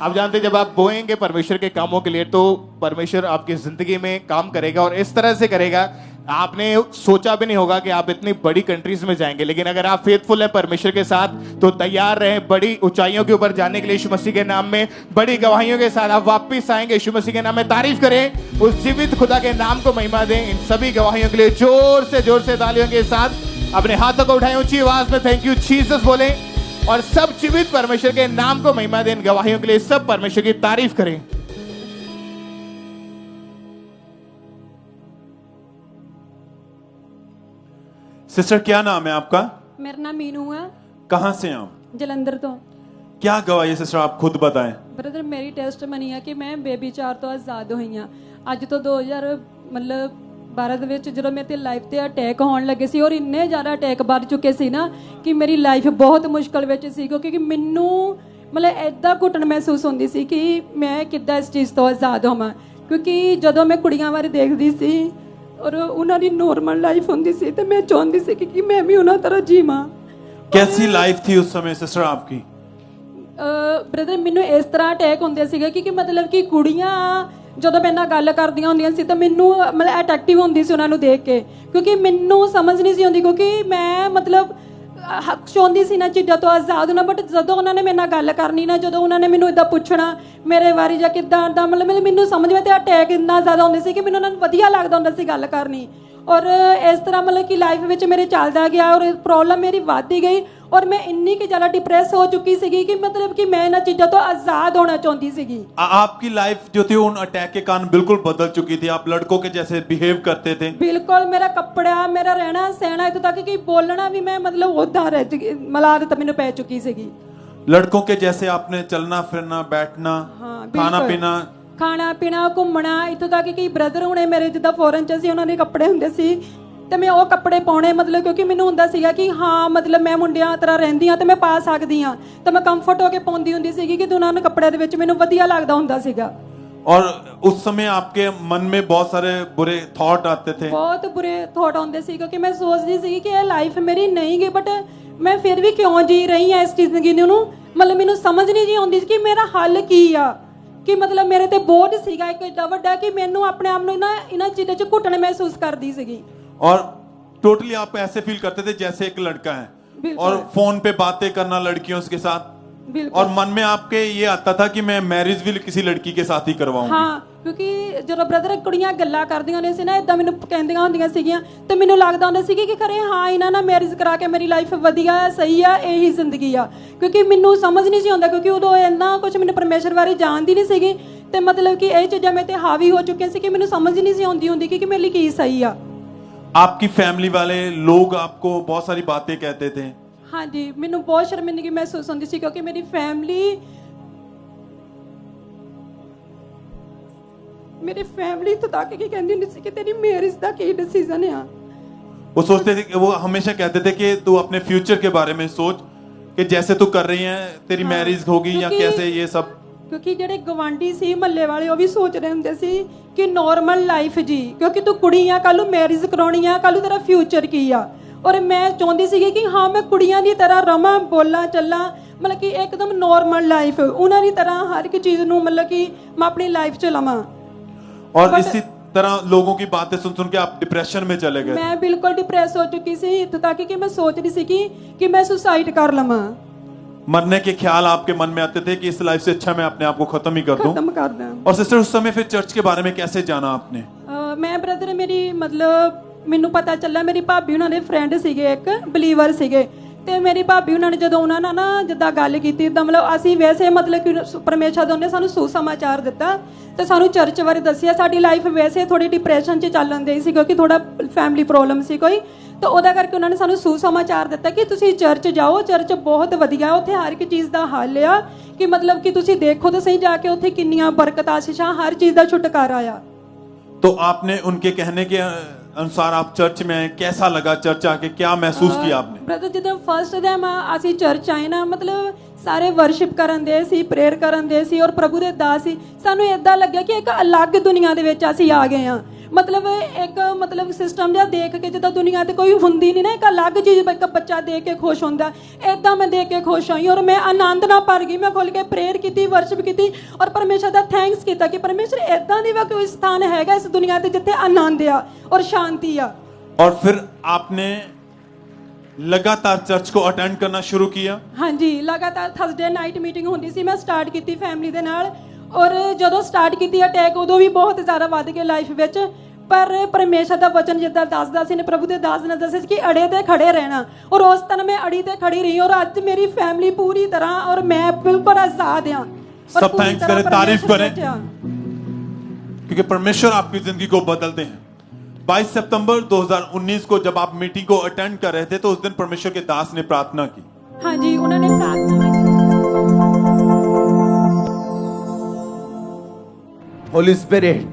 आप जानते हैं जब आप बोएंगे परमेश्वर के कामों के लिए तो परमेश्वर आपकी जिंदगी में काम करेगा और इस तरह से करेगा आपने सोचा भी नहीं होगा कि आप इतनी बड़ी कंट्रीज में जाएंगे। लेकिन अगर आप फेथफुल है परमेश्वर के साथ तो तैयार रहें बड़ी ऊंचाइयों के ऊपर जाने के लिए यीशु मसीह के नाम में। बड़ी गवाहियों के साथ आप वापस आएंगे यीशु मसीह के नाम में। तारीफ करें उस जीवित खुदा के नाम को महिमा दें। इन सभी गवाहियों के लिए जोर से तालियों के साथ अपने हाथों को उठाएं, ऊंची आवाज में थैंक यू जीसस बोलें और सब जीवित परमेश्वर के नाम को महिमा दें। इन गवाहियों के लिए सब परमेश्वर की तारीफ करें। सिस्टर क्या नाम है आपका? मेरा नाम मीनू है। कहाँ से हैं आप? जलंधर तो। क्या गवाही है सिस्टर, आप खुद बताएं। ब्रदर मेरी टेस्टमनी है कि मैं बेबीचार तो आज़ाद हुई हाँ। ਅੱਜ ਤੋਂ 2012 ਦੇ ਵਿੱਚ ਜਦੋਂ ਮੇਰੇ ਤੇ ਲਾਈਫ ਤੇ ਅਟੈਕ ਹੋਣ ਲੱਗੇ ਸੀ ਔਰ ਇੰਨੇ ਜ਼ਿਆਦਾ ਅਟੈਕ ਵੱਧ ਚੁੱਕੇ ਸੀ ਨਾ ਕਿ ਮੇਰੀ ਲਾਈਫ ਬਹੁਤ ਮੁਸ਼ਕਲ ਵਿੱਚ ਸੀ ਕਿਉਂਕਿ ਮੈਨੂੰ ਮਤਲਬ ਐਦਾਂ ਘੁੱਟਣ ਮਹਿਸੂਸ ਹੁੰਦੀ ਸੀ ਕਿ ਮੈਂ ਕਿੱਦਾਂ ਇਸ ਚੀਜ਼ ਤੋਂ ਆਜ਼ਾਦ ਹੋਵਾਂ ਕਿਉਂਕਿ ਜਦੋਂ ਮੈਂ ਕੁੜੀਆਂ ਬਾਰੇ ਦੇਖਦੀ ਸੀ ਔਰ ਉਹਨਾਂ ਦੀ ਨੋਰਮਲ ਲਾਈਫ ਹੁੰਦੀ ਸੀ ਤੇ ਮੈਂ ਚਾਹੁੰਦੀ ਸੀ ਕਿ ਮੈਂ ਵੀ ਉਹਨਾਂ ਤਰ੍ਹਾਂ ਜੀਵਾਂ। कैसी लाइफ थी उस समय सिस्टर आपकी? ਬ੍ਰਦਰ ਮੈਨੂੰ ਇਸ ਤਰ੍ਹਾਂ ਅਟੈਕ ਹੁੰਦੇ ਸੀਗੇ ਕਿ ਮਤਲਬ ਕਿ ਕੁੜੀਆਂ ਜਦੋਂ ਮੇਰੇ ਨਾਲ ਗੱਲ ਕਰਦੀਆਂ ਹੁੰਦੀਆਂ ਸੀ ਤਾਂ ਮੈਨੂੰ ਮਤਲਬ ਅਟਰੈਕਟਿਵ ਹੁੰਦੀ ਸੀ ਉਹਨਾਂ ਨੂੰ ਦੇਖ ਕੇ ਕਿਉਂਕਿ ਮੈਨੂੰ ਸਮਝ ਨਹੀਂ ਸੀ ਆਉਂਦੀ ਕਿਉਂਕਿ ਮੈਂ ਮਤਲਬ ਚਾਹੁੰਦੀ ਸੀ ਨਾ ਚੀਜ਼ਾਂ ਤੋਂ ਆਜ਼ਾਦ ਹੋਣਾ ਬਟ ਜਦੋਂ ਉਹਨਾਂ ਨੇ ਮੇਰੇ ਨਾਲ ਗੱਲ ਕਰਨੀ ਨਾ ਜਦੋਂ ਉਹਨਾਂ ਨੇ ਮੈਨੂੰ ਇੱਦਾਂ ਪੁੱਛਣਾ ਮੇਰੇ ਬਾਰੇ ਜਾਂ ਕਿੱਦਾਂ ਦਾ ਮਤਲਬ ਮੈਨੂੰ ਸਮਝ ਵਿੱਚ ਅਟੈਕ ਇੰਨਾ ਜ਼ਿਆਦਾ ਹੁੰਦੇ ਸੀ ਕਿ ਮੈਨੂੰ ਉਹਨਾਂ ਨੂੰ ਵਧੀਆ ਲੱਗਦਾ ਹੁੰਦਾ ਸੀ ਗੱਲ ਕਰਨੀ ਔਰ ਇਸ ਤਰ੍ਹਾਂ ਮਤਲਬ ਕਿ ਲਾਈਫ ਵਿੱਚ ਮੇਰੇ ਚੱਲਦਾ ਗਿਆ ਔਰ ਪ੍ਰੋਬਲਮ ਮੇਰੀ ਵੱਧਦੀ ਗਈ और मैं इन्नी की ज्यादा डिप्रेस हो चुकी सी कि मतलब कि मैं इन चीजों तो आजाद होना चाहती सी। आपकी लाइफ जो थी उन अटैक के कारण बिल्कुल बदल चुकी थी, आप लड़कों के जैसे बिहेव करते थे। बिल्कुल मेरा कपड़ा मेरा रहना सहना इतों तक कि बोलना भी मैं मतलब उदा रह मलाद मैंने पै चुकी सी। लड़कों के जैसे आपने चलना फिरना बैठना खाना पीना घूमना इतों तक कि ब्रदर हुणे मेरे जिद्दां फॉरेन च सी उन्हां दे कपड़े हुंदे सी ਤੇ ਮੈਂ ਉਹ ਕੱਪੜੇ ਪਾਉਣੇ ਮਤਲਬ ਕਿਉਂਕਿ ਮੈਨੂੰ ਹੁੰਦਾ ਸੀਗਾ ਕਿ ਹਾਂ ਮਤਲਬ ਮੈਂ ਮੁੰਡਿਆਂ ਤਰ੍ਹਾਂ ਰਹਿੰਦੀ ਆ ਤੇ ਮੈਂ ਪਾ ਸਕਦੀ ਆ ਤੇ ਮੈਂ ਕੰਫਰਟ ਹੋ ਕੇ ਪਾਉਂਦੀ ਹੁੰਦੀ ਸੀਗੀ ਕਿ ਉਹਨਾਂ ਨੇ ਕੱਪੜਿਆਂ ਦੇ ਵਿੱਚ ਮੈਨੂੰ ਵਧੀਆ ਲੱਗਦਾ ਹੁੰਦਾ ਸੀਗਾ। और उस समय आपके मन में बहुत सारे बुरे थॉट आते थे? बहुत बुरे थॉट आते थे क्योंकि मैं सोचती थी कि ये लाइफ मेरी नहीं गई बट मैं फिर भी क्यों जी रही हाँ इस जिंदगी ਨੂੰ मतलब ਮੈਨੂੰ ਸਮਝ ਨਹੀਂ ਜੀ ਆਉਂਦੀ ਕਿ ਮੇਰਾ ਹੱਲ ਕੀ ਆ ਕਿ ਮਤਲਬ ਮੇਰੇ ਤੇ ਬੋਝ ਸੀਗਾ ਇੱਕ ਏਡਾ ਵੱਡਾ ਕਿ ਮੈਨੂੰ ਆਪਣੇ ਆਪ ਨੂੰ ਇਹਨਾਂ ਚੀਜ਼ਾਂ 'ਚ ਘੁੱਟਣ ਮਹਿਸੂਸ ਕਰਦੀ ਸੀਗੀ। और टोटली आप ऐसे फील करते थे जैसे एक लड़का है और फोन पे बातें करना लड़कियों के साथ और मन में आपके ये आता था कि मैं मैरिज भी किसी लड़की के साथ ही करवाऊंगी। हाँ क्योंकि ਜਦੋਂ ਬ੍ਰਦਰ ਕੁੜੀਆਂ ਗੱਲਾਂ ਕਰਦੀਆਂ ਨੇ ਸੀ ਨਾ ਇਦਾਂ ਮੈਨੂੰ ਕਹਿੰਦੀਆਂ ਹੁੰਦੀਆਂ ਸੀਗੀਆਂ ਤੇ ਮੈਨੂੰ ਲੱਗਦਾ ਹੁੰਦਾ ਸੀ ਕਿ ਖਰੇ ਹਾਂ ਇਹਨਾਂ ਨਾਲ ਮੈਰਿਜ ਕਰਾ ਕੇ ਮੇਰੀ ਲਾਈਫ ਵਧੀਆ ਸਹੀ ਆ ਇਹੀ ਜ਼ਿੰਦਗੀ ਆ ਕਿਉਂਕਿ ਮੈਨੂੰ ਸਮਝ ਨਹੀਂ ਸੀ ਆਉਂਦਾ ਕਿਉਂਕਿ ਉਦੋਂ ਇੰਨਾ ਕੁਝ ਮੈਨੂੰ ਪਰਮੇਸ਼ਰ ਬਾਰੇ ਜਾਣਦੀ ਨਹੀਂ ਸੀਗੀ ਤੇ ਮਤਲਬ ਕਿ ਇਹ ਚੀਜ਼ਾਂ ਮੇਰੇ ਤੇ ਹਾਵੀ ਹੋ ਚੁੱਕੀਆਂ ਸੀ ਕਿ ਮੈਨੂੰ ਸਮਝ ਨਹੀਂ ਸੀ ਆਉਂਦੀ ਹੁੰਦੀ ਕਿ ਮੇਰੇ ਲਈ ਕੀ ਸਹੀ ਆ। आपकी फैमिली वाले लोग आपको बहुत सारी बातें कहते थे? हाँ जी मैंने बहुत शर्मिंदगी महसूस होती थी क्योंकि मेरी फैमिली तो तक की कहती होंदी सी कि तेरी मैरिज दा की डिसीजन है। वो सोचते थे वो हमेशा कहते थे कि तू अपने फ्यूचर के बारे में सोच कि जैसे तू कर रही है तेरी मैरिज होगी या कैसे ये सब क्योंकि ਜਿਹੜੇ ਗਵਾਂਢੀ ਸੀ ਮਹੱਲੇ ਵਾਲੇ ਉਹ ਵੀ ਸੋਚ ਰਹੇ ਹੁੰਦੇ ਸੀ ਕਿ ਨਾਰਮਲ ਲਾਈਫ ਜੀ ਕਿਉਂਕਿ ਤੂੰ ਕੁੜੀ ਆ ਕੱਲ ਨੂੰ ਮੈਰਿਜ ਕਰਾਉਣੀ ਆ ਕੱਲ ਨੂੰ ਤੇਰਾ ਫਿਊਚਰ ਕੀ ਆ ਔਰ ਮੈਂ ਚਾਹੁੰਦੀ ਸੀ ਕਿ ਹਾਂ ਮੈਂ ਕੁੜੀਆਂ ਦੀ ਤਰ੍ਹਾਂ ਰਵਾਂ ਬੋਲਾਂ ਚੱਲਾਂ ਮਤਲਬ ਕਿ ਇੱਕਦਮ ਨਾਰਮਲ ਲਾਈਫ ਉਹਨਾਂ ਦੀ ਤਰ੍ਹਾਂ ਹਰ ਇੱਕ ਚੀਜ਼ ਨੂੰ ਮਤਲਬ ਕਿ ਮੈਂ ਆਪਣੀ ਲਾਈਫ 'ਚ ਲਵਾਂ। और इसी तरह लोगों की बातें सुन के आप डिप्रेशन में चले गए? मैं बिल्कुल डिप्रेस हो चुकी थी इत्थों तक कि मैं सोच रही थी कि मैं सुसाइड कर लवां। मरने के ख्याल आपके मन में आते थे कि इस लाइफ से अच्छा मैं अपने आप को खत्म ही कर दूं? और सिस्टर उस समय फिर चर्च के बारे में कैसे जाना आपने? मैं ब्रदर मेरी मतलब ਮੈਨੂੰ ਪਤਾ ਚੱਲਾ ਮੇਰੀ ਭਾਬੀ ਉਹਨਾਂ ਦੇ ਫਰੈਂਡ ਸੀਗੇ ਇੱਕ ਬਲੀਵਰ ਸੀਗੇ ਤੇ ਮੇਰੀ ਭਾਬੀ ਉਹਨਾਂ ਨੇ ਜਦੋਂ ਉਹਨਾਂ ਨਾਲ ਨਾ ਜਿੱਦਾਂ ਗੱਲ ਕੀਤੀ ਤਾਂ ਮਤਲਬ ਅਸੀਂ ਵੈਸੇ ਮਤਲਬ ਕਿ ਪਰਮੇਸ਼ਰ ਦੇ ਉਹਨੇ ਸਾਨੂੰ ਸੁਸਮਾਚਾਰ ਦਿੱਤਾ ਤੇ ਸਾਨੂੰ ਚਰਚ ਬਾਰੇ ਦੱਸਿਆ। ਸਾਡੀ ਲਾਈਫ ਵੈਸੇ ਥੋੜੀ ਡਿਪਰੈਸ਼ਨ 'ਚ ਚੱਲਣ ਦੀ ਸੀ ਕਿਉਂਕਿ ਥੋੜਾ ਫੈਮਿਲੀ ਪ੍ਰੋਬਲਮ ਸੀ ਕੋਈ, ਤਾਂ ਉਹਦਾ ਕਰਕੇ ਉਹਨਾਂ ਨੇ ਸਾਨੂੰ ਸੁਸਮਾਚਾਰ ਦਿੱਤਾ ਕਿ ਤੁਸੀਂ ਚਰਚ ਜਾਓ, ਚਰਚ ਬਹੁਤ ਵਧੀਆ, ਉੱਥੇ ਹਰ ਇੱਕ ਚੀਜ਼ ਦਾ ਹੱਲ ਆ ਕਿ ਮਤਲਬ ਕਿ ਤੁਸੀਂ ਦੇਖੋ ਤਾਂ ਸਹੀ ਜਾ ਕੇ ਉੱਥੇ ਕਿੰਨੀਆਂ ਬਰਕਤ ਆशीषां हर चीज का छुटकारा आ। तो आपने उनके कहने के अनुसार आप चर्च में आए, कैसा लगा चर्च आके, क्या महसूस किया आपने? ब्रदर ਜਦੋਂ ਫਸਟ ਟਾਈਮ ਅਸੀਂ ਚਰਚ ਆਏ ਨਾ ਮਤਲਬ ਸਾਰੇ ਵਰਸ਼ਿਪ ਕਰਨ ਦੇ ਸੀ, ਪ੍ਰੇਅਰ ਕਰਨ ਦੇ ਸੀ ਔਰ ਪ੍ਰਭੂ ਦੇ ਦਾਸ ਸੀ। ਸਾਨੂੰ ਇਦਾਂ ਲੱਗਿਆ ਕਿ ਇੱਕ ਅਲੱਗ ਦੁਨੀਆ ਦੇ ਵਿੱਚ ਅਸੀਂ ਆ ਗਏ ਹਾਂ। ਮਤਲਬ ਇੱਕ ਮਤਲਬ ਸਿਸਟਮ ਜਿਹਾ ਦੇਖ ਕੇ ਜਿੱਦਾਂ ਦੁਨੀਆ ਤੇ ਕੋਈ ਹੁੰਦੀ ਨਹੀਂ ਨਾ, ਇੱਕ ਅਲੱਗ ਚੀਜ਼ ਇੱਕ ਬੱਚਾ ਦੇਖ ਕੇ ਖੁਸ਼ ਹੁੰਦਾ, ਇਦਾਂ ਮੈਂ ਦੇਖ ਕੇ ਖੁਸ਼ ਹੋਈ ਔਰ ਮੈਂ ਆਨੰਦ ਨਾਲ ਭਰ ਗਈ। ਮੈਂ ਖੁੱਲ ਕੇ ਪ੍ਰੇਅਰ ਕੀਤੀ, ਵਰਸ਼ਿਪ ਕੀਤੀ ਔਰ ਪਰਮੇਸ਼ਰ ਦਾ ਥੈਂਕਸ ਕੀਤਾ ਕਿ ਪਰਮੇਸ਼ਰ ਇਦਾਂ ਦੀ ਵਾ ਕੋਈ ਸਥਾਨ ਹੈਗਾ ਇਸ ਦੁਨੀਆ ਤੇ ਜਿੱਥੇ ਆਨੰਦ ਆ ਔਰ ਸ਼ਾਂਤੀ ਆ। और फिर आपने लगातार चर्च को अटेंड करना शुरू किया? ਹਾਂਜੀ, ਲਗਾਤਾਰ ਥਰਸਡੇ ਨਾਈਟ ਮੀਟਿੰਗ ਹੁੰਦੀ ਸੀ, ਮੈਂ ਸਟਾਰਟ ਕੀਤੀ ਫੈਮਿਲੀ ਦੇ ਨਾਲ ਔਰ ਜਦੋਂ ਸਟਾਰਟ ਕੀਤੀ ਅਟੈਕ ਉਦੋਂ ਵੀ ਬਹੁਤ ਜ਼ਿਆਦਾ ਵੱਧ ਗਏ ਲਾਈਫ ਵਿੱਚ। ਪਰ ਪਰਮੇਸ਼ਰ ਦਾ ਵਚਨ ਜਿੱਦਾਂ ਦੱਸਦਾ ਸੀ ਨੇ, ਪ੍ਰਭੂ ਦੇ ਦਾਸ ਨੇ ਦੱਸਿਆ ਸੀ ਕਿ ਅੜੇ ਤੇ ਖੜੇ ਰਹਿਣਾ ਔਰ ਉਸ ਤਰ੍ਹਾਂ ਮੈਂ ਅੜੀ ਤੇ ਖੜੀ ਰਹੀ ਔਰ ਅੱਜ ਮੇਰੀ ਫੈਮਿਲੀ ਪੂਰੀ ਤਰ੍ਹਾਂ ਔਰ ਮੈਂ ਬਿਲਕੁਲ ਆਜ਼ਾਦ ਹਾਂ। सब थैंक्स करें, तारीफ करें, क्योंकि परमेश्वर आपकी जिंदगी को बदलते हैं। 22 सितंबर 2019 को जब आप मीटिंग को अटेंड कर रहे थे तो उस दिन परमेश्वर के दास ने प्रार्थना की। हाँ जी, उन्होंने प्रार्थना की। होली स्पिरिट,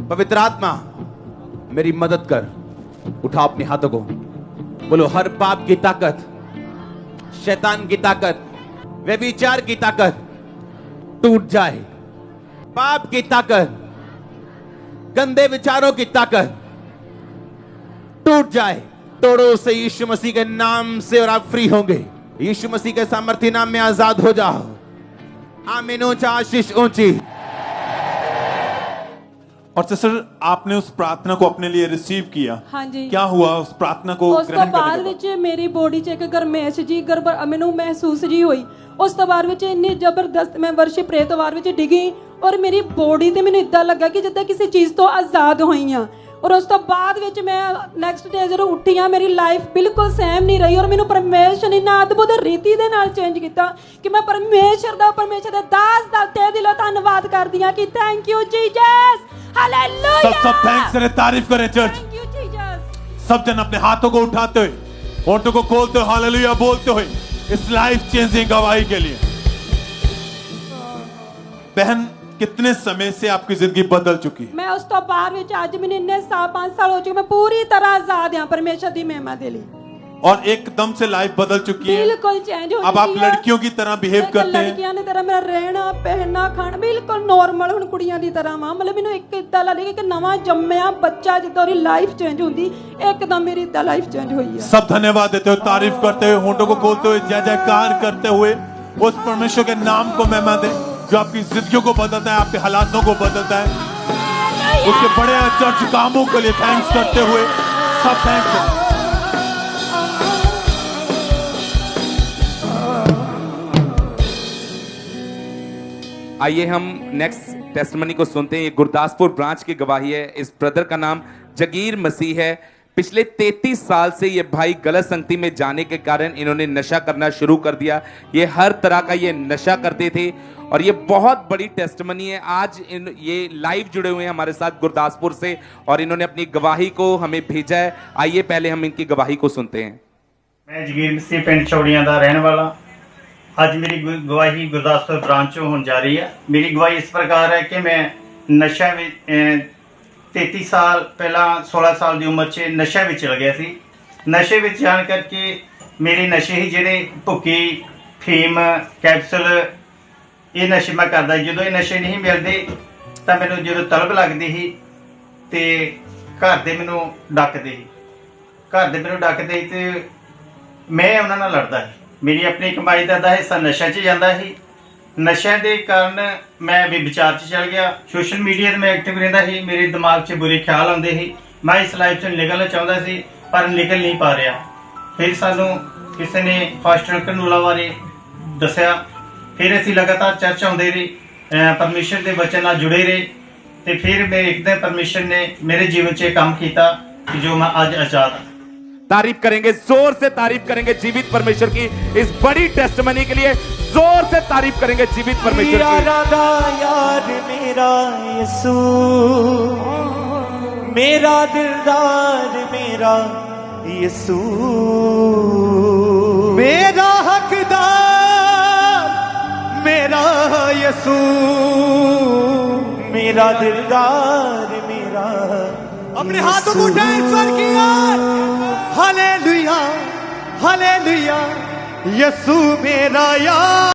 पवित्र आत्मा मेरी मदद कर। उठाओ अपने हाथों को, बोलो हर पाप की ताकत, शैतान की ताकत, व्यभिचार की ताकत टूट जाए। पाप की ताकत, गंदे विचारों की ताकत टूट जाए। तोड़ो उसे यीशु मसीह के नाम से और आप फ्री होंगे। यीशु मसीह के सामर्थ्य नाम में आजाद हो जाओ। आमीन। ऊंचा आशीष ऊंची। और सिस्टर, आपने उस प्रार्थना को अपने लिए रिसीव किया? हाँ जी। क्या हुआ उस प्रार्थना को ਉਸ ਤੋਂ ग्रहण ਬਾਅਦ करने के ਵਿੱਚ ਮੇਰੀ ਬੋਡੀ 'ਚ ਇੱਕ ਗਰਮੈਸ਼ ਜੀ ਮੈਨੂੰ ਮਹਿਸੂਸ ਜੀ ਹੋਈ। ਉਸ ਤੋਂ ਬਾਅਦ ਵਿੱਚ ਇੰਨੀ ਜ਼ਬਰਦਸਤ ਮੈਂ ਵਰਸ਼ਿਪ ਪ੍ਰੇਅਰ ਤੋਂ ਬਾਅਦ ਵਿੱਚ ਡਿੱਗੀ ਔਰ ਮੇਰੀ ਬੋਡੀ ਤੇ ਮੈਨੂੰ ਇਦਾਂ ਲੱਗਾ ਕਿ ਜਿੱਦਾਂ ਕਿਸੇ ਚੀਜ਼ ਤੋਂ ਆਜ਼ਾਦ ਹੋਈ ਹਾਂ। ਔਰ ਉਸ ਤੋਂ ਬਾਅਦ ਵਿੱਚ ਮੈਂ ਨੈਕਸਟ ਡੇ ਜਦੋਂ ਉੱਠੀ ਹਾਂ ਮੇਰੀ ਲਾਈਫ ਬਿਲਕੁਲ ਸੇਮ ਨਹੀਂ ਰਹੀ ਔਰ ਮੈਨੂੰ ਪਰਮੇਸ਼ਰ ਨੇ ਨਾ ਅਦਭੁਤ ਰੀਤੀ ਦੇ ਨਾਲ ਚੇਂਜ ਕੀਤਾ ਕਿ ਮੈਂ ਪਰਮੇਸ਼ਰ ਦੇ ਦਾਸ ਦਾ ਤਹਿ ਦਿਲੋਂ ਧੰਨਵਾਦ ਕਰਦੀ ਹਾਂ ਕਿ ਥੈਂਕ ਯੂ ਜੀਸਸ, ਹਾਲੇਲੂਇਆ। सब थैंक्स करें, तारीफ करें चर्च। Thank you Jesus. सब जन अपने हाथों को उठाते हुए, होठों को खोलते हुए हालेलुया बोलते हुए इस लाइफ चेंजिंग गवाही के लिए। बहन, कितने समय से आपकी जिंदगी बदल चुकी है? मैं उस तो बाहर ਵਿੱਚ ਅੱਜ ਮੈਨੂੰ ਇੰਨੇ 5 ਸਾਲ ਹੋ ਚੁੱਕੇ, ਮੈਂ ਪੂਰੀ ਤਰ੍ਹਾਂ ਆਜ਼ਾਦ ਹਾਂ ਪਰਮੇਸ਼ਰ ਦੀ ਮਹਿਮਾ ਦੇ ਲਈ। और एकदम से लाइफ बदल चुकी है। बिल्कुल चेंज हो अब आप लड़कियों की तरह बिहेव करते हैं। लड़कियां ਦੀ ਤਰ੍ਹਾਂ ਮੇਰਾ ਰਹਿਣਾ ਪਹਿਨਣਾ ਖਾਣਾ ਬਿਲਕੁਲ ਨਾਰਮਲ ਹੁਣ ਕੁੜੀਆਂ ਦੀ ਤਰ੍ਹਾਂ ਵਾ। ਮਤਲਬ ਮੈਨੂੰ ਇੱਕ ਇਦਾਂ ਲੱਗਦਾ ਕਿ ਨਵਾਂ ਜੰਮਿਆ ਬੱਚਾ ਜਿੱਦਾਂ ਉਹਦੀ ਲਾਈਫ ਚੇਂਜ ਹੁੰਦੀ, ਇੱਕਦਮ ਮੇਰੀ ਇਦਾਂ ਲਾਈਫ चेंज हुई है। सब धन्यवाद देते हुए, तारीफ करते हुए, होठों को खोलते हुए, जय जयकार करते हुए उस परमेश्वर के नाम को महिमा दें जो आपकी जिंदगियों को बदलता है, आपके हालातों को बदलता है। उसके बड़े चर्च कामों के लिए थैंक्स करते हुए सब थैंक्स। आइए हम नेक्स्ट टेस्टमनी को सुनते हैं। ये गुरदासपुर ब्रांच की गवाही है। इस ब्रदर का नाम जगीर मसीह है। पिछले 33 साल से ये भाई गलत संगति में जाने के कारण इन्होंने नशा करना शुरू कर दिया। ये हर तरह का ये नशा करते थे और ये बहुत बड़ी टेस्टमनी है। आज ये लाइव जुड़े हुए हैं हमारे साथ गुरदासपुर से और इन्होंने अपनी गवाही को हमें भेजा है। आइए पहले हम इनकी गवाही को सुनते हैं। मैं जगीर मसीह पिंड चौड़ियां का रहने वाला। आज मेरी गवाही गुरदासपुर ब्रांच चों होने जा रही है। मेरी गवाही इस प्रकार है कि मैं नशा में 33 साल पहला 16 साल की उम्र च नशा में चल गया सी। नशे में जान करके मेरे नशे ही जेडे भुक्की फीम कैप्सूल ये नशे मैं करता। जो ये नशे नहीं मिलते तो मैनू जो तलब लगती ही तो घर दे मैनू डकते ही घर दे मैनू डकते ही तो मैं उन्होंने नाल लड़दा ही। मेरी अपनी कमाई का हिस्सा नशा च जाता ही। नशे के कारण मैं भी विचार च चल गया। सोशल मीडिया पर मैं एक्टिव रहता ही। मेरे दिमाग च बुरे ख्याल आते ही। मैं इस लाइफ से निकलना चाहता सी पर निकल नहीं पा रहा। फिर सानू किसी ने फास्टर कनूला बारे दसिया। फिर असीं लगातार चर्च आउंदे रहे, परमेश्वर के वचन नाल जुड़े रहे तो फिर मैं एक दिन परमेश्वर ने मेरे जीवन च काम किया कि जो मैं अज आजाद हाँ। तारीफ करेंगे, जोर से तारीफ करेंगे जीवित परमेश्वर की इस बड़ी टेस्टमनी के लिए। जोर से तारीफ करेंगे जीवित परमेश्वर मेरा की। राधा यार मेरा यीशु, मेरा दिलदार मेरा यीशु, मेरा हकदार मेरा यीशु, मेरा दिलदार मेरा। अपने हाथों को उठाएं ईश्वर की ओर। हालेलुया हालेलुया, यीशु मेरा यार।